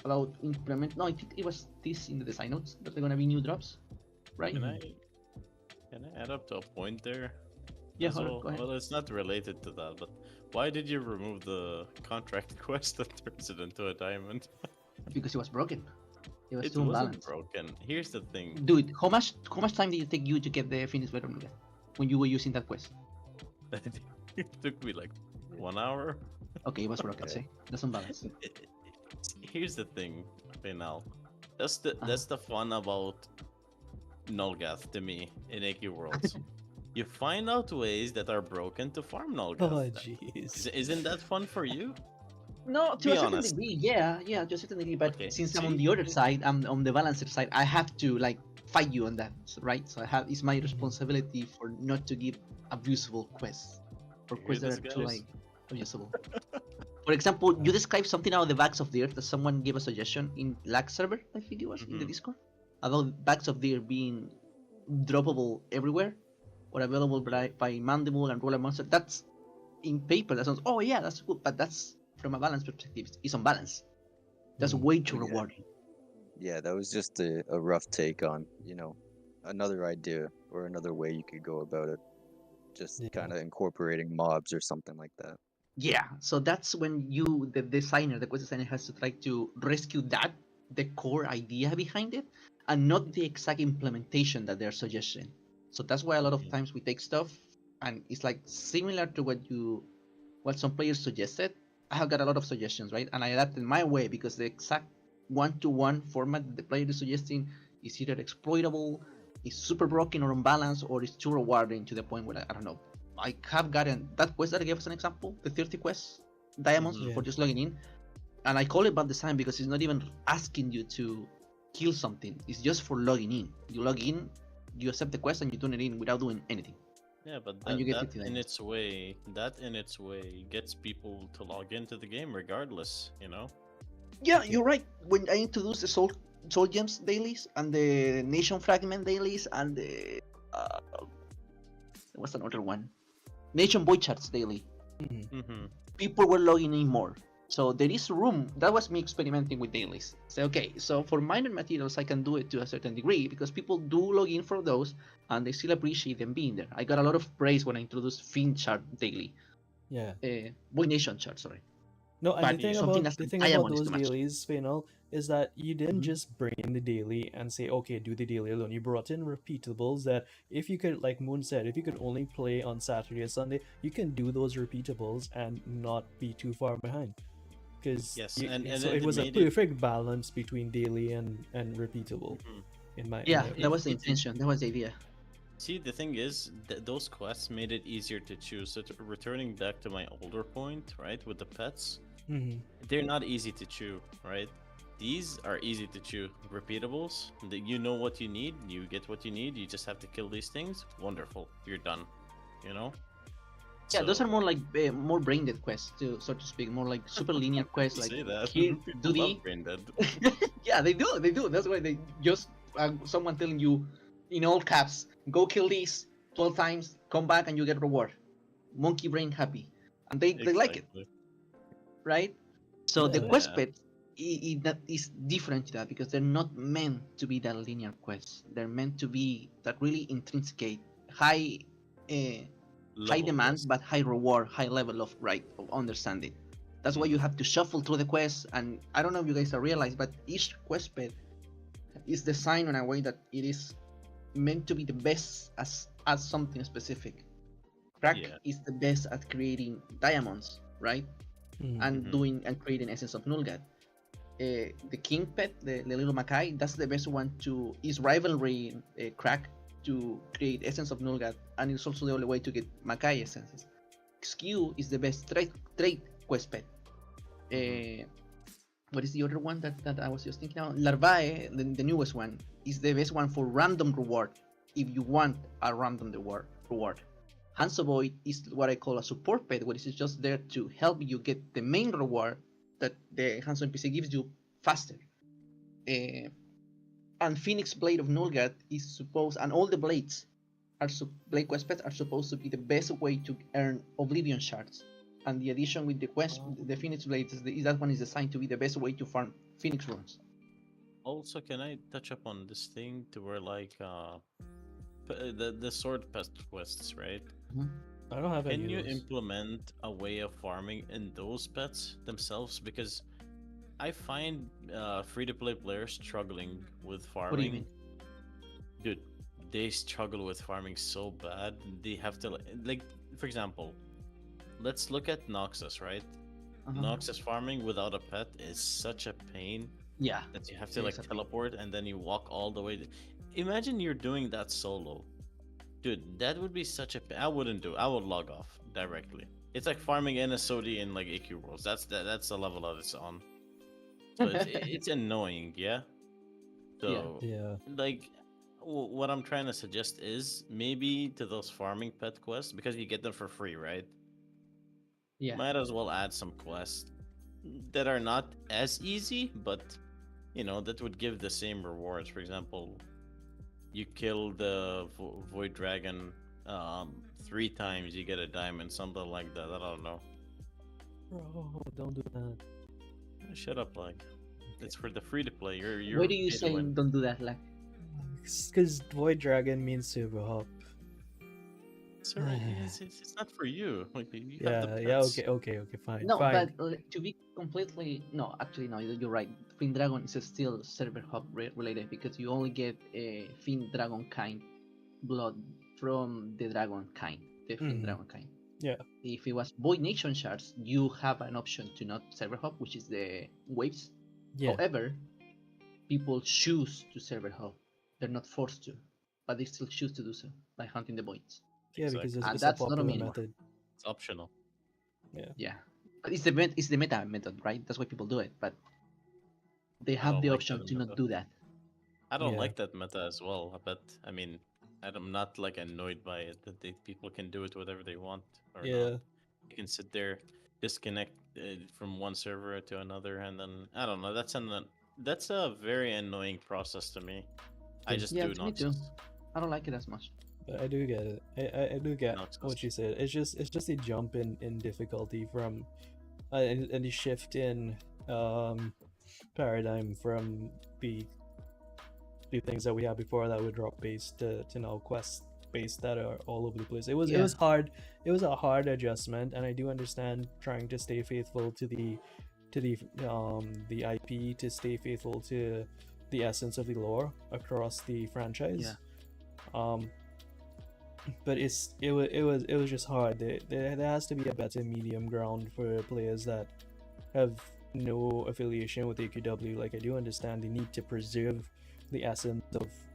about implement. No, I think it was this in the design notes that they're gonna be new drops, right? Can I add up to a point there? Yeah, As hold on, well? go ahead. Well, it's not related to that, but why did you remove the contract quest that turns it into a diamond? Because it was broken. It was It too wasn't unbalanced. broken. Here's the thing. Dude, how much time did it take you to get the finished weapon when you were using that quest? It took me like 1 hour. Okay, it was broken. See, that's unbalanced. Here's the thing, Penal. That's the fun about Nolgath to me in AQ Worlds. You find out ways that are broken to farm Nolgath. Oh jeez. Isn't that fun for you? No, to Be a certain honest. degree, yeah, to a certain degree. But Okay, since I'm on see? the other side, I'm on the balancer side. I have to like fight you on that, right? So it's my responsibility for not to give abusable quests or You hear quests that this, are too guys? like abusable. For example, you described something out of the bags of the earth that someone gave a suggestion in Lag server, I think it was in the Discord, about bags of the earth being droppable everywhere or available by Mandible and Roller Monster. That's in paper. That sounds, oh yeah, that's good, but that's from a balance perspective. It's unbalanced. That's way too Oh, yeah. rewarding. Yeah, that was just a rough take on, another idea or another way you could go about it. Just Yeah. kind of incorporating mobs or something like that. Yeah, so that's when you, the designer, the quest designer, has to try to rescue that, the core idea behind it, and not the exact implementation that they're suggesting. So that's why a lot of Mhm. times we take stuff and it's like similar to what some players suggested. I have got a lot of suggestions, right? And I adapted my way because the exact one-to-one format that the player is suggesting is either exploitable, is super broken or unbalanced, or is too rewarding to the point where I don't know. I have gotten that quest that I gave as an example, the 30 quests diamonds Mhm. Yeah. for just logging in, and I call it bad design because it's not even asking you to kill something. It's just for logging in. You log in, you accept the quest, and you turn it in without doing anything, Yeah, but and you that get that 50 in diamonds. its way, gets people to log into the game regardless. You know. Yeah, Okay. you're right. When I introduced the soul gems dailies and the nation fragment dailies and the what's another one? Nation void charts daily. Mhm. Mm-hmm. People were logging in more. So there is room. That was me experimenting with dailies. Say, okay, so for minor materials, I can do it to a certain degree because people do log in for those and they still appreciate them being there. I got a lot of praise when I introduced Fin chart daily, Yeah. Void Nation chart, sorry. No, and But Yeah. something as the a thing about diamond is too those much. dailies, Fainal, is that you didn't Mhm. just bring in the daily and say, okay, do the daily alone. You brought in repeatables that if you could, like Moon said, if you could only play on Saturday or Sunday, you can do those repeatables and not be too far behind. Because Yes, and so and it they was a made it. perfect balance between daily and repeatable, Mhm. in Yeah, my that It, opinion. was the it intention. That was the idea. See, the thing is, those quests made it easier to choose. So, returning back to my older point, right, with the pets, Mm-hmm. they're not easy to chew, right? These are easy to chew. Repeatables, that you know what you need, you get what you need, you just have to kill these things. Wonderful, you're done, you know? Yeah, those are So, more like more brain dead quests, to so to speak, more like super linear quests, you like say that. kill, People do love the. Brain Dead. Yeah, they do. That's why they just someone telling you in all caps, go kill these 12 times, come back and you get reward. Monkey brain happy, and they like it, Exactly. right? So the Yeah. quest Yeah. pet that is different to that because they're not meant to be that linear quest. They're meant to be that really intrinsic, high, uh, high Level demand quest. but high reward, high level of right of understanding. That's why you Mm-hmm. have to shuffle through the quests, and I don't know if you guys have realized, but each quest pet is designed in a way that it is meant to be the best as something specific. Crack Yeah. is the best at creating diamonds, right? Mm-hmm. And Mm-hmm. doing and creating essence of Nulgat. The king pet, the little Makai, that's the best one to is rivalry crack to create essence of Nulgat, and it's also the only way to get Makai essences. Skew is the best trade quest pet. Mm-hmm. What is the other one that I was just thinking about? Larvae, the newest one, is the best one for random reward if you want a random reward. Hansovoid is what I call a support pet, which is just there to help you get the main reward that the Hanso NPC gives you faster. Uh, and Phoenix Blade of Nulgat is supposed, and all the blades blade quest pets are supposed to be the best way to earn Oblivion shards. And the addition with the quest, Oh. the Phoenix Blades, that one is designed to be the best way to farm Phoenix runes. Also, can I touch up on this thing to where like the sword pest quests, right? Mhm. I don't have any Can of you those. implement a way of farming in those pets themselves? Because I find free to play players struggling with What do you mean? farming. Dude, they struggle with farming so bad. They have to like, for example, let's look at Noxus, right? Uh-huh. Noxus farming without a pet is such a pain Yeah, that you have it to is like a thing. teleport and then you walk all the way. Imagine you're doing that solo. Dude, that would be such a. I wouldn't do. I would log off directly. It's like farming NSOD in like AQ Worlds. That's the level that it's on. So it's annoying, yeah. Yeah, So Yeah. like, what I'm trying to suggest is maybe to those farming pet quests because you get them for free, right? yeah. Might as well add some quests that are not as easy, but that would give the same rewards. For example, you kill the void dragon 3 times, you get a diamond, something like that. I don't know. Bro, don't do that. Shut up, like Okay. it's for the free to play. Why You're do you pay to say win. don't do that? Like, Because Void Dragon means silver hop. Sir, it's not for you. Like you have the Yeah, pets. okay, fine, No, fine. but to be completely no, actually no, you're right. Fin Dragon is still server hub related because you only get a Fin Dragon kind blood from the dragon kind, the Fin Mhm. Dragon kind. Yeah. If it was Void Nation shards, you have an option to not server hop, which is the waves. Yeah. However, people choose to server hop. They're not forced to, but they still choose to do so by hunting the voids. Yeah, because Exactly. it's a That's not on popular me anymore. method. It's optional. Yeah, but it's the meta method, right? That's why people do it. But they I have don't the like option that to not meta. do that. I don't Yeah. like that meta as well, but I mean, I'm not like annoyed by it that people can do it whatever they want or Yeah. not. You can sit there, disconnect from one server to another, and then I don't know. That's a very annoying process to me. I just Yeah, do to me too. nonsense. I don't like it as much. But I do get it. I do get Nonsense. what you said. It's just a jump in difficulty from and the shift in paradigm from the things that we had before that were drop based to now quest based that are all over the place. It was hard. It was a hard adjustment, and I do understand trying to stay faithful to the IP, to stay faithful to the essence of the lore across the franchise. Um, but it was just hard. There has to be a better medium ground for players that have no affiliation with AQW. Like I do understand the need to preserve the essence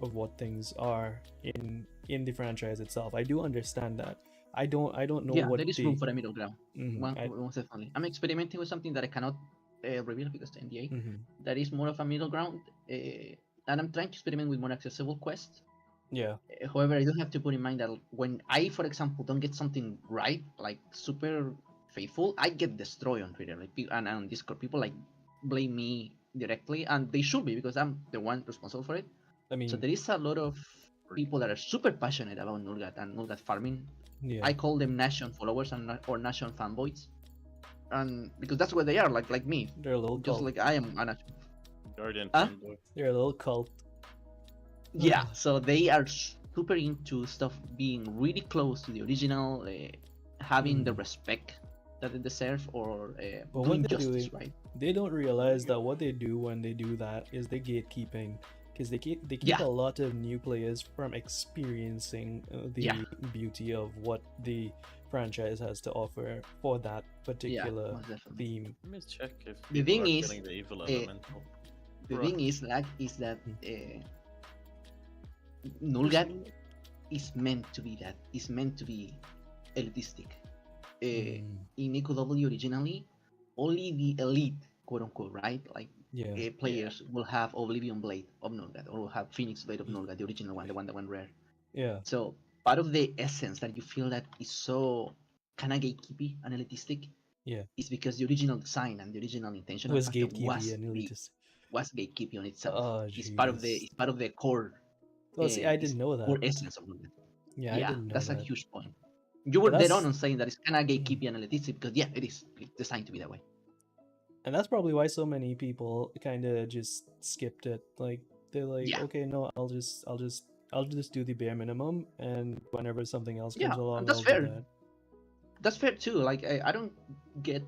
of what things are in the franchise itself. I do understand that. I don't know Yeah, what there is room for a middle ground. I- Most definitely. I'm experimenting with something that I cannot reveal because the NDA. mhm. That is more of a middle ground, and I'm trying to experiment with more accessible quests. Yeah. However, I do have to put in mind that when I, for example, don't get something right, like super faithful, I get destroyed on Twitter, like and on Discord. People like blame me directly, and they should be because I'm the one responsible for it. I mean, So there is a lot of people that are super passionate about Nulgat and Nulgat farming. yeah. I call them Nation followers or Nation fanboys, and because that's what they are, like me, They're a little just cult. like I am a Nation. Guardian Huh? fanboy. They're a little cult. Yeah, so they are super into stuff being really close to the original, having the respect that they deserve, or But what doing they're justice, doing- right? They don't realize that what they do when they do that is the gatekeeping, because they keep Yeah. a lot of new players from experiencing the Yeah. beauty of what the franchise has to offer for that particular most definitely. theme. Let me check if The people thing are is, killing the evil uh, elemental. The Bruh. thing is, that Nulgat is meant to be that. It's meant to be elitistic. In EQW originally, only the elite, quote unquote, right? Like Yeah. players will have Oblivion Blade of Nulgat, or will have Phoenix Blade of Nulgat, the original one, the one that went rare. Yeah. So part of the essence that you feel that is so kind of gatekeepy and elitistic, Yeah. is because the original design and the original intention Was of the gatekeepy and elitist. was gatekeeping on itself. Oh, It's part of jeez. the core. Well, see, I it's didn't know core that. essence of Nulgat. Yeah, I didn't know that's that. a huge point. You were But dead that's- on saying that it's kind of gatekeepy and elitistic because it is designed to be that way. And that's probably why so many people kind of just skipped it. Like they're like, Yeah. okay, no, I'll just do the bare minimum, and whenever something else comes Yeah, along, that's I'll fair. do that. That's fair too. Like I don't get,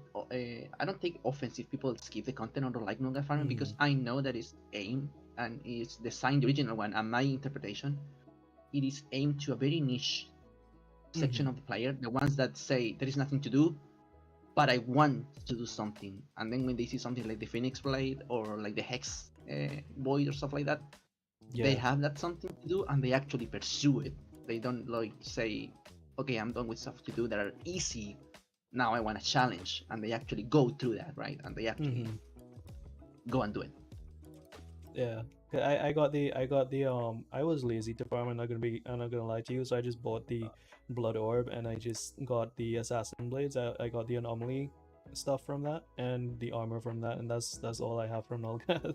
I don't take offense if people skip the content or don't like Nulgat farming because I know that it's aimed and it's designed the original one. And my interpretation, it is aimed to a very niche section of the player, the ones that say there is nothing to do, but I want to do something. And then when they see something like the Phoenix Blade or like the Hex Void or stuff like that, they Yeah. have that something to do and they actually pursue it. They don't like say, okay, I'm done with stuff to do that are easy. Now I want a challenge, and they actually go through that, right? And they actually go and do it. Yeah. I got the I was lazy to farm. I'm not gonna lie to you. So I just bought the blood orb and I just got the assassin blades. I got the anomaly stuff from that and the armor from that, and that's all I have from Nulgat.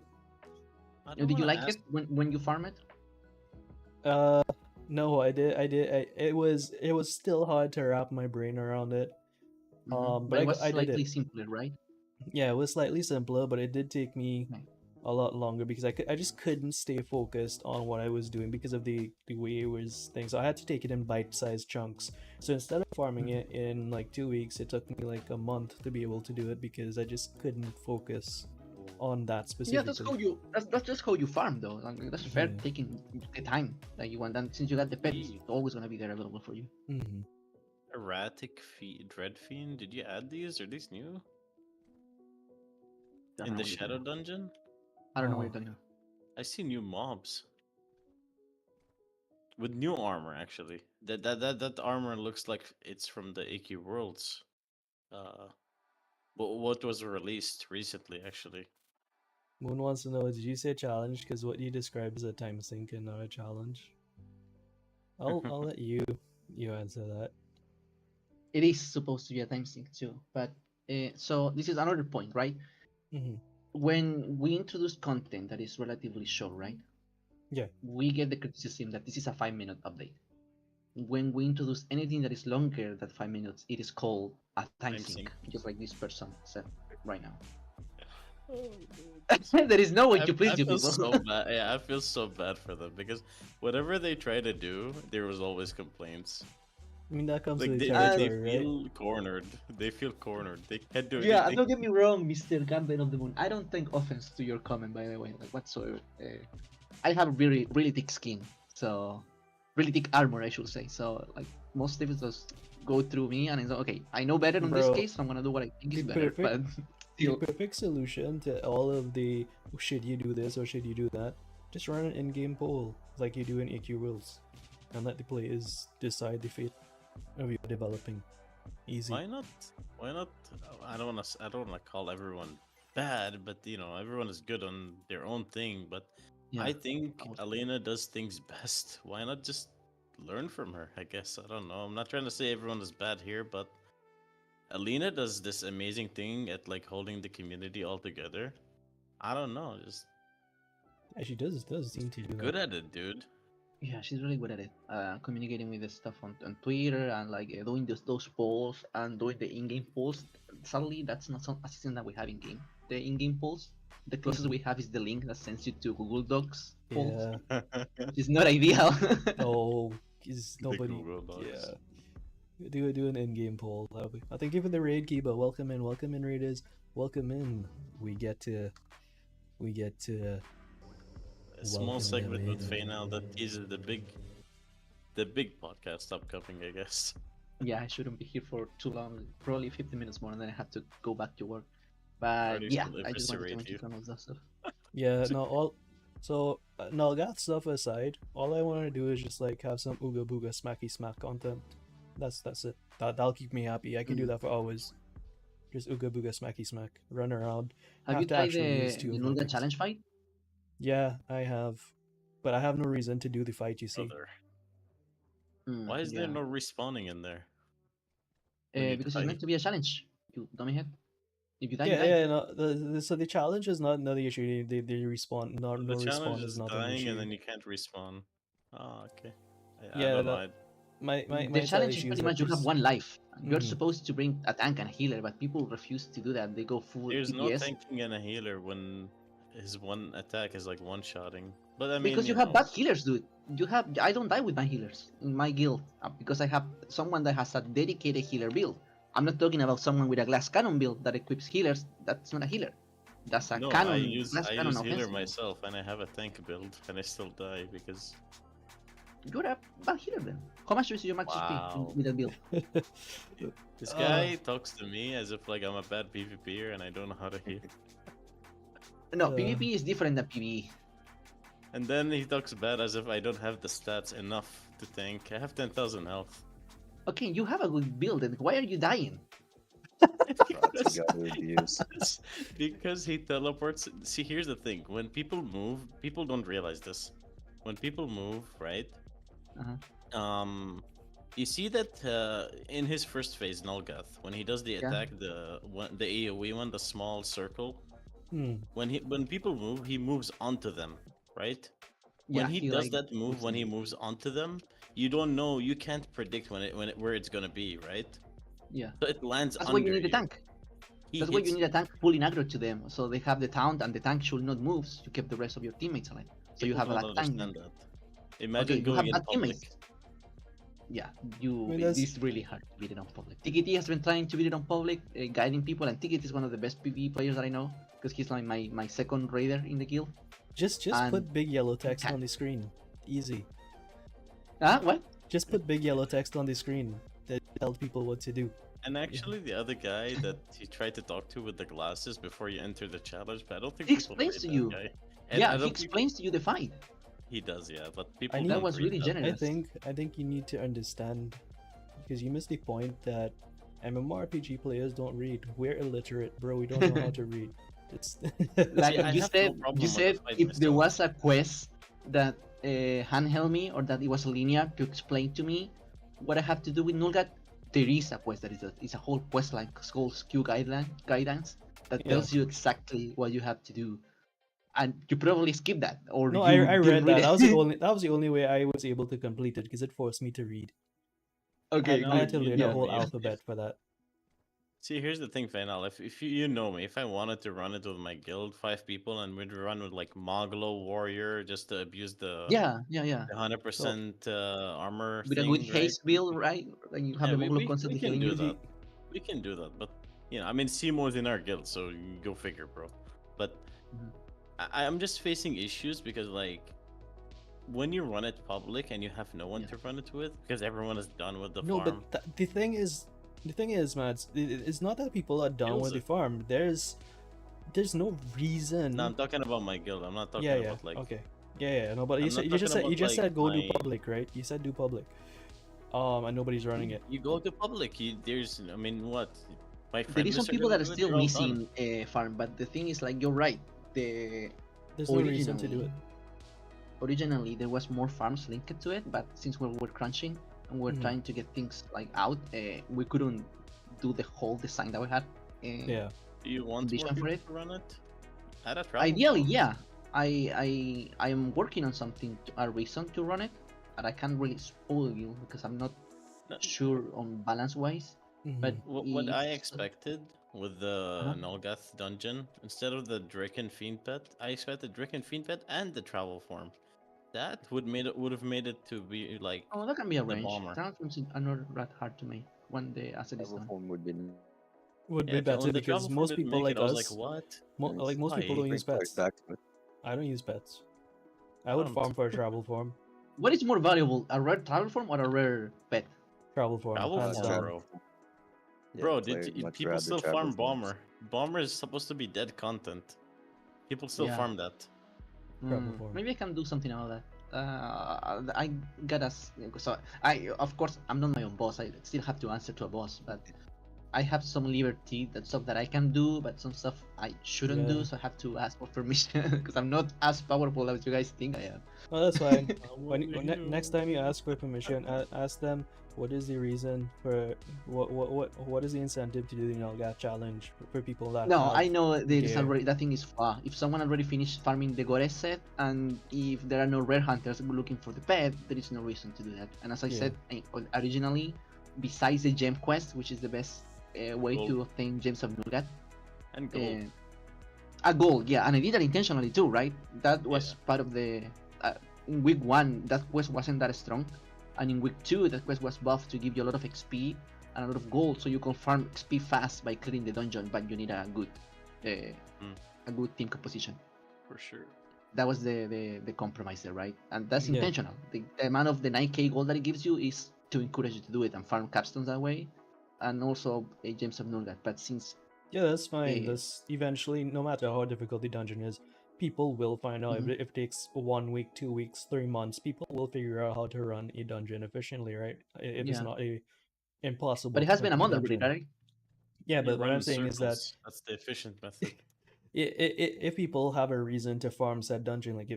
Did you like it when you farm it? No, I did. It was still hard to wrap my brain around it. But it was I did slightly it. simpler, right? Yeah, it was slightly simpler, but it did take me Okay. a lot longer because I just couldn't stay focused on what I was doing because of the way it was thing. So I had to take it in bite-sized chunks. So instead of farming it in like 2 weeks, it took me like a month to be able to do it because I just couldn't focus on that specifically. Yeah, that's just how you farm though. Like, that's fair, Yeah. taking the time that you want. And since you got the pets, it's always gonna be there available for you. Mm-hmm. Erratic Dread Fiend. Did you add these? Are these new? Don't In know the what you're Shadow talking Dungeon? about. I don't know what Oh. you're talking about. I see new mobs. With new armor, actually. That armor looks like it's from the AQ Worlds. What was released recently, actually. Moon wants to know, did you say challenge? Because what you described is a time sink and not a challenge. I'll let you answer that. It is supposed to be a time sink too, but so this is another point, right? Mm-hmm. When we introduce content that is relatively short, right? Yeah. We get the criticism that this is a 5-minute update. When we introduce anything that is longer than 5 minutes, it is called a time Time sink, sink. just like this person said right now. Oh, There is no way to I please you feel people. so bad. Yeah, I feel so bad for them because whatever they try to do, there was always complaints. I mean, that comes Like with the they territory, right? feel cornered. They feel cornered. They can't do Yeah, anything. don't get me wrong, Mr. Gambit of the Moon. I don't take offense to your comment, by the way, like whatsoever. I have really, really thick skin, so really thick armor, I should say. So like most of it just go through me, and it's okay. I know better in this Bro, case, so I'm gonna do what I think is the better. But The still, perfect solution to all of the should you do this or should you do that, just run an in-game poll like you do in AQ Rules, and let the players decide the fate of your developing. Easy. Why not? Why not? I don't want to. I don't want to call everyone bad, but you know, everyone is good on their own thing. But yeah. I think I was- Elena does things best. Why not just learn from her? I guess I don't know. I'm not trying to say everyone is bad here, but Elena does this amazing thing at like holding the community all together. I don't know, just Yeah, she does seem to do good that. at it, dude. Yeah, she's really good at it. Communicating with the stuff on Twitter and like doing those polls and doing the in-game polls. Sadly, that's not a system that we have in game. The in-game polls, the closest we have is the link that sends you to Google Docs polls. Yeah. Which is not ideal. Oh, is The nobody. Google Docs. Yeah. Do an in-game poll. That'll be. I think even the raid key, but welcome in, raiders. Welcome in. We get to. A small Welcome segment in. with Fainal that teases the big podcast upcoming, I guess. Yeah, I shouldn't be here for too long. Probably 50 minutes more, and then I have to go back to work. But Parties yeah, will I just wanted to eviscerate mention you. some of that stuff. Yeah, no, all. So, Nalgath stuff aside, all I want to do is just like have some Ooga Booga Smacky Smack content. That's it. That'll keep me happy. I can do that for hours. Just Ooga Booga Smacky Smack. Run around. Have you to tried actually use the two of my Nulga picks. challenge fight? Yeah, I have. But I have no reason to do the fight, you see. Brother. Mm, Why is yeah. there no respawning in there? when you Because die? it's meant to be a challenge. You dummy head. If you die, you Yeah, die. yeah, no. So the challenge is not the issue. They respawn. No The challenge respawn is is not an dying issue. and then you can't respawn. Oh, okay. I Yeah, don't that- know. My The entire challenge is issue pretty that much you have there's- one life. You're Mhm. supposed to bring a tank and a healer, but people refuse to do that. They go full There's no DPS tanking and a healer when his one attack is like one-shotting. But I mean, because you have bad healers, dude. I don't die with my healers in my guild because I have someone that has a dedicated healer build. I'm not talking about someone with a glass cannon build that equips healers. That's not a healer. That's a No, cannon. I use glass cannon healer offensive. myself, and I have a tank build, and I still die because You're a bad healer then. How much is your max Wow. HP with that build? this guy talks to me as if like I'm a bad PvPer and I don't know how to heal. No, Uh, PvP is different than PvE. And then he talks bad as if I don't have the stats enough to tank. I have 10,000 health. Okay, you have a good build, then why are you dying? Lots of gutter abuse. Because he teleports. See, here's the thing: when people move, people don't realize this. When people move, right? You see that in his first phase, Nulgath, when he does the Yeah. attack, the AOE one, the small circle. Hmm. When people move, he moves onto them, right? Yeah, When he does like, that move, moves when he in. moves onto them, you don't know, you can't predict where it's gonna be, right? Yeah. So it lands That's why under you need a tank. He That's why you hits need a tank pulling aggro to them, so they have the taunt and the tank should not move to keep the rest of your teammates alive. So you people have don't a tank. understand that. Okay, Imagine you going have in bad public. teammates. Yeah, I mean, that's it's really hard to beat it on public. TKT has been trying to beat it on public, guiding people, and TKT is one of the best PvE players that I know because he's like my second raider in the guild. just And put big yellow text can- on the screen. Easy. What? Just put big yellow text on the screen that tells people what to do. And actually, the other guy that he tried to talk to with the glasses before you enter the challenge, but I don't think He people explains read to that you. guy. And I Yeah, he don't think explains to you the fight. he does, yeah, but people need- don't That was read really that. generous. I think you need to understand, because you missed the point that MMORPG players don't read. We're illiterate, bro. We don't know how to read. It's Like See, I you have no said, problem you with said the fight if there myself. was a quest that handheld me or that it was linear to explain to me what I have to do with Nulgat, there is a quest that is a whole quest line called skill guidance that Yeah. tells you exactly what you have to do, and you probably skip that or no, you I didn't read read that. it. That was the only way I was able to complete it because it forced me to read. Okay, know, I had good. to you learn know a whole me. alphabet for that. See, here's the thing, Fainal. If you know me, if I wanted to run it with my guild, 5 people, and we'd run with like Moglo Warrior just to abuse the Yeah. 100% armor With a thing, good right? haste build, right? And you have Yeah, the Moglo we constantly can healing do you. that. We can do that, but I mean, Seymour's in our guild, so you go figure, bro. But Mhm. I'm just facing issues because like when you run it public and you have no one Yeah. to run it with because everyone is done with the No, farm. but the thing is, Mads, it's not that people are done Kills with the it. farm. There's no reason. No, I'm talking about my guild. I'm not talking yeah, about like. okay. Yeah, no, but I'm you not said you talking just said about, you just said go do my- public, right? You said do public. And nobody's running it. You go to public. There's, I mean, what? My There friend is some Mr. people that are Gonna do it, still they're all done. missing farm, but the thing is, like, you're right. The There's no reason to do it. originally there was more farms linked to it, but since we were crunching and we're Mhm. trying to get things like out, we couldn't do the whole design that we had. Yeah. Do you want more Vision for people it? to run it? Add a travel Ideally, farm. yeah. I am working on something, a reason to run it, but I can't really spoil you because I'm not No, sure on balance wise. But What I if- expected with the Uh-huh. Nolgath dungeon, instead of the Draken Fiend Pet, I expected Draken Fiend Pet and the travel form. That would have made it to be like Oh, that can be the arranged. bomber. Transforms are not that hard to make when the asset is Travel done. form would be would Yeah, be better when the because travel form most didn't people make like it, I was like, us, what? like most people Why? don't bring use players pets. back to it. I don't use pets. I would don't. farm for a travel form. What is more valuable, a rare travel form or a rare pet? Travel form, Travel hands form, down. bro. Yeah, Bro, players much people rather still travel farm forms. Bomber? Bomber is supposed to be dead content. People still Yeah. farm that. Travel form. Maybe I can do something about that. I gotta so of course I'm not my own boss. I still have to answer to a boss, but I have some liberty that stuff that I can do, but some stuff I shouldn't Yeah. do. So I have to ask for permission because I'm not as powerful as you guys think I am. Oh, that's fine. When Next time you ask for permission, ask them what is the reason for what is the incentive to do the Nalgat challenge for people that No, have I know there is gear. already that thing is far. If someone already finished farming the Gore set, and if there are no rare hunters looking for the pet, there is no reason to do that. And as I Yeah. said originally, besides the gem quest, which is the best way Gold. to obtain gems of Nulgat, And gold. a gold, yeah, and I did that intentionally too, right? That was Yeah. part of the. In week 1, that quest wasn't that strong, and in week 2, that quest was buffed to give you a lot of XP and a lot of gold, so you can farm XP fast by clearing the dungeon, but you need a good team composition. For sure. That was the compromise there, right? And that's Yeah. intentional. The amount of the 9k gold that it gives you is to encourage you to do it and farm capstones that way, and also gems of Nulgat. But since Yeah, that's fine. Eh, That's eventually, no matter how difficult the dungeon is, people will find out. Mhm. If it takes 1 week, 2 weeks, 3 months, people will figure out how to run a dungeon efficiently, right? It is Yeah. not a impossible. but it has been a to month already, dungeon. right? Yeah, You but what run I'm in saying is that circles. That's the efficient method. if people have a reason to farm said dungeon, like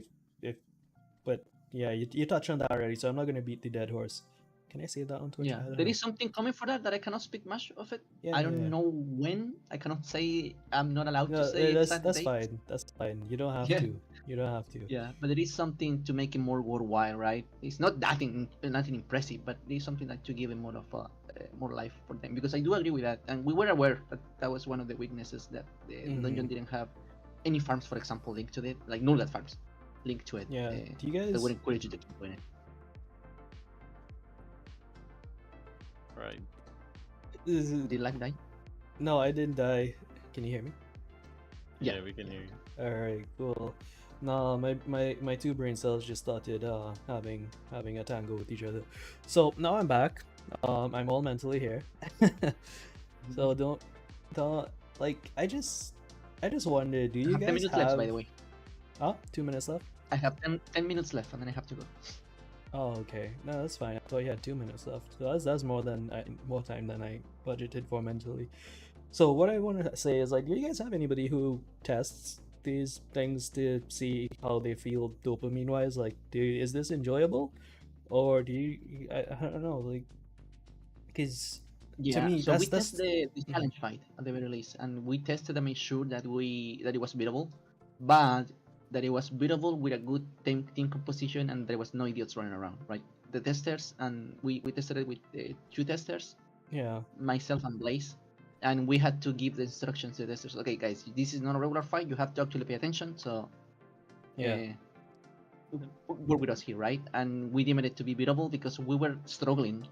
but yeah, you touched on that already, so I'm not gonna beat the dead horse. Can I say that on Twitch? Yeah, I don't there know. is something coming for that I cannot speak much of it. Yeah, I yeah, don't yeah. know when. I cannot say. I'm not allowed No, to say that's exact dates. fine. That's fine. You don't have Yeah. to. You don't have to. Yeah, but there is something to make it more worthwhile, right? It's not nothing impressive, but there is something like to give it more of a more life for them, because I do agree with that, and we were aware that that was one of the weaknesses, that the dungeon didn't have any farms, for example, linked to it, like Nulgat farms linked to it. Yeah. Do you That guys? would encourage you to keep doing it. Right. Did you like that? No, I didn't die. Can you hear me? Yeah. Yeah, we can hear you. Alright, cool. Nah, my two brain cells just started having a tango with each other. So now I'm back. I'm all mentally here. So don't like I just wonder, do I you have 10 guys minutes have left, by the way. 2 minutes left? I have 10 minutes left, and then I have to go. Oh, okay. No, that's fine. I thought you had 2 minutes left. So that's more time than I budgeted for mentally. So what I want to say is, like, do you guys have anybody who tests these things to see how they feel dopamine wise? Like, is this enjoyable, or do you? I don't know, like, because Yeah, me, so we that's- tested the challenge fight at the very least, and we tested to make sure that it was beatable, but that it was beatable with a good team composition, and there was no idiots running around, right? The testers, and we tested it with 2 testers, yeah, myself and Blaze, and we had to give the instructions to the testers. Okay, guys, this is not a regular fight. You have to actually pay attention. So, Yeah. work with us here, right? And we deemed it to be beatable because we were struggling,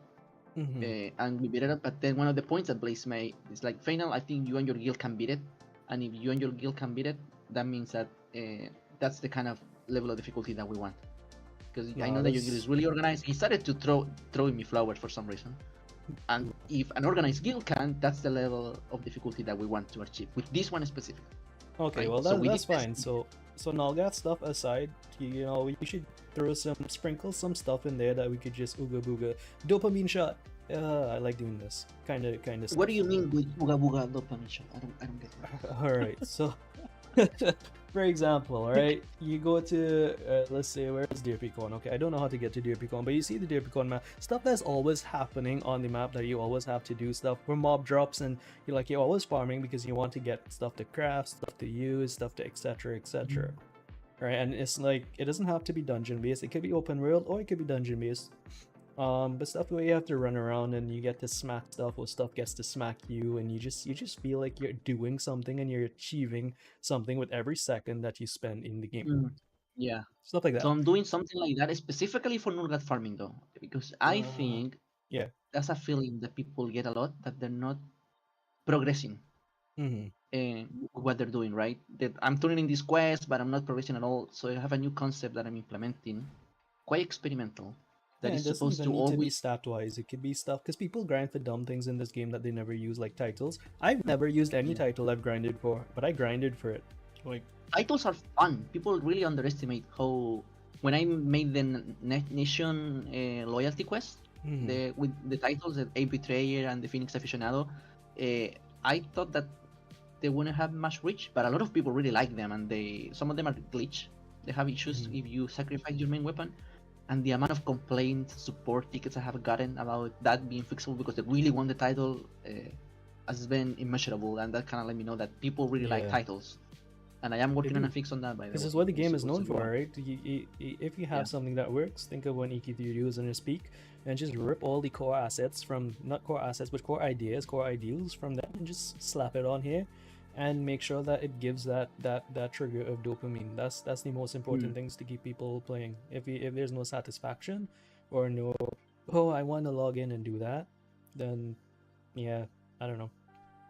and we beat it up. But then one of the points that Blaze made is like, Final, I think you and your guild can beat it, and if you and your guild can beat it, that means that that's the kind of level of difficulty that we want. Because I know that your guild is really organized. He started to throwing me flowers for some reason. And if an organized guild can, that's the level of difficulty that we want to achieve with this one specific. Okay, Right, well so we that's did fine. So Nalgat stuff aside, you know, we should sprinkle some stuff in there that we could just ooga booga dopamine shot. I like doing this kind of stuff. What do you mean with Uga Buga dopamine shot? I don't get that. All right, so for example, all right, you go to let's say, where's Deer Pecan? Okay, I don't know how to get to Deer Pecan, but you see the Deer Pecan map, stuff that's always happening on the map that you always have to do stuff for mob drops, and you're always farming because you want to get stuff to craft, stuff to use, stuff to etc. Right, and it's like, it doesn't have to be dungeon based. It could be open world or it could be dungeon based. But stuff where you have to run around and you get to smack stuff, or stuff gets to smack you, and you just feel like you're doing something and you're achieving something with every second that you spend in the game. Yeah. Stuff like that. So I'm doing something like that specifically for Nurgat farming though, because I think yeah. that's a feeling that people get a lot, that they're not progressing in what they're doing, right? That I'm turning in this quest, but I'm not progressing at all. So I have a new concept that I'm implementing, quite experimental. That Yeah, is it doesn't supposed even to need to be always. stat wise. It could be stuff, because people grind for dumb things in this game that they never use, like titles. I've never used any title I've grinded for, but I grinded for it. Like, Titles are fun. People really underestimate how. When I made the Nation loyalty quest, with the titles, the A Betrayer and the Phoenix Aficionado, I thought that they wouldn't have much reach, but a lot of people really like them, and some of them are glitch. They have issues if you sacrifice your main weapon, and the amount of complaints, support tickets I have gotten about that being fixable because they really want the title has been immeasurable, and that kind of let me know that people really like titles. And I am working on a fix on that, by the way. This is what the game is known So- for, right? If you have something that works, think of when EQ3 was in his peak, and just rip all the core assets from, not core assets, but core ideas, core ideals from that, and just slap it on here, and make sure that it gives that trigger of dopamine. That's the most important things to keep people playing. If there's no satisfaction, or no, oh, I want to log in and do that, then yeah, I don't know.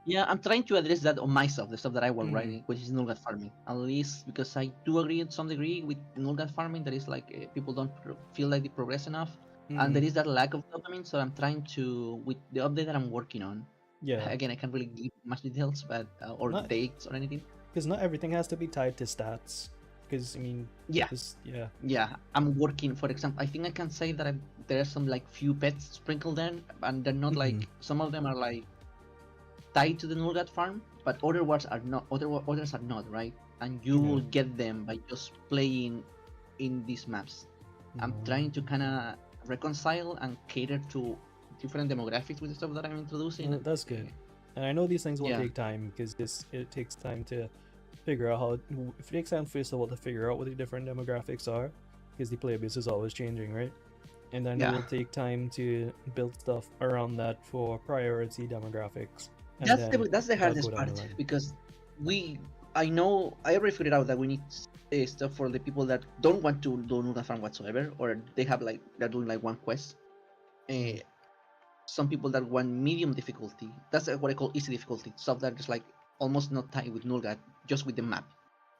Yeah, I'm trying to address that on myself, the stuff that I was writing, which is Nulgat farming. At least because I do agree to some degree with Nulgat farming, that is like people don't feel like they progress enough, and there is that lack of dopamine. So I'm trying to, with the update that I'm working on. Yeah. Again, I can't really give much details, but or dates or anything. Because not everything has to be tied to stats. Because I mean, Yeah. Yeah. I'm working. For example, I think I can say that there are some like few pets sprinkled there, and they're not like, some of them are like tied to the Nulgat farm, but others are not. Others are not, right? And you will get them by just playing in these maps. I'm trying to kind of reconcile and cater to different demographics with the stuff that I'm introducing. Well, that's good. And I know these things will take time, because it takes time to figure out how. It takes time, first of all, to figure out what the different demographics are, because the player base is always changing, right? and then Yeah. it will take time to build stuff around that for priority demographics. And That's the that'll hardest go down the part line. because I already figured out that we need stuff for the people that don't want to do Nuka Farm whatsoever, or they're doing like one quest. Mhm. Some people that want medium difficulty, that's what I call easy difficulty, stuff that is like almost not tied with Nulgat, just with the map,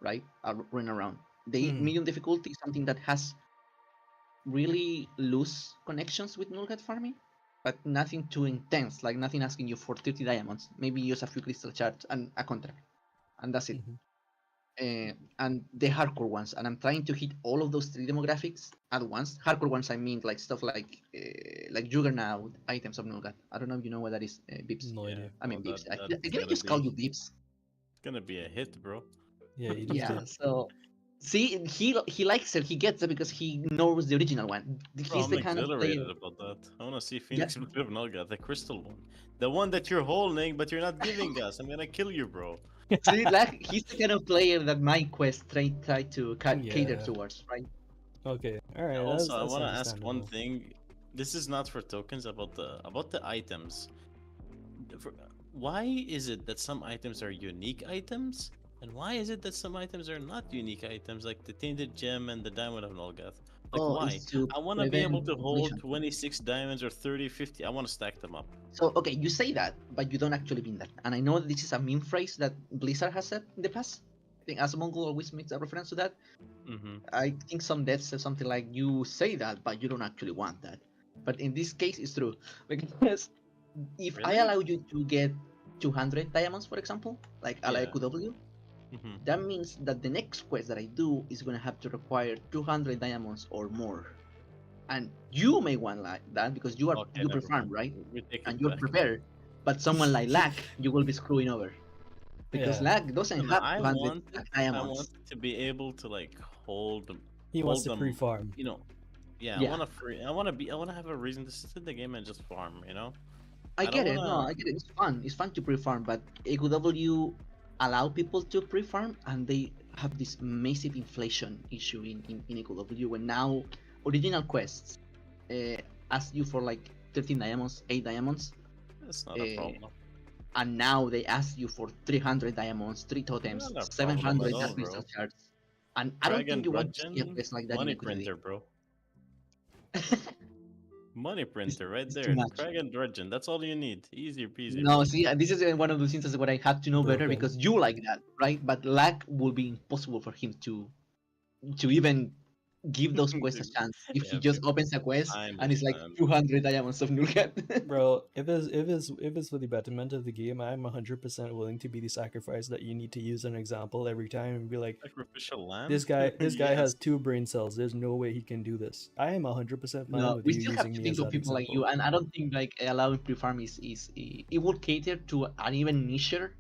right? Running around. The Mhm. medium difficulty is something that has really loose connections with Nulgat farming, but nothing too intense, like nothing asking you for 30 diamonds, maybe just a few crystal shards and a contract, and that's it. Mhm. And the hardcore ones, and I'm trying to hit all of those three demographics at once. Hardcore ones, I mean, like stuff like Juggernaut items of Nulgat. I don't know if you know what that is, Bips. No idea. I mean, Well, Bips. that's Did I just call you Bips? gonna be a hit, bro. Yeah, you just Yeah. did. So, see, he likes it. He gets it because he knows the original one. Bro, He's I'm the kind of player. exhilarated about that. I wanna see Yeah. Phoenix Blue of Nulga, the crystal one. The one that you're holding, but you're not giving us. I'm gonna kill you, bro. See, like he's the kind of player that my quest try to cater Yeah. towards, right? Okay. All right. Also, I That's wanna ask one understandable. thing. This is not for tokens about the items. For, why is it that some items are unique items, and why is it that some items are not unique items, like the tainted gem and the diamond of Nolgath? Like, Oh, why? it's to I want to be able prevent to hold inflation. 26 diamonds or 30, 50. I want to stack them up. So okay, you say that, but you don't actually mean that. And I know this is a meme phrase that Blizzard has said in the past. I think Asmongold always makes a reference to that. Mm-hmm. I think some devs say something like, "You say that, but you don't actually want that." But in this case, it's true because if I Really? allow you to get 200 diamonds, for example, like a Yeah. QW, Mm-hmm. that means that the next quest that I do is going to have to require 200 diamonds or more. And you may want like that because Okay, you never prefer, mind. right? We take And it you're back. prepared. But someone like Lack, you will be screwing over because Yeah. Lack doesn't No, have 200 I diamonds. wanted to be able to like He wants hold to them. pre-farm. You know, yeah. Yeah, I want to have a reason to sit in the game and just farm. You know, I I don't get want it. No, to. I get it. It's fun. It's fun to pre-farm, but AQW allow people to pre-farm, and they have this massive inflation issue in AQW when now original quests uh, ask you for like 13 diamonds, 8 diamonds, It's not a uh, problem. and now they ask you for 300 diamonds, 3 Not totems, a problem at 700 all, crystal bro. shards. And I don't Drag think and you want to see a Drudgeon, quest like that in money AQW. printer, bro. Money printer right It's too there. much. Drag and Drudgeon. That's all you need. Easy peasy, No, bro. see, this is one of those instances where I had to know better Broken. because you like that, right? But lag will be impossible for him to even give those quests a chance if he Yeah, just opens a quest I and it's like understand. 200 diamonds of Nulgat. Bro, if it's for the betterment of the game, I'm 100% willing to be the sacrifice that you need to use an example every time and be like, Sacrificial lamb? this guy Yes. has 2 brain cells. There's no way he can do this. I am 100% fine No, with we you still have using to me think as of that people like example. you, and I don't think like allowing pre-farm it will cater to an even nicher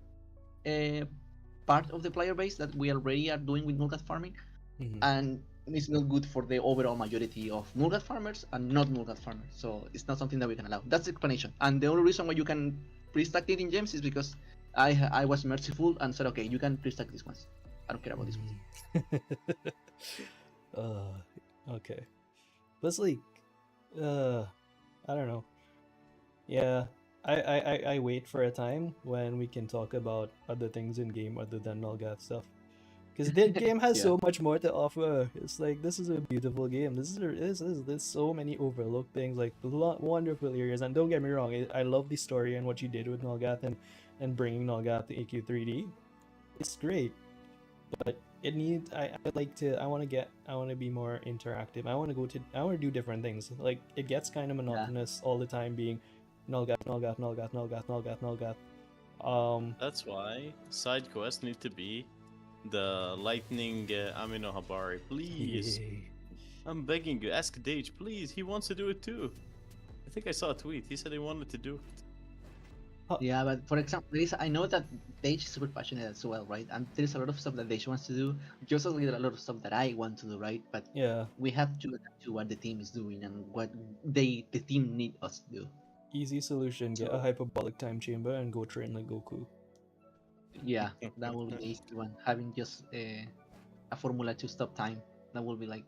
part of the player base that we already are doing with Nulgat farming. Mhm. And it's not good for the overall majority of Nulgat farmers and not Nulgat farmers. So it's not something that we can allow. That's the explanation. And the only reason why you can pre-stack it in gems is because I was merciful and said, okay, you can pre-stack these ones. I don't care about these ones. Okay. But it's like, I don't know. Yeah, I wait for a time when we can talk about other things in game other than Nolgath stuff. Because the game has Yeah. so much more to offer. It's like, this is a beautiful game. There's so many overlooked things, like wonderful areas. And don't get me wrong, I love the story and what you did with Nolgath and bringing Nolgath to AQ3D. It's great, but it needs. I want to be more interactive. I want to do different things. Like, it gets kind of monotonous all the time being Nolgath, Nolgath, Nolgath, Nolgath, Nolgath, Nolgath. That's why side quests need to be the lightning Amino Habari. Please. Yay. I'm begging you. Ask Dage, please. He wants to do it too. I think I saw a tweet. He said he wanted to do it. Yeah, but for example, I know that Dage is super passionate as well, right? And there's a lot of stuff that Dage wants to do. Just like a lot of stuff that I want to do, right? But Yeah, we have to adapt to what the team is doing and what the team need us to do. easy solution. Get a So hyperbolic time chamber and go train like Goku. yeah, that will be the easy one. Having just a formula to stop time, that will be like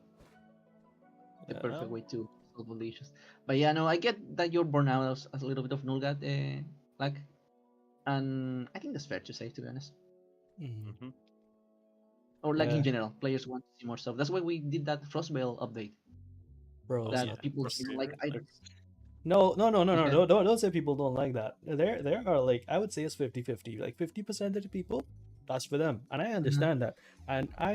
the Yeah. perfect way to solve all the issues. But yeah, no, I get that you're born out as a little bit of Nulgat, like, and I think that's fair to say, to be honest. Mhm. Mm-hmm. Or like in Yeah. general, players want to see more stuff. That's why we did that Frostveil update. Bro, That yeah. people First didn't like favorite, either. no, no, no, no, Go no, ahead. don't say people don't like that. There are like, I would say it's 50-50. Like 50% of the people, that's for them, and I understand that. And I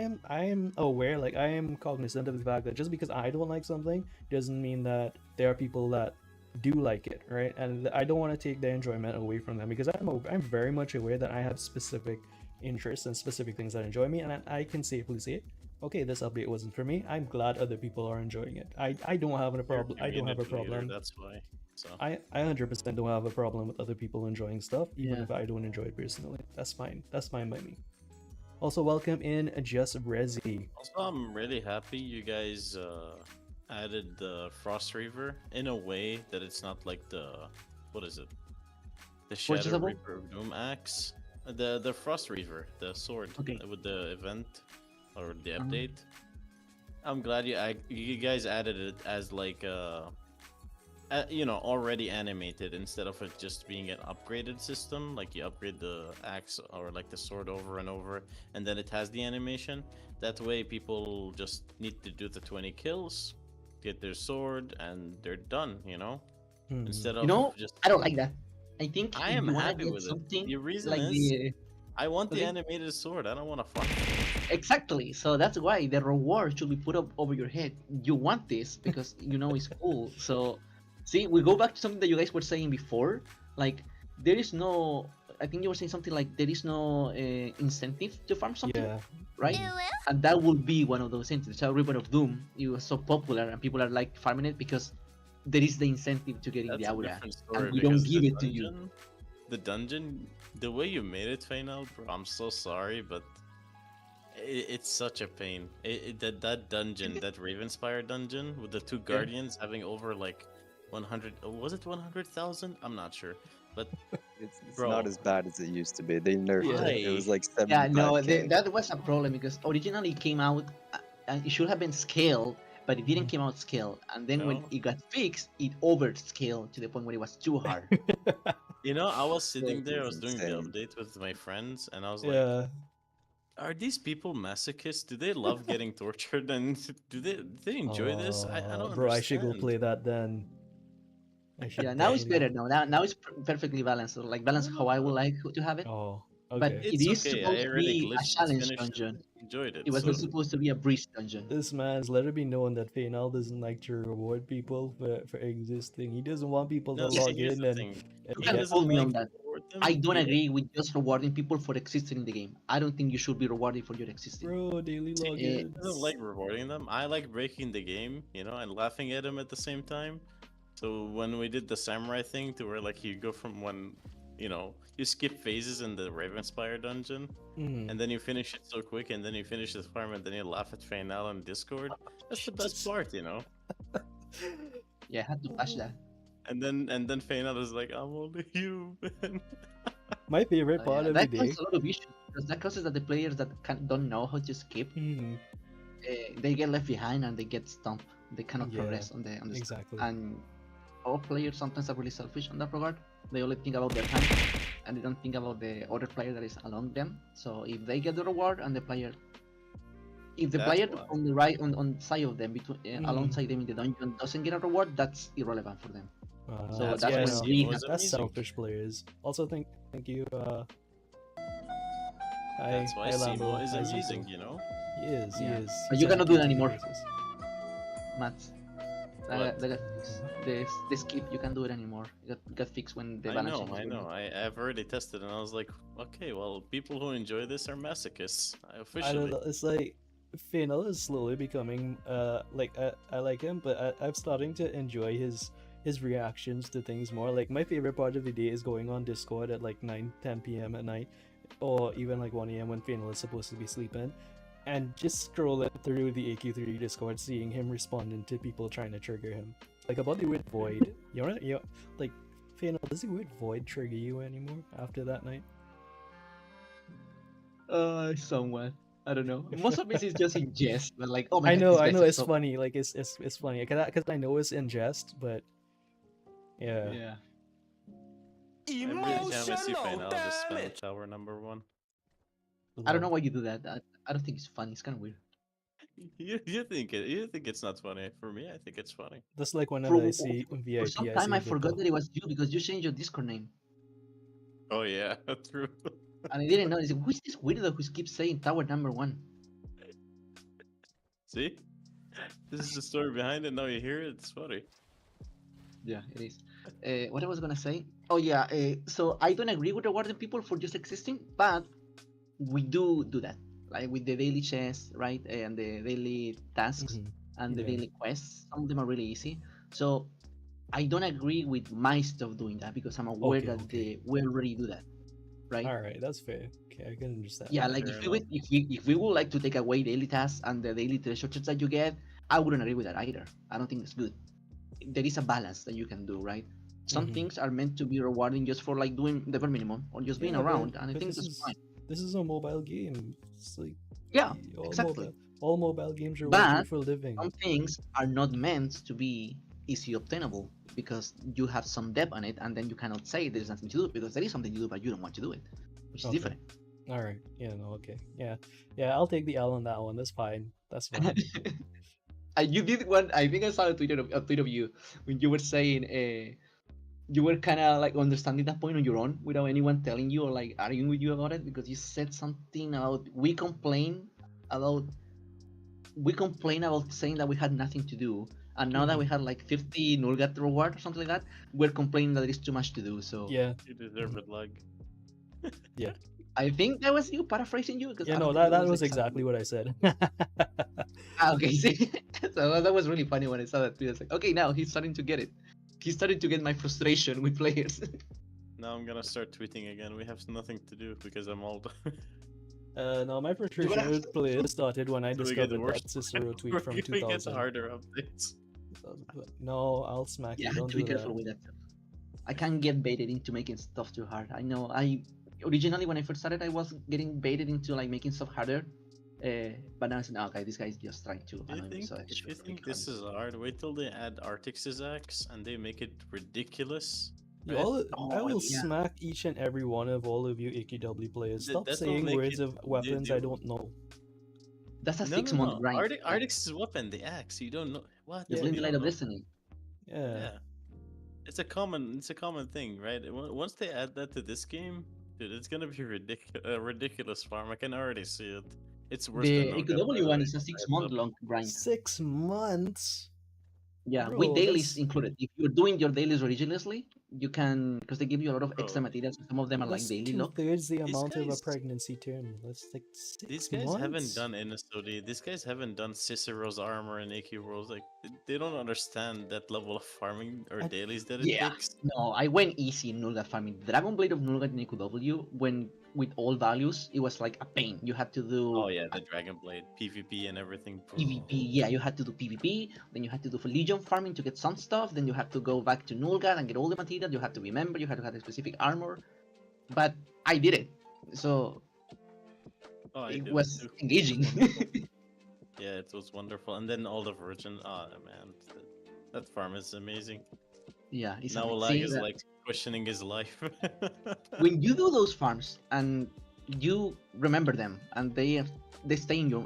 am aware, like I am cognizant of the fact that just because I don't like something doesn't mean that there are people that do like it, right? And I don't want to take their enjoyment away from them because I'm very much aware that I have specific interests and specific things that enjoy me, and I can safely say, okay, this update wasn't for me. I'm glad other people are enjoying it. I don't have a you're a problem. I don't have a community leader, problem. that's why. So I 100% don't have a problem with other people enjoying stuff, even Yeah. if I don't enjoy it personally. That's fine. That's fine by me. Also, welcome in Just Rezi. also, I'm really happy you guys added the Frost Reaver in a way that it's not like the what is it? The Shadow Purchasable? Reaper of Doom axe, the Frost Reaver, the sword Okay. with the event or the Uh-huh. update. I'm glad you guys added it as like already animated instead of it just being an upgraded system. Like you upgrade the axe or like the sword over and over, and then it has the animation. That way, people just need to do the 20 kills, get their sword, and they're done. Instead You of know, just. I don't like that. I think I if am you wanna happy get with it. something The reason like is the I want the okay. animated sword. I don't want to fuck. Exactly. So that's why the reward should be put up over your head. You want this because you know it's cool. So, see, we go back to something that you guys were saying before. Like, there is no. I think you were saying something like there is no incentive to farm something, Yeah. right? And that would be one of those incentives. So, Ribbon of Doom, it was so popular and people are like farming it because there is the incentive to getting the That's a aura, different story and we don't because give it to you. the dungeon, the way you made it, Fainal, bro, I'm so sorry, but it's such a pain. That dungeon, that Ravenspire dungeon with the two guardians having over like 100, was it 100,000? I'm not sure, but It's bro, not as bad as it used to be. They nerfed it. It was like Yeah, no, 75k. that was a problem because originally it came out and it should have been scaled, but it didn't Mhm. came out scaled. And then when No. it got fixed, it overscaled to the point where it was too hard. I was sitting there, I It's was doing the insane. update with my friends, and I was like, Yeah. are these people masochists? Do they love getting tortured? And do they enjoy this? I don't Bro, I should go understand. play that then. I should Yeah, now it's definitely better go. now it's perfectly balanced, so like balanced how I would like to have it. Oh, But okay. it It's is okay. I supposed to already be a glitched it, challenge finished it, dungeon. enjoyed it. It was not So supposed to be a breach dungeon. This man's let it be known that Fainal doesn't like to reward people for existing. He doesn't want people to no, see, log here's in the and, thing. and You He can get. quote doesn't me like on to that. reward them. I don't agree with just rewarding people for existing in the game. I don't think you should be rewarded for your existing. Bro, daily See, he logins. doesn't like rewarding them. I like breaking the game, and laughing at him at the same time. So when we did the samurai thing, to where like you go from when, you skip phases in the Ravenspire dungeon, Mhm. and then you finish it so quick, and then you finish the farm, and then you laugh at Fainal on Discord. That's the best Jesus. part. Yeah, I had to patch that. And then Fainal is like, I'm only human. My favorite Oh, part yeah, of the that day. causes a lot of issues because that causes that the players that don't know how to skip, Mhm. they get left behind and they get stumped. They cannot Yeah, progress on the stuff. exactly. And all players sometimes are really selfish on that regard. They only think about their time and they don't think about the other player that is along them. So if they get the reward and if the That's player why. on the right on side of them between Mhm. alongside them in the dungeon doesn't get a reward, that's irrelevant for them. So That's that's why when no, we Simo is that's amazing. selfish players. Also, thank you. That's why hi, Lambo. Simo is Hi, amazing, Zuko. He is. He Yeah. is. But He's you on a cannot do that K2 anymore. basis. Mats. What? That got fixed. The skip you can't do it anymore. It got fixed when the I balance know, changes I were know. made. I've already tested, and I was like, okay, well, people who enjoy this are masochists, I don't officially. know. It's like Fennel is slowly becoming like I like him, but I'm starting to enjoy his reactions to things more. Like my favorite part of the day is going on Discord at like 9-10 p.m. at night, or even like 1 a.m. when Fennel is supposed to be sleeping, and just scrolling through the AQ3 Discord, seeing him responding to people trying to trigger him. Like about the word void. Like Fennel, does the word void trigger you anymore after that night? Somewhat. I don't know. Most of it is just in jest, but like, oh my I god, know, this I guy's know, so it's so. funny. Like it's funny because I know it's in jest, but yeah. Yeah. Every time I see final, I'll just spam tower number one. I don't know Love. why you do that. I don't think it's funny. It's kind of weird. You think it's not funny? For me, I think it's funny. Just like whenever I For, see for VIP, some I time, say I forgot Vito. that it was you because you changed your Discord name, Oh yeah, true. and I didn't know. Who is this weirdo who keeps saying tower number one? See, this is the story behind it. Now you hear it. It's funny. Yeah, it is. What I was gonna say? Oh yeah. So I don't agree with rewarding people for just existing, but we do that, like with the daily chess, right, and the daily tasks Mhm. and the Yeah. daily quests. Some of them are really easy. So I don't agree with my stuff doing that because I'm aware Okay, that okay. we already do that, right? All right, that's fair. Okay, I can understand Yeah, that. like Fair if enough. we would like to take away daily tasks and the daily treasure chests that you get, I wouldn't agree with that either. I don't think it's good. There is a balance that you can do, right? Some Mhm. things are meant to be rewarding just for like doing the bare minimum or just being Yeah, around, and I but think that's fine. this is a mobile game. It's like Yeah, all exactly. mobile games reward you But for living. some things are not meant to be easy obtainable because you have some depth on it, and then you cannot say there's nothing to do because there is something to do, but you don't want to do it, which is Okay. different. All right. Yeah. No. Okay. Yeah. Yeah. I'll take the L on that one. That's fine. That's fine. You did one. I think I saw a tweet of you when you were saying you were kind of like understanding that point on your own without anyone telling you or like arguing with you about it because you said something about about we complain about saying that we had nothing to do, and now that we Mhm. had like 50 Nulgat reward or something like that, we're complaining that there is too much to do. So Yeah. You deserve it, like. Yeah. I think that was you paraphrasing you because Yeah. I No. don't think That it that was was exactly. exactly what I said. Okay, see, so that was really funny when I saw that tweet. I was like, okay, now he's starting to get it. He's starting to get my frustration with players. Now I'm gonna start tweeting again. We have nothing to do because I'm old. No, my You're gonna frustration have with play started when I So we get the discovered worst. that Cicero tweet We're from gonna get the 2000. harder updates. No, I'll smack Yeah, you. Don't to be do careful that. with that. I can't get baited into making stuff too hard. I know I originally when I first started I was getting baited into like making stuff harder. But now I said, okay, this guy is just trying to annoy me, so I If should you make think it this harder. is hard, wait till they add Arctix's axe and they make it ridiculous. You Right? all, I Oh will yeah, smack each and every one of all of you AQW players. Stop That will saying make words it. of weapons I don't know. that's a No, no, 6 month no. grind. Like Arctix's weapon, the axe. You don't know what? the Yeah, You blinding light don't of know? destiny. yeah. Yeah, it's a common thing, right? Once they add that to this game, dude, it's gonna be ridiculous farm. I can already see it. It's worse than The no by AQW the one way. is a six Heads month up. long grind. 6 months, Yeah, with bro. dailies That's included. If you're doing your dailies religiously, you can because they give you a lot of extra Bro, materials. Some of them are like that's daily lock. 2/3 the these amount of a guys pregnancy term. That's like These six guys haven't months. done NSOD. These guys haven't done Cicero's armor and AK Worlds. Like they don't understand that level of farming or I, dailies that it Yeah, takes. no, I went easy in Nulgat farming. Dragon Blade of Nulgat in AQW, when with all values, it was like a pain. You had to do Oh yeah, the Dragon Blade, PvP and everything, bro. PvP. Yeah, you had to do PvP. Then you had to do for Legion farming to get some stuff. Then you had to go back to Nulgat and get all the material. You had to remember. You had to have a specific armor. But I did it, so Oh, I it did it was too. It was engaging. wonderful. Yeah, it was wonderful. And then all the Virgin. Oh man, that farm is amazing. Yeah, it's Now amazing. Olag See is that like questioning his life. when you do those farms and you remember them and they stay in your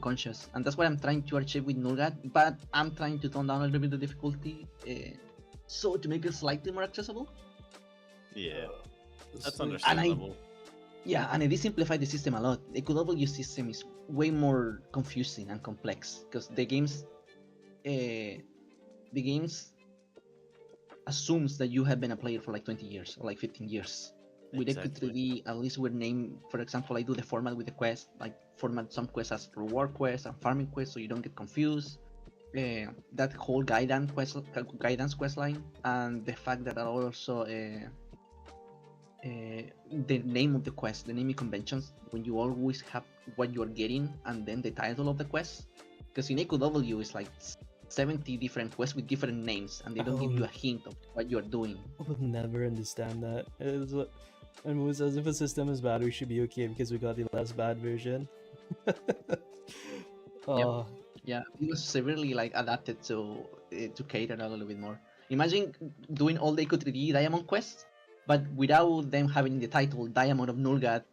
conscious, and that's what I'm trying to achieve with Nulgat. But I'm trying to tone down a little bit the difficulty, so to make it slightly more accessible. Yeah, that's Sweet. understandable. And I did simplify the system a lot. The QW system is way more confusing and complex because the games assumes that you have been a player for like 20 years or like 15 years. With Exactly. EQ3D, at least we're named, for example, I do the format with the quest, like format some quests as reward quests and farming quests so you don't get confused. That whole guidance quest line, and the fact that I also the name of the quest, the naming conventions, when you always have what you're getting and then the title of the quest. Because in AQW it's like 70 different quests with different names and they don't give you a hint of what you're doing. I would never understand that. It's And Moo says if a system is bad, we should be okay because we got the less bad version. uh, Yeah, it was severely like adapted to cater a little bit more. Imagine doing all the Eco 3D Diamond quests, but without them having the title Diamond of Nulgat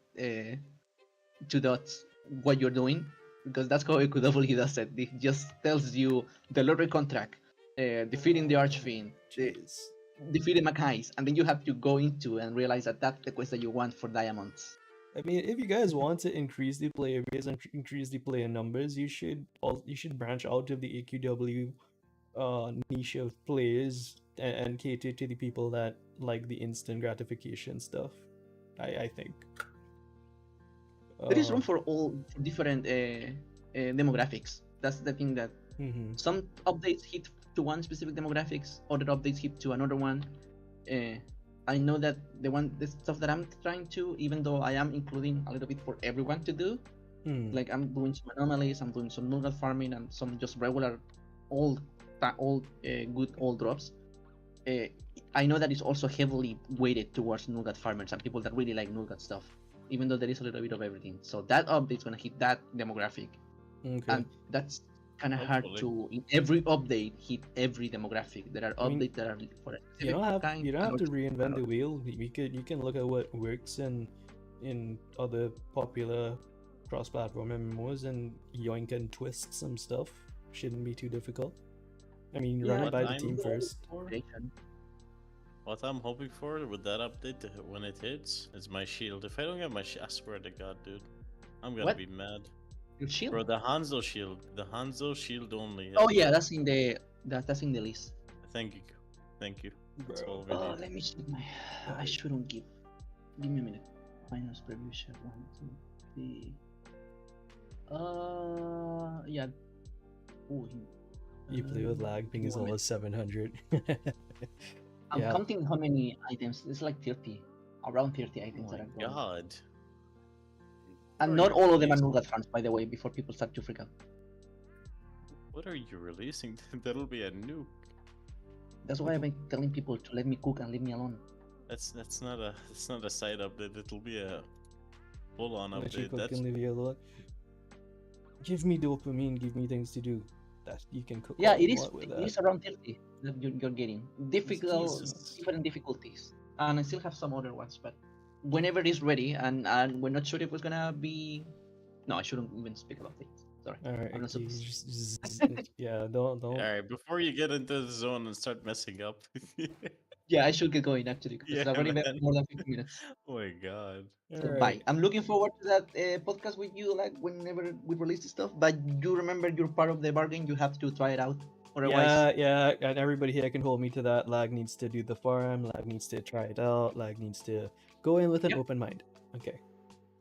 two dots what you're doing, because that's how Eco W does it. It just tells you the lottery contract, defeating the Archfiend, jeez. defeating Macai's, and then you have to go into and realize that that's the quest that you want for diamonds. I mean, if you guys want to increase the player base and increase the player numbers, you should branch out of the AQW niche of players and cater to the people that like the instant gratification stuff. I think. There is room for different demographics. That's the thing that some updates hit to one specific demographics, other updates hit to another one. I know that the stuff that I'm trying to, even though I am including a little bit for everyone to do, like I'm doing some anomalies, I'm doing some nugget farming, and some just regular good old drops. I know that it's also heavily weighted towards nugget farmers and people that really like nugget stuff, even though there is a little bit of everything. So that update's gonna hit that demographic, and that's kind of hard to in every update hit every demographic. There are updates that are for a you don't have kind. You don't have to reinvent the wheel. You can look at what works in other popular cross-platform MMOs and yoink and twist some stuff. Shouldn't be too difficult. I mean, run it by the team first. What I'm hoping for with that update when it hits is my shield. If I don't get my shield, I swear to God, dude, I'm gonna be mad. Your shield? Bro, the Hanzo shield. The Hanzo shield only. Oh yeah, that's in the list. Thank you. Thank you. That's all we Oh, need. let me check my. I shouldn't give. Give me a minute. Finance preview share 1, 2, 3. Yeah. Oh, You play with lag ping is almost 700. I'm counting how many items. It's like 30, around 30 items that are going. God. And not all of them are Nougat farms, by the way, before people start to freak out. What are you releasing? That'll be a nuke. That's why I've been telling people to let me cook and leave me alone. That's not a side update. It'll be a full-on Let you update. cook That's and leave you alone. Give me dopamine. Give me things to do. That you can cook. Yeah, all you it is. want with It that. is around 30 that you're getting difficult, Jesus. different difficulties, and I still have some other ones. But whenever it's ready, and we're not sure if it's gonna be. No, I shouldn't even speak about it. Sorry. All right, I'm not okay, supposed yeah, don't. all right. Before you get into the zone and start messing up. Yeah, I should get going actually because Yeah, it's already been man. more than 50 minutes. Oh my God. So All bye. right. I'm looking forward to that podcast with you, like whenever we release this stuff. But you remember, you're part of the bargain. You have to try it out. Otherwise, Yeah, and everybody here can hold me to that. Lag needs to do the farm. Lag needs to try it out. Lag needs to go in with an open mind. Okay.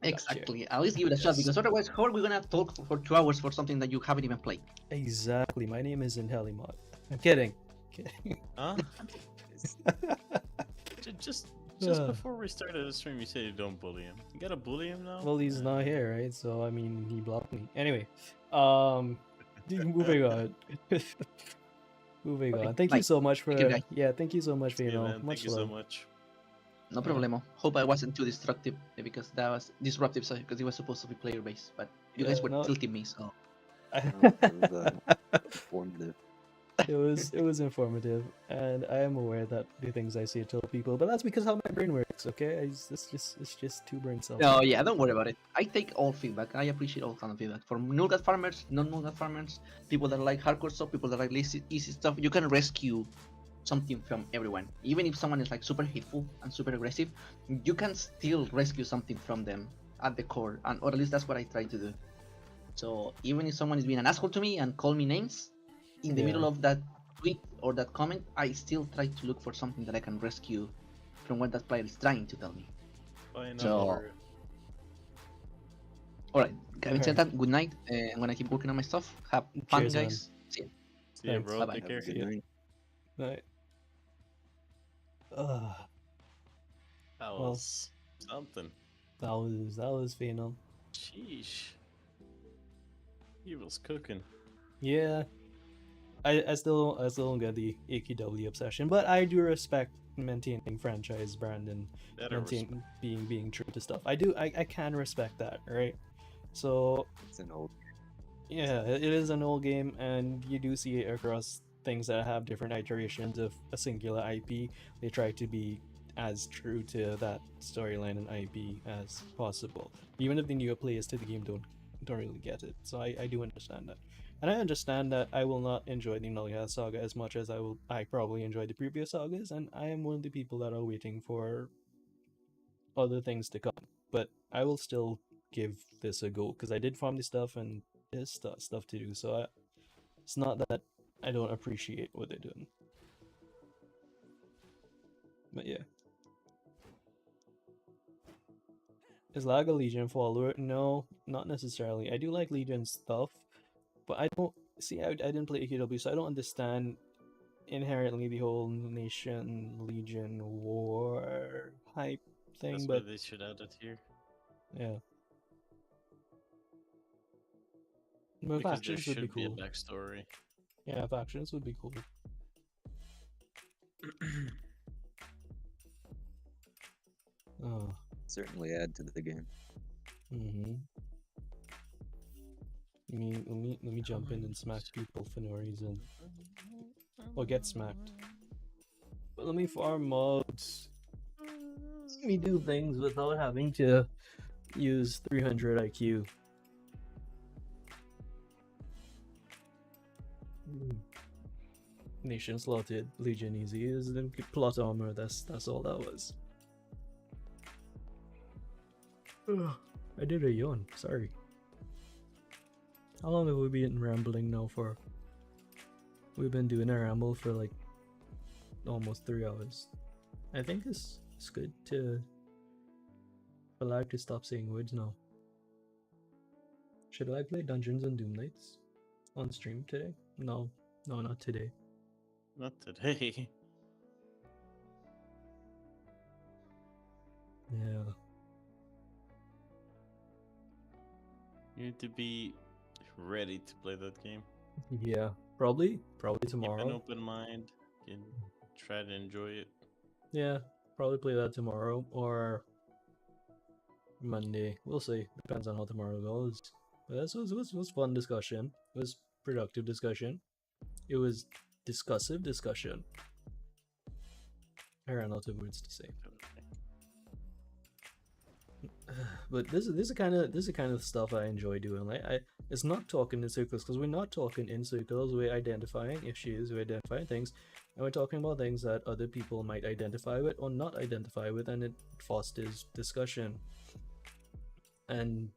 exactly. At least give it a shot, because otherwise, how are we gonna talk for 2 hours for something that you haven't even played? Exactly. My name isn't Helimod. I'm kidding. Kidding. Huh? Just before we started the stream, you said you don't bully him. You gotta bully him now? Well, he's not here, right? So I mean, he blocked me. Anyway, moving on. Moving on. Thank you so much for you, guys. Thank you so much for Yeah, man, much thank you love. so much. No problemo. Hope I wasn't too destructive, because that was disruptive. Sorry, because it was supposed to be player based, but you guys were tilting me, so. Informative. It was informative, and I am aware that the things I say tell people, but that's because how my brain works. Okay, it's just two brain cells. No, yeah, don't worry about it. I take all feedback. I appreciate all kind of feedback from Nougat farmers, non-Nougat farmers, people that like hardcore stuff, people that like easy stuff. You can rescue something from everyone. Even if someone is like super hateful and super aggressive, you can still rescue something from them at the core, or at least that's what I try to do. So even if someone is being an asshole to me and call me names, in the middle of that tweet or that comment, I still try to look for something that I can rescue from what that player is trying to tell me. So, alright, having said that, good night. I'm gonna keep working on my stuff. Have fun, Cheers, man. guys. See ya. See ya, bro. Bye-bye. Take care. Good night. Right. That was something. That was phenom. Sheesh. He was cooking. Yeah. I still don't get the AQW obsession, but I do respect maintaining franchise brand and Better being true to stuff. I can respect that, right? So It's an old. yeah, it is an old game, and you do see it across things that have different iterations of a singular IP. They try to be as true to that storyline and IP as possible, even if the newer players to the game don't really get it. So I do understand that, and I understand that I will not enjoy the Nulliah Saga as much as I probably enjoyed the previous sagas, and I am one of the people that are waiting for other things to come. But I will still give this a go because I did farm the stuff and there's stuff to do. So it's not that I don't appreciate what they're doing. But yeah. Is Lag a Legion follower? No, not necessarily. I do like Legion stuff, but I don't see. I didn't play AQW, so I don't understand inherently the whole Nation Legion war hype thing. That's But why they should add it here. yeah, but Because there factions would be should be a cool. backstory. Yeah, factions would be cool. Oh. Certainly add to the game. Mm-hmm. Let me jump in and smack people for no reason. Or get smacked. But let me farm mobs. Let me do things without having to use 300 IQ. Nation slaughtered, Legion easy. Is the plot armor, that's all that was. Ugh, I did a yawn, sorry. How long have we been rambling now for? We've been doing a ramble for like almost 3 hours. I think it's good to for Lag to stop saying words now. Should I play Dungeons and Doom Nights on stream today? No, not today. Not today. Yeah. You need to be ready to play that game. Yeah, probably Keep an tomorrow. open mind and try to enjoy it. Yeah, probably play that tomorrow or Monday. We'll see. Depends on how tomorrow goes. But this was fun discussion. It was productive discussion. It was discussive discussion. I ran out of words to say. But this is the kind of stuff I enjoy doing. Like it's not talking in circles because we're not talking in circles. We're identifying issues, we're identifying things, and we're talking about things that other people might identify with or not identify with, and it fosters discussion. And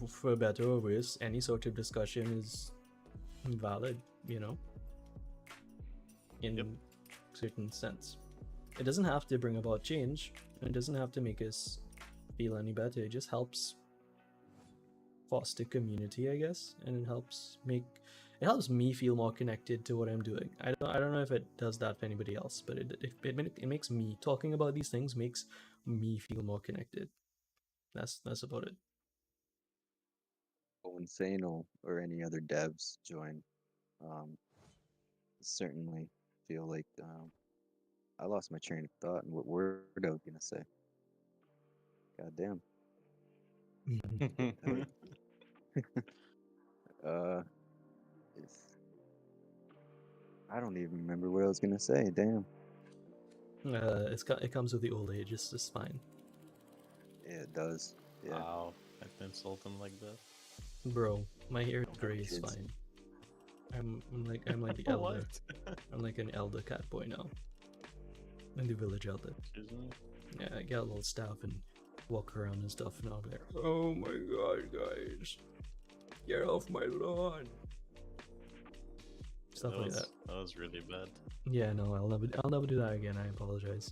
for better or worse, any sort of discussion is valid, you know, in Yep. certain sense. It doesn't have to bring about change. It doesn't have to make us feel any better. It just helps foster community, I guess, and it helps me feel more connected to what I'm doing. I don't know if it does that for anybody else, but it makes me talking about these things makes me feel more connected. That's about it. When Sano or any other devs join, certainly feel like I lost my train of thought and what word I was gonna say. God damn. It's, I don't even remember what I was gonna say. Damn. It comes with the old age. It's just fine, Yeah, it does. Yeah. Wow, I can insult him like that. bro. My hair is gray is Kids. fine. I'm like the elder. What? I'm like an elder cat boy now. I'm the village elder. Excuse me? Yeah, I got a little staff and walk around and stuff, and I'll be like, oh my god, guys, get off my lawn. Stuff like that. That was really bad. Yeah, no, I'll never do that again. I apologize.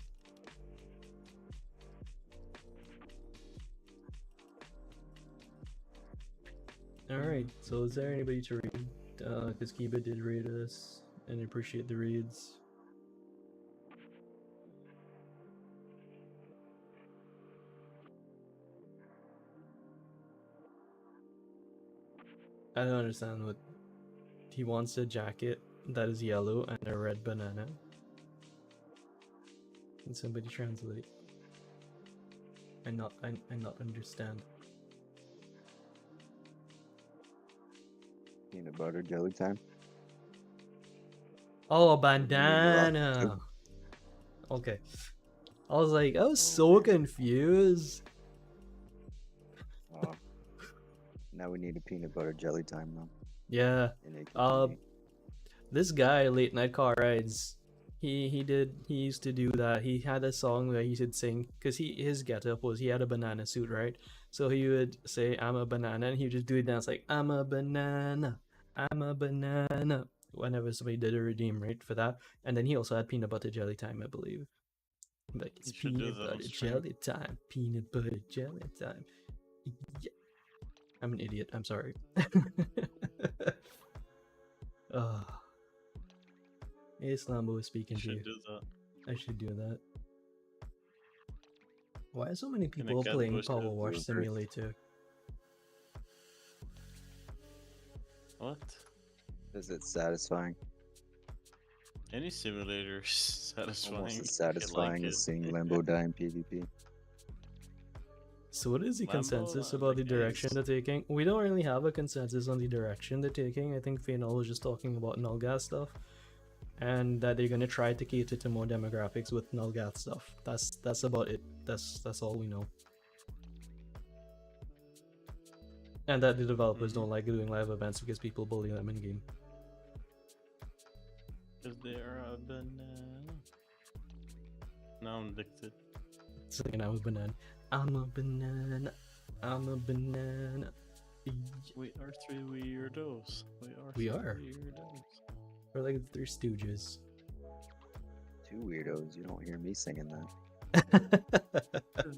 Alright, so is there anybody to read? Because Kiba did read us, and I appreciate the reads. I don't understand what he wants. A jacket that is yellow and a red banana. Can somebody translate? I not understand. Peanut butter jelly time. Oh, What do you mean you're off bandana. too? Okay. I was Oh, so man. confused. Oh, now we need a peanut butter jelly time though. Yeah. In AQ3D. This guy, Late Night Car Rides, he used to do that. He had a song where he should sing, because his getup was he had a banana suit, right? So he would say I'm a banana, and he would just do a dance like I'm a banana, whenever somebody did a redeem rate for that. And then he also had peanut butter jelly time, I believe. Like it's You should do peanut that on butter stream. jelly time, peanut butter jelly time. Yeah. I'm an idiot. I'm sorry. It's Lambo is speaking You to you. should do that. I should do that. Why are so many Can a people cat playing push Power it? Wash Reverse. Simulator? What? Is it satisfying? Any simulator is satisfying. Almost as if you satisfying like as it. seeing Limbo die in PvP. So what is the Lambo, consensus about the like, direction is- they're taking? We don't really have a consensus on the direction they're taking. I think Phenol was just talking about null gas stuff, and that they're gonna try to cater to more demographics with null gas stuff. That's about it. That's all we know. And that the developers don't like doing live events because people bully them in game. Cause they're a banana. Now I'm addicted. It's like I'm a banana. I'm a banana. I'm a banana. We are three weirdos. We three are. weirdos. We're like the Three Stooges. Two weirdos. You don't hear me singing that.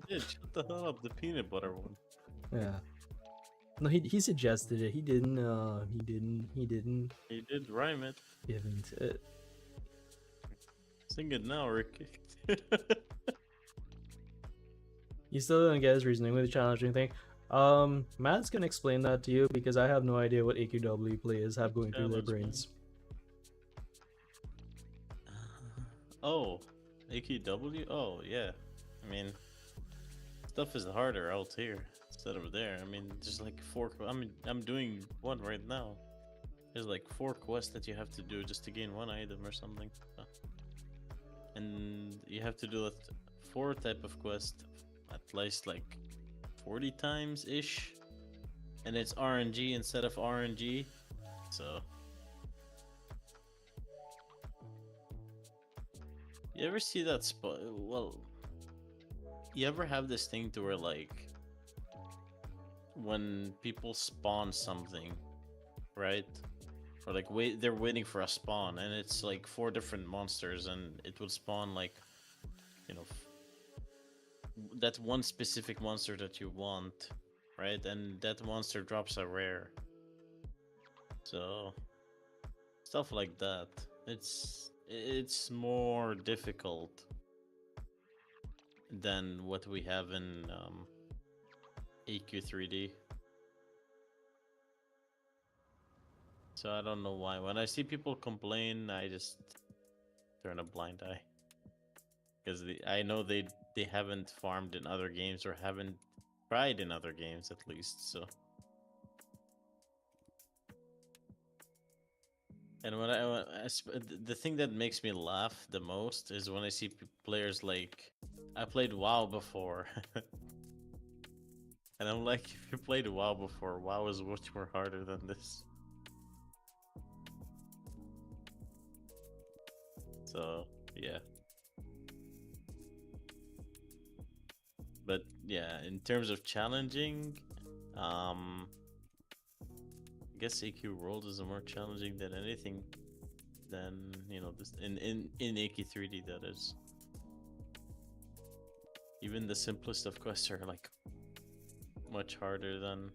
Dude, shut the hell up, the peanut butter one. Yeah. No, he suggested it. He didn't. He didn't He did rhyme it. give into it. Sing it now, Rick. You still don't get his reasoning with the challenging thing. Matt's gonna explain that to you because I have no idea what AQW players have going through their Challenge, man. brains. Oh, AQW? Oh, yeah. I mean, stuff is harder out here instead of there. I mean, just like I'm doing one right now. There's like 4 quests that you have to do just to gain 1 item or something. And you have to do that 4 type of quest at least like 40 times ish. And it's RNG instead of RNG. So you ever see that spot? Well, you ever have this thing to where like when people spawn something, right? Or like they're waiting for a spawn, and it's like 4 different monsters, and it will spawn like, you know, that one specific monster that you want, right? And that monster drops a rare. So stuff like that. It's more difficult than what we have in AQ3D. So I don't know why. When I see people complain, I just turn a blind eye. Because I know they haven't farmed in other games or haven't tried in other games at least. So. And the thing that makes me laugh the most is when I see players like, I played WoW before. And I'm like, if you played WoW before, WoW is much more harder than this. So, yeah. But yeah, in terms of challenging, I guess AQ World is more challenging than anything than, you know, this in AQ3D, that is. Even the simplest of quests are like much harder than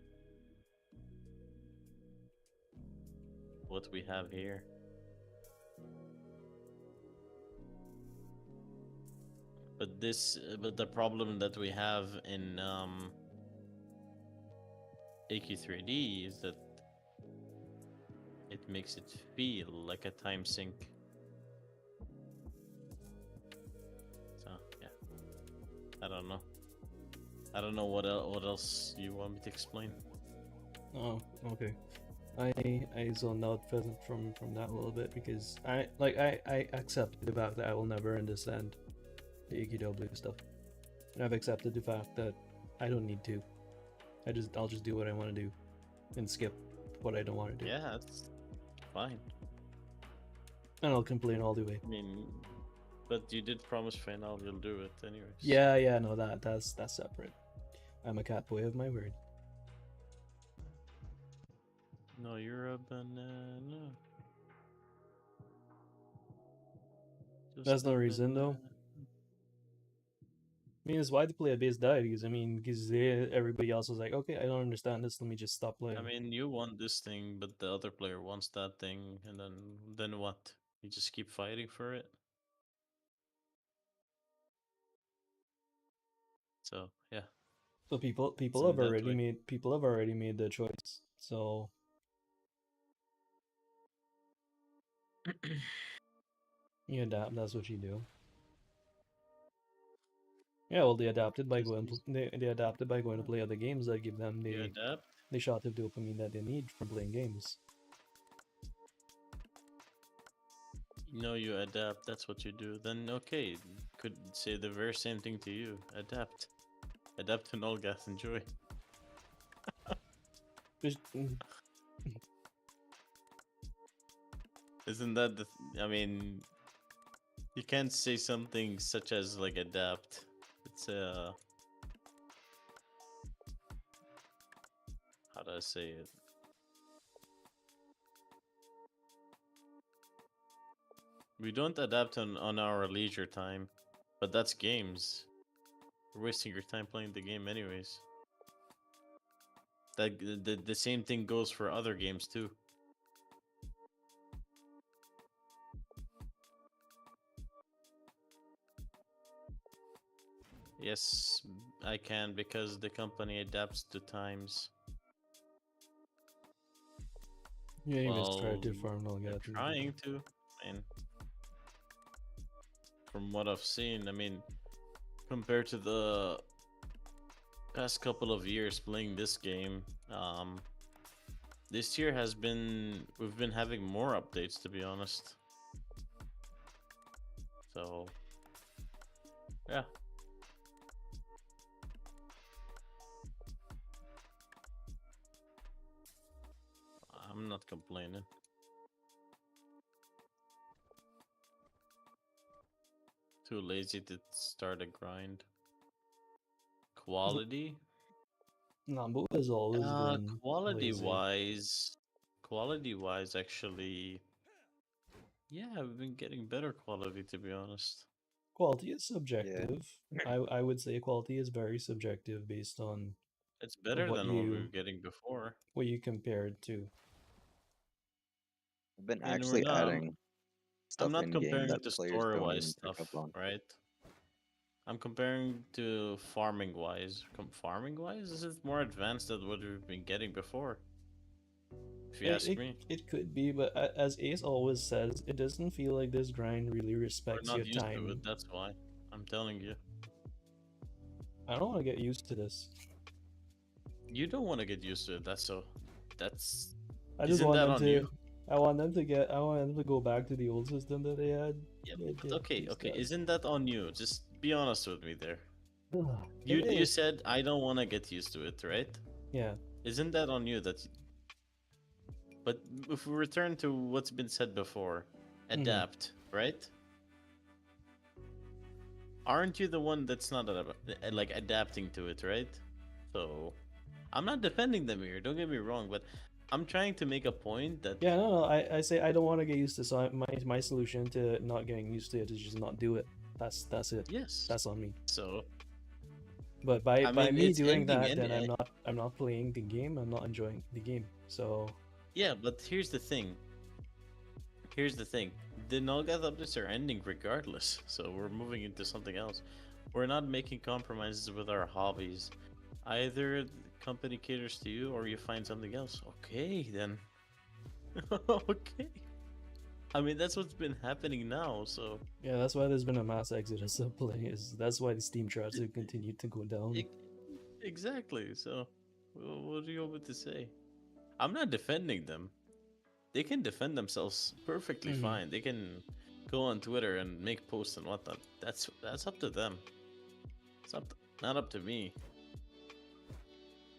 what we have here. But the problem that we have in AQ3D is that it makes it feel like a time sink. So I don't know. I don't know what else you want me to explain. Oh, okay. I zoned out from that a little bit because I accept the fact that I will never understand the AQW stuff. And I've accepted the fact that I don't need to. I'll just do what I want to do and skip what I don't want to do. Yeah, that's fine. And I'll complain all the way. I mean, but you did promise final you'll do it anyways. Yeah, no, that's separate. I'm a cat boy of my word. No, you're a banana. That's Just no a reason though. banana. I mean, it's why the player base died because because everybody else was like, okay, I don't understand this. Let me just stop playing. I mean, you want this thing, but the other player wants that thing, and then what? You just keep fighting for it. So yeah, So people in have that already way. made their choice. So you adapt. That's what you do. Yeah, well, they adapted by Just going. They adapted by going to play other games that give them you adapt. the shot of dopamine that they need from playing games. No, you adapt. That's what you do. Then okay, could say the very same thing to you. Adapt. Adapt to Nolgath. Enjoy. Mm, Isn't that the? I mean, you can't say something such as like adapt. It's how do I say it? We don't adapt on our leisure time, but that's games. You're wasting your time playing the game anyways. That the same thing goes for other games too. Yes, I can because the company adapts to times. Yeah, you guys tried Well, to farm all they're that. trying to, and from what I've seen, I mean, compared to the past couple of years playing this game, this year we've been having more updates to be honest. So, yeah. I'm not complaining. Too lazy to start a grind. Quality? Nambu has always been Quality lazy. wise, actually, yeah, we've been getting better quality to be honest. Quality is subjective. I would say quality is very subjective based on It's better what than what we were you getting before. compare it to. I've been I mean, we're actually not. adding I'm stuff not in game comparing that to players don't story-wise even pick stuff, up on. right? I'm comparing to farming-wise. Farming-wise, this is more advanced than what we've been getting before. If you ask me, It could be, but as Ace always says, it doesn't feel like this grind really we're respects not your used to time. it. That's why I'm telling you. I don't want to get used to this. You don't want to get used to it. That's. I just Isn't want that them on to. you? I want them to get. I want them to go back to the old system that they had. Yeah, They but did okay, these okay. guys. Isn't that on you? Just be honest with me there. It You is. said I don't want to get used to it, right? Yeah. Isn't that on you? But if we return to what's been said before, adapt, right? Aren't you the one that's not like adapting to it, right? So, I'm not defending them here. Don't get me wrong, but I'm trying to make a point that Yeah, no. I say I don't want to get used to. So my solution to not getting used to it is just not do it. That's it. yes. That's on me. So, But I by mean, me it's doing ending, that, and then I'm not playing the game. I'm not enjoying the game. So yeah. But here's the thing. Here's the thing. The Nolgath updates are ending regardless, so we're moving into something else. We're not making compromises with our hobbies. Either the company caters to you or you find something else. Okay, then. Okay. I mean, that's what's been happening now. So Yeah, that's why there's been a mass exodus of players. That's why the Steam charts have continued to go down. e- exactly. So, what do you want me to say? I'm not defending them. They can defend themselves perfectly Mhm. fine. They can go on Twitter and make posts and whatnot. That's up to them. It's not up to me.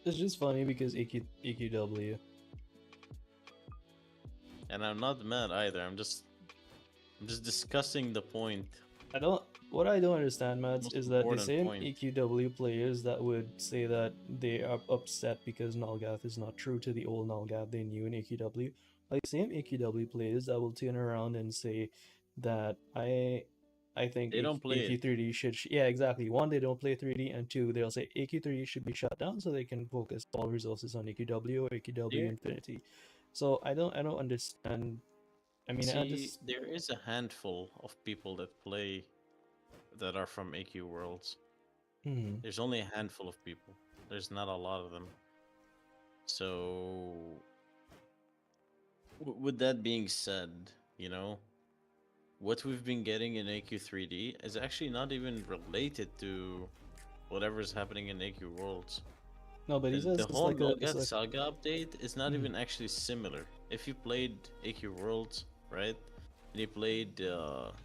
It's just funny because EQW. And I'm not mad either. I'm just discussing the point. What I don't understand, Mads, Most is that the important same point. EQW players that would say that they are upset because Nalgath is not true to the old Nalgath they knew in EQW, like same EQW players that will turn around and say that I think They don't play it. AQ3D should yeah, exactly. One, they don't play 3D, and two, they'll say AQ3D should be shut down so they can focus all resources on AQW or AQW There, Infinity. So I don't understand. I mean, I see, just there is a handful of people that play that are from AQ Worlds. hmm. There's only a handful of people. There's not a lot of them. So, with that being said, you know, what we've been getting in AQ3D is actually not even related to whatever's happening in AQ Worlds. No, but he says The it's whole like a it's Nulgath like Saga update is not Mhm. even actually similar. If you played AQ Worlds, right, and you played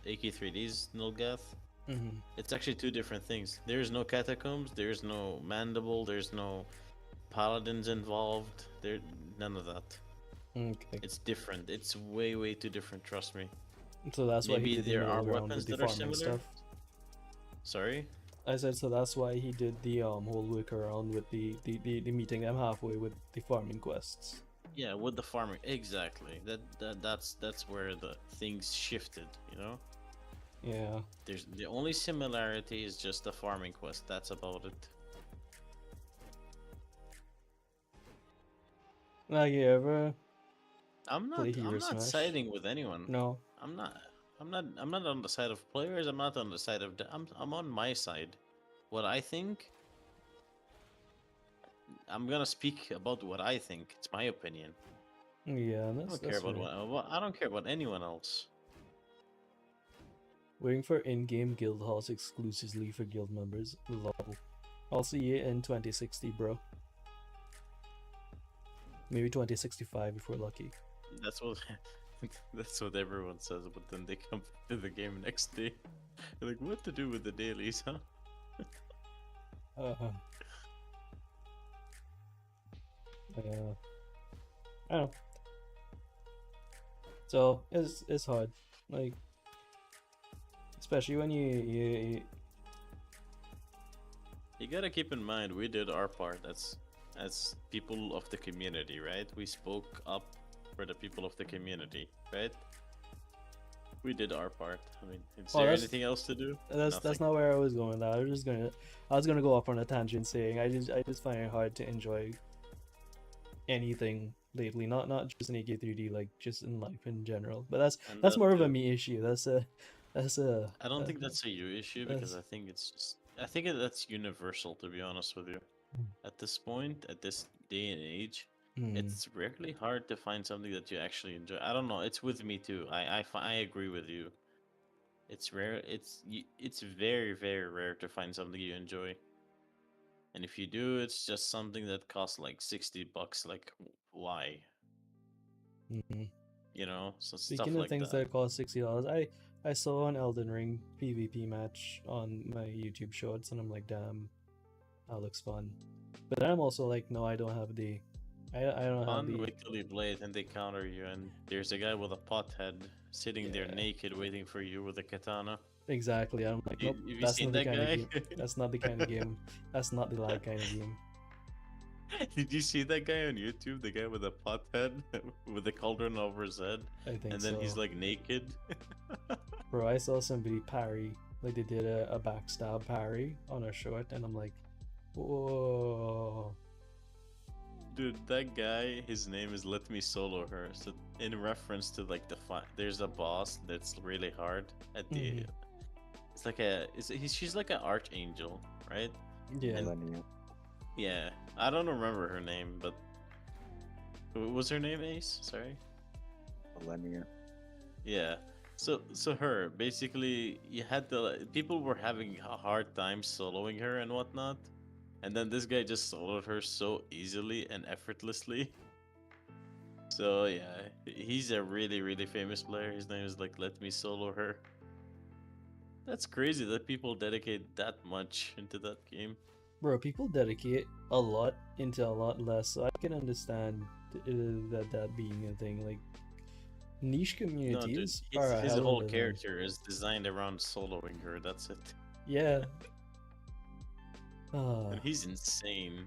AK3D's Nulgath, Mhm. it's actually two different things. There's no catacombs, there's no mandible, there's no paladins involved. There, none of that. Okay. It's different. It's way too different. Trust me. So that's why he Maybe did the there are middle ground with weapons the that are farming similar. stuff. Sorry. I said so that's why he did the whole workaround with the meeting them halfway with the farming quests. Yeah, with the farming, exactly. That's where the things shifted. You know. Yeah. There's the only similarity is just the farming quest. That's about it. Like you ever play Hero I'm not Smash? siding with anyone. No. I'm not I'm not on the side of players. I'm not on the side of I'm on my side. What I think, I'm gonna speak about what I think. It's my opinion. Yeah, I that's don't care about fair. I don't care about anyone else. Waiting for in-game guild halls exclusively for guild members. Lol. I'll see you in 2060, bro. Maybe 2065 if we're lucky. That's what that's what everyone says, but then they come to the game next day. They're like, what to do with the dailies, huh? Uh, yeah. I don't know. So it's hard, like especially when you You gotta keep in mind, we did our part as people of the community, right? We spoke up for the people of the community, right? We did our part. I mean, is Oh, there that's- anything else to do? that's Nothing. not where I was going. Though. I was gonna go off on a tangent saying I just find it hard to enjoy anything lately. Not just in AK3D, like just in life in general. But And that's that more of a too. me issue. That's a I don't think that's a you issue because that's- I think it's just that's universal, to be honest with you. At this point, at this day and age, hmm. it's rarely hard to find something that you actually enjoy. I don't know. It's with me too. I agree with you. It's rare. It's very rare to find something you enjoy. And if you do, it's just something that costs like $60. Like, why? Mhm. You know, so stuff Speaking of like things that. that cost $60, I saw an Elden Ring PvP match on my YouTube shorts, and I'm like, damn, that looks fun. But then I'm also like, no, I don't have the, I don't have Fun, the. wait till you play it and they counter you, and there's a guy with a pot head sitting there Yeah. naked waiting for you with a katana. Exactly. I'm like, nope, Have you that's seen not the that kind guy? of game. That's not the kind of game. That's not the like kind of game. Did you see that guy on YouTube? The guy with a pot head with the cauldron over his head, I think and then so. he's like naked. Bro, I saw somebody parry, like they did a backstab parry on a short, and I'm like, whoa. Dude, that guy, his name is Let Me Solo Her. So in reference to like there's a boss that's really hard at the. Mhm. It's like she's like an archangel, right? Yeah. Millennium. Yeah, I don't remember her name, but what was her name? Ace, sorry. Millennium. Yeah. So her basically you had to people were having a hard time soloing her and whatnot, and then this guy just soloed her so easily and effortlessly. So yeah, he's a really famous player. His name is like Let Me Solo Her. That's crazy that people dedicate that much into that game. Bro, people dedicate a lot into a lot less, so I can understand that being a thing. Like, niche No, dude, communities are a his hell whole of a thing. character is designed around soloing her. That's it, Yeah. Ah, and he's insane.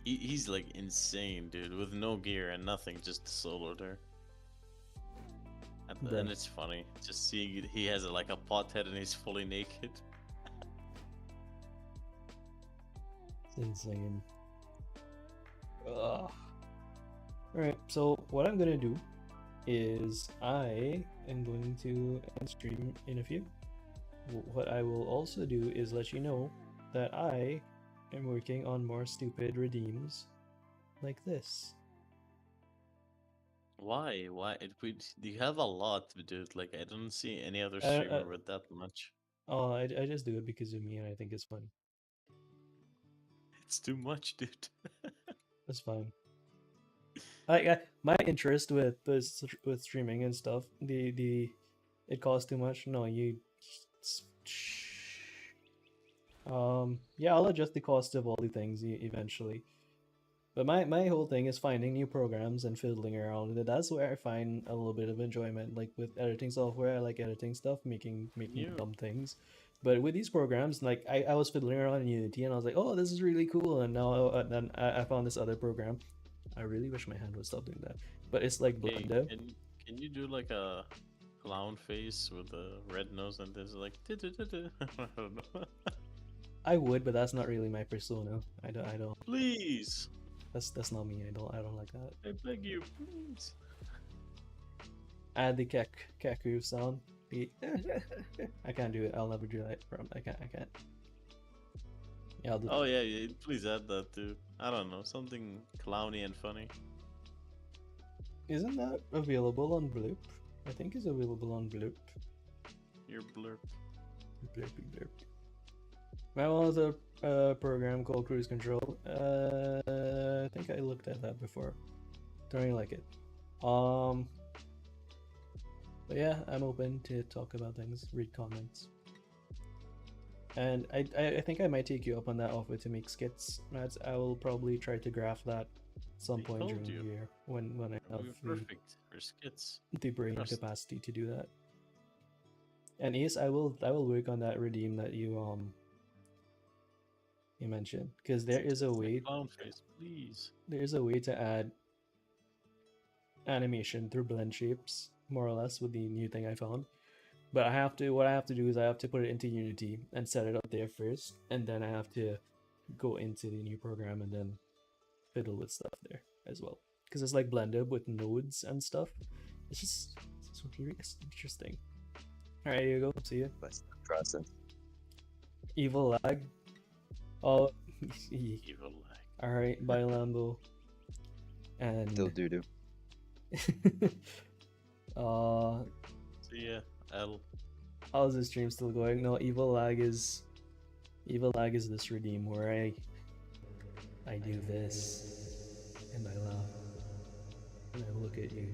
He's like insane, dude, with no gear and nothing, just soloed her. bro, And it's funny just seeing he has like a pot head and he's fully naked. it's insane. Ugh. Alright, so what I'm gonna do is I am going to end stream in a few. What I will also do is let you know that I am working on more stupid redeems like this. Why? Why? You have a lot, dude. Like I don't see any other I, streamer with that much. I just do it because of me and I think it's fun. It's too much, dude. It's fine. My interest with streaming and stuff, it costs too much. No, yeah, I'll adjust the cost of all the things eventually. But my whole thing is finding new programs and fiddling around with it. That's where I find a little bit of enjoyment. Like with editing software, I like editing stuff, making You. dumb things. But with these programs, like I was fiddling around in Unity and I was like, oh, this is really cool. And now then I found this other program. I really wish my hand would stop doing that. But it's like Hey, Blender. can you do like a clown face with a red nose and there's like I don't know. I would, but that's not really my persona. I don't. Please, That's not me. I don't like that. I beg you, please. Add the Kaku sound. I can't do it. I'll never do that. I can't. Yeah, I'll do Oh yeah, please add that too. I don't know, something clowny and funny. Isn't that available on Bloop? I think it's available on Bloop. Your blurb. Bloopy blurp. My one was a program called Cruise Control. I think I looked at that before. Don't really like it. But yeah, I'm open to talk about things, read comments. And I think I might take you up on that offer to make skits, Mads. I will probably try to graph that some I point told during you. the year when I have You're perfect for skits. the brain Trust. capacity to do that. And Ace, I will work on that redeem that you mentioned, because there is a way Clown face, please. there's a way to add animation through blend shapes, more or less, with the new thing I found. But what I have to do is I have to put it into Unity and set it up there first, and then I have to go into the new program and then fiddle with stuff there as well. Because it's like Blender with nodes and stuff. It's really interesting. Alright, here you go. See ya. That's the process. Evil lag. Oh, Evil lag. alright, bye Lambo. And Still doo doo. See ya, L. how's the stream still going? No, evil lag is this redeem where I do this and I laugh and I look at you.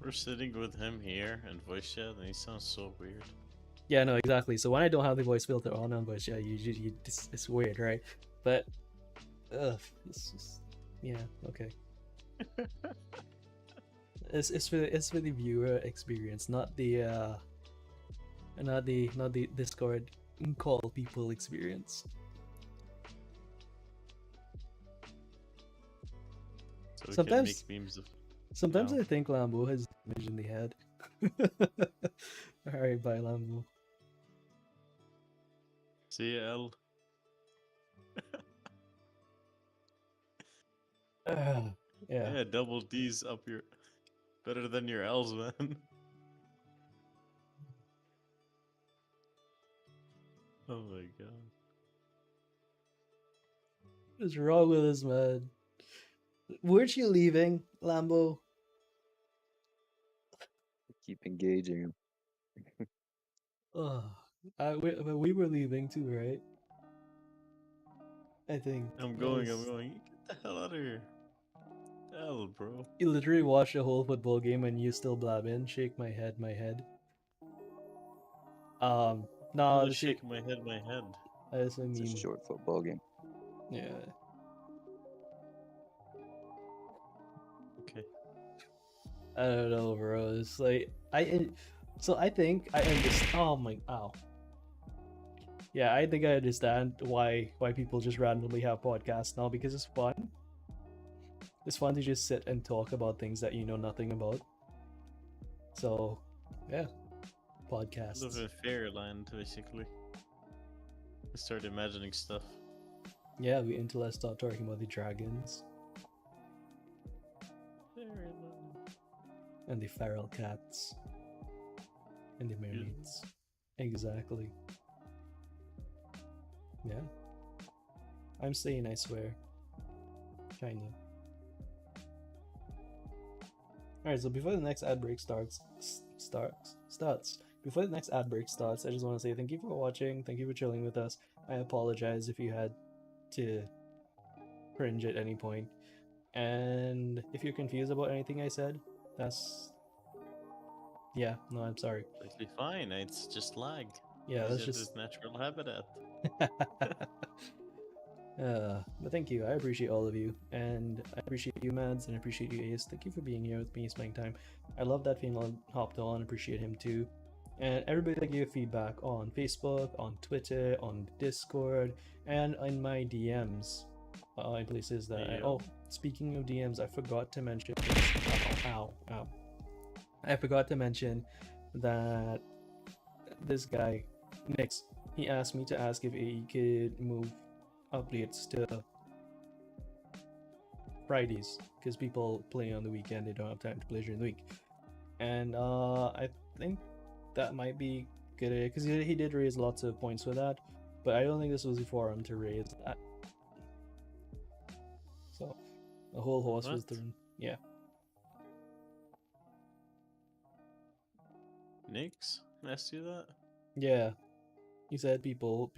We're sitting with him here and voice chat, and he sounds so weird. Yeah, no, exactly. So when I don't have the voice filter on voice chat, it's weird, right? But it's just, yeah, okay. It's for the viewer experience, not the Discord call people experience. So we Sometimes- can make memes of. Sometimes No. I think Lambo has damage in the head. Alright, bye Lambo. See ya, L. Yeah. Yeah, double D's up your. Better than your L's, man. Oh my god. What's wrong with this man? Weren't you leaving, Lambo? Keep engaging him. Oh, we were leaving too, right? I think. I'm that going. was- Get the hell out of here. Hell, bro. You literally watched a whole football game and you still blabbing. Shake my head, my head. I'm No, just shaking my head, I just It's a mean, short football game. yeah. Okay. I don't know, bro. It's like so I think I understand. Oh my, ow. Yeah, I think I understand why people just randomly have podcasts now because it's fun. It's fun to just sit and talk about things that you know nothing about. So, yeah, podcasts. Live in fairyland, basically. I start imagining stuff. Yeah, we until I start talking about the dragons Fairyland. and the feral cats and the mermaids. Exactly. Yeah. I'm staying, I swear. Kinda. Alright, so before the next ad break starts, before the next ad break starts, I just want to say thank you for watching, thank you for chilling with us. I apologize if you had to cringe at any point. And if you're confused about anything I said, that's... Yeah, no, I'm sorry. Completely fine. It's just lag. Yeah, He's that's at just... his natural habitat. But thank you. I appreciate all of you, and I appreciate you, Mads, and I appreciate you, Ace. Thank you for being here with me, spending time. I love that Finland hopped on. Appreciate him too, and everybody that gave feedback on Facebook, on Twitter, on Discord, and in my DMs, in places that. Yeah. Oh, speaking of DMs, I forgot to mention. Ow, ow. I forgot to mention that this guy, Nix, he asked me to ask if he could move updates to Fridays because people play on the weekend, they don't have time to play during the week. And I think that might be good because he did raise lots of points for that, but I don't think this was the forum to raise that. So the whole horse was What? thrown. Yeah. Nix? Asked you that? Yeah. He said people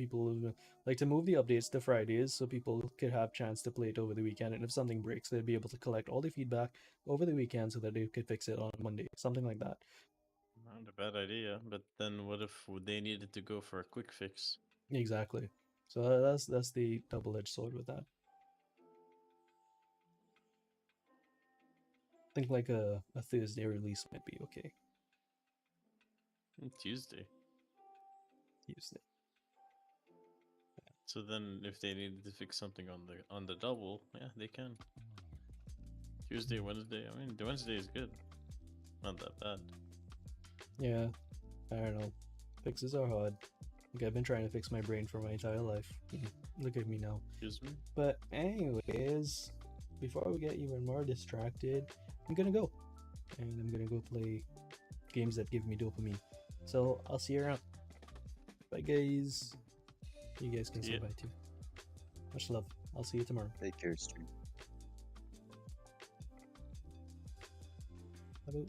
like to move the updates to Fridays so people could have chance to play it over the weekend, and if something breaks, they'd be able to collect all the feedback over the weekend so that they could fix it on Monday, something like that. Not a bad idea, but then what if they needed to go for a quick fix? Exactly. So that's the double-edged sword with that. I think like a Thursday release might be okay. Tuesday. Tuesday. So then, if they needed to fix something on the double, yeah, they can. Tuesday, Wednesday. I mean, the Wednesday is good. Not that bad. Yeah, I don't know. Fixes are hard. Like I've been trying to fix my brain for my entire life. Look at me now. Excuse me. But anyways, before we get even more distracted, I'm gonna go. And I'm gonna go play games that give me dopamine. So I'll see you around. Bye guys. You guys can say Yeah. bye too. Much love. I'll see you tomorrow. Take care, stream. Bye.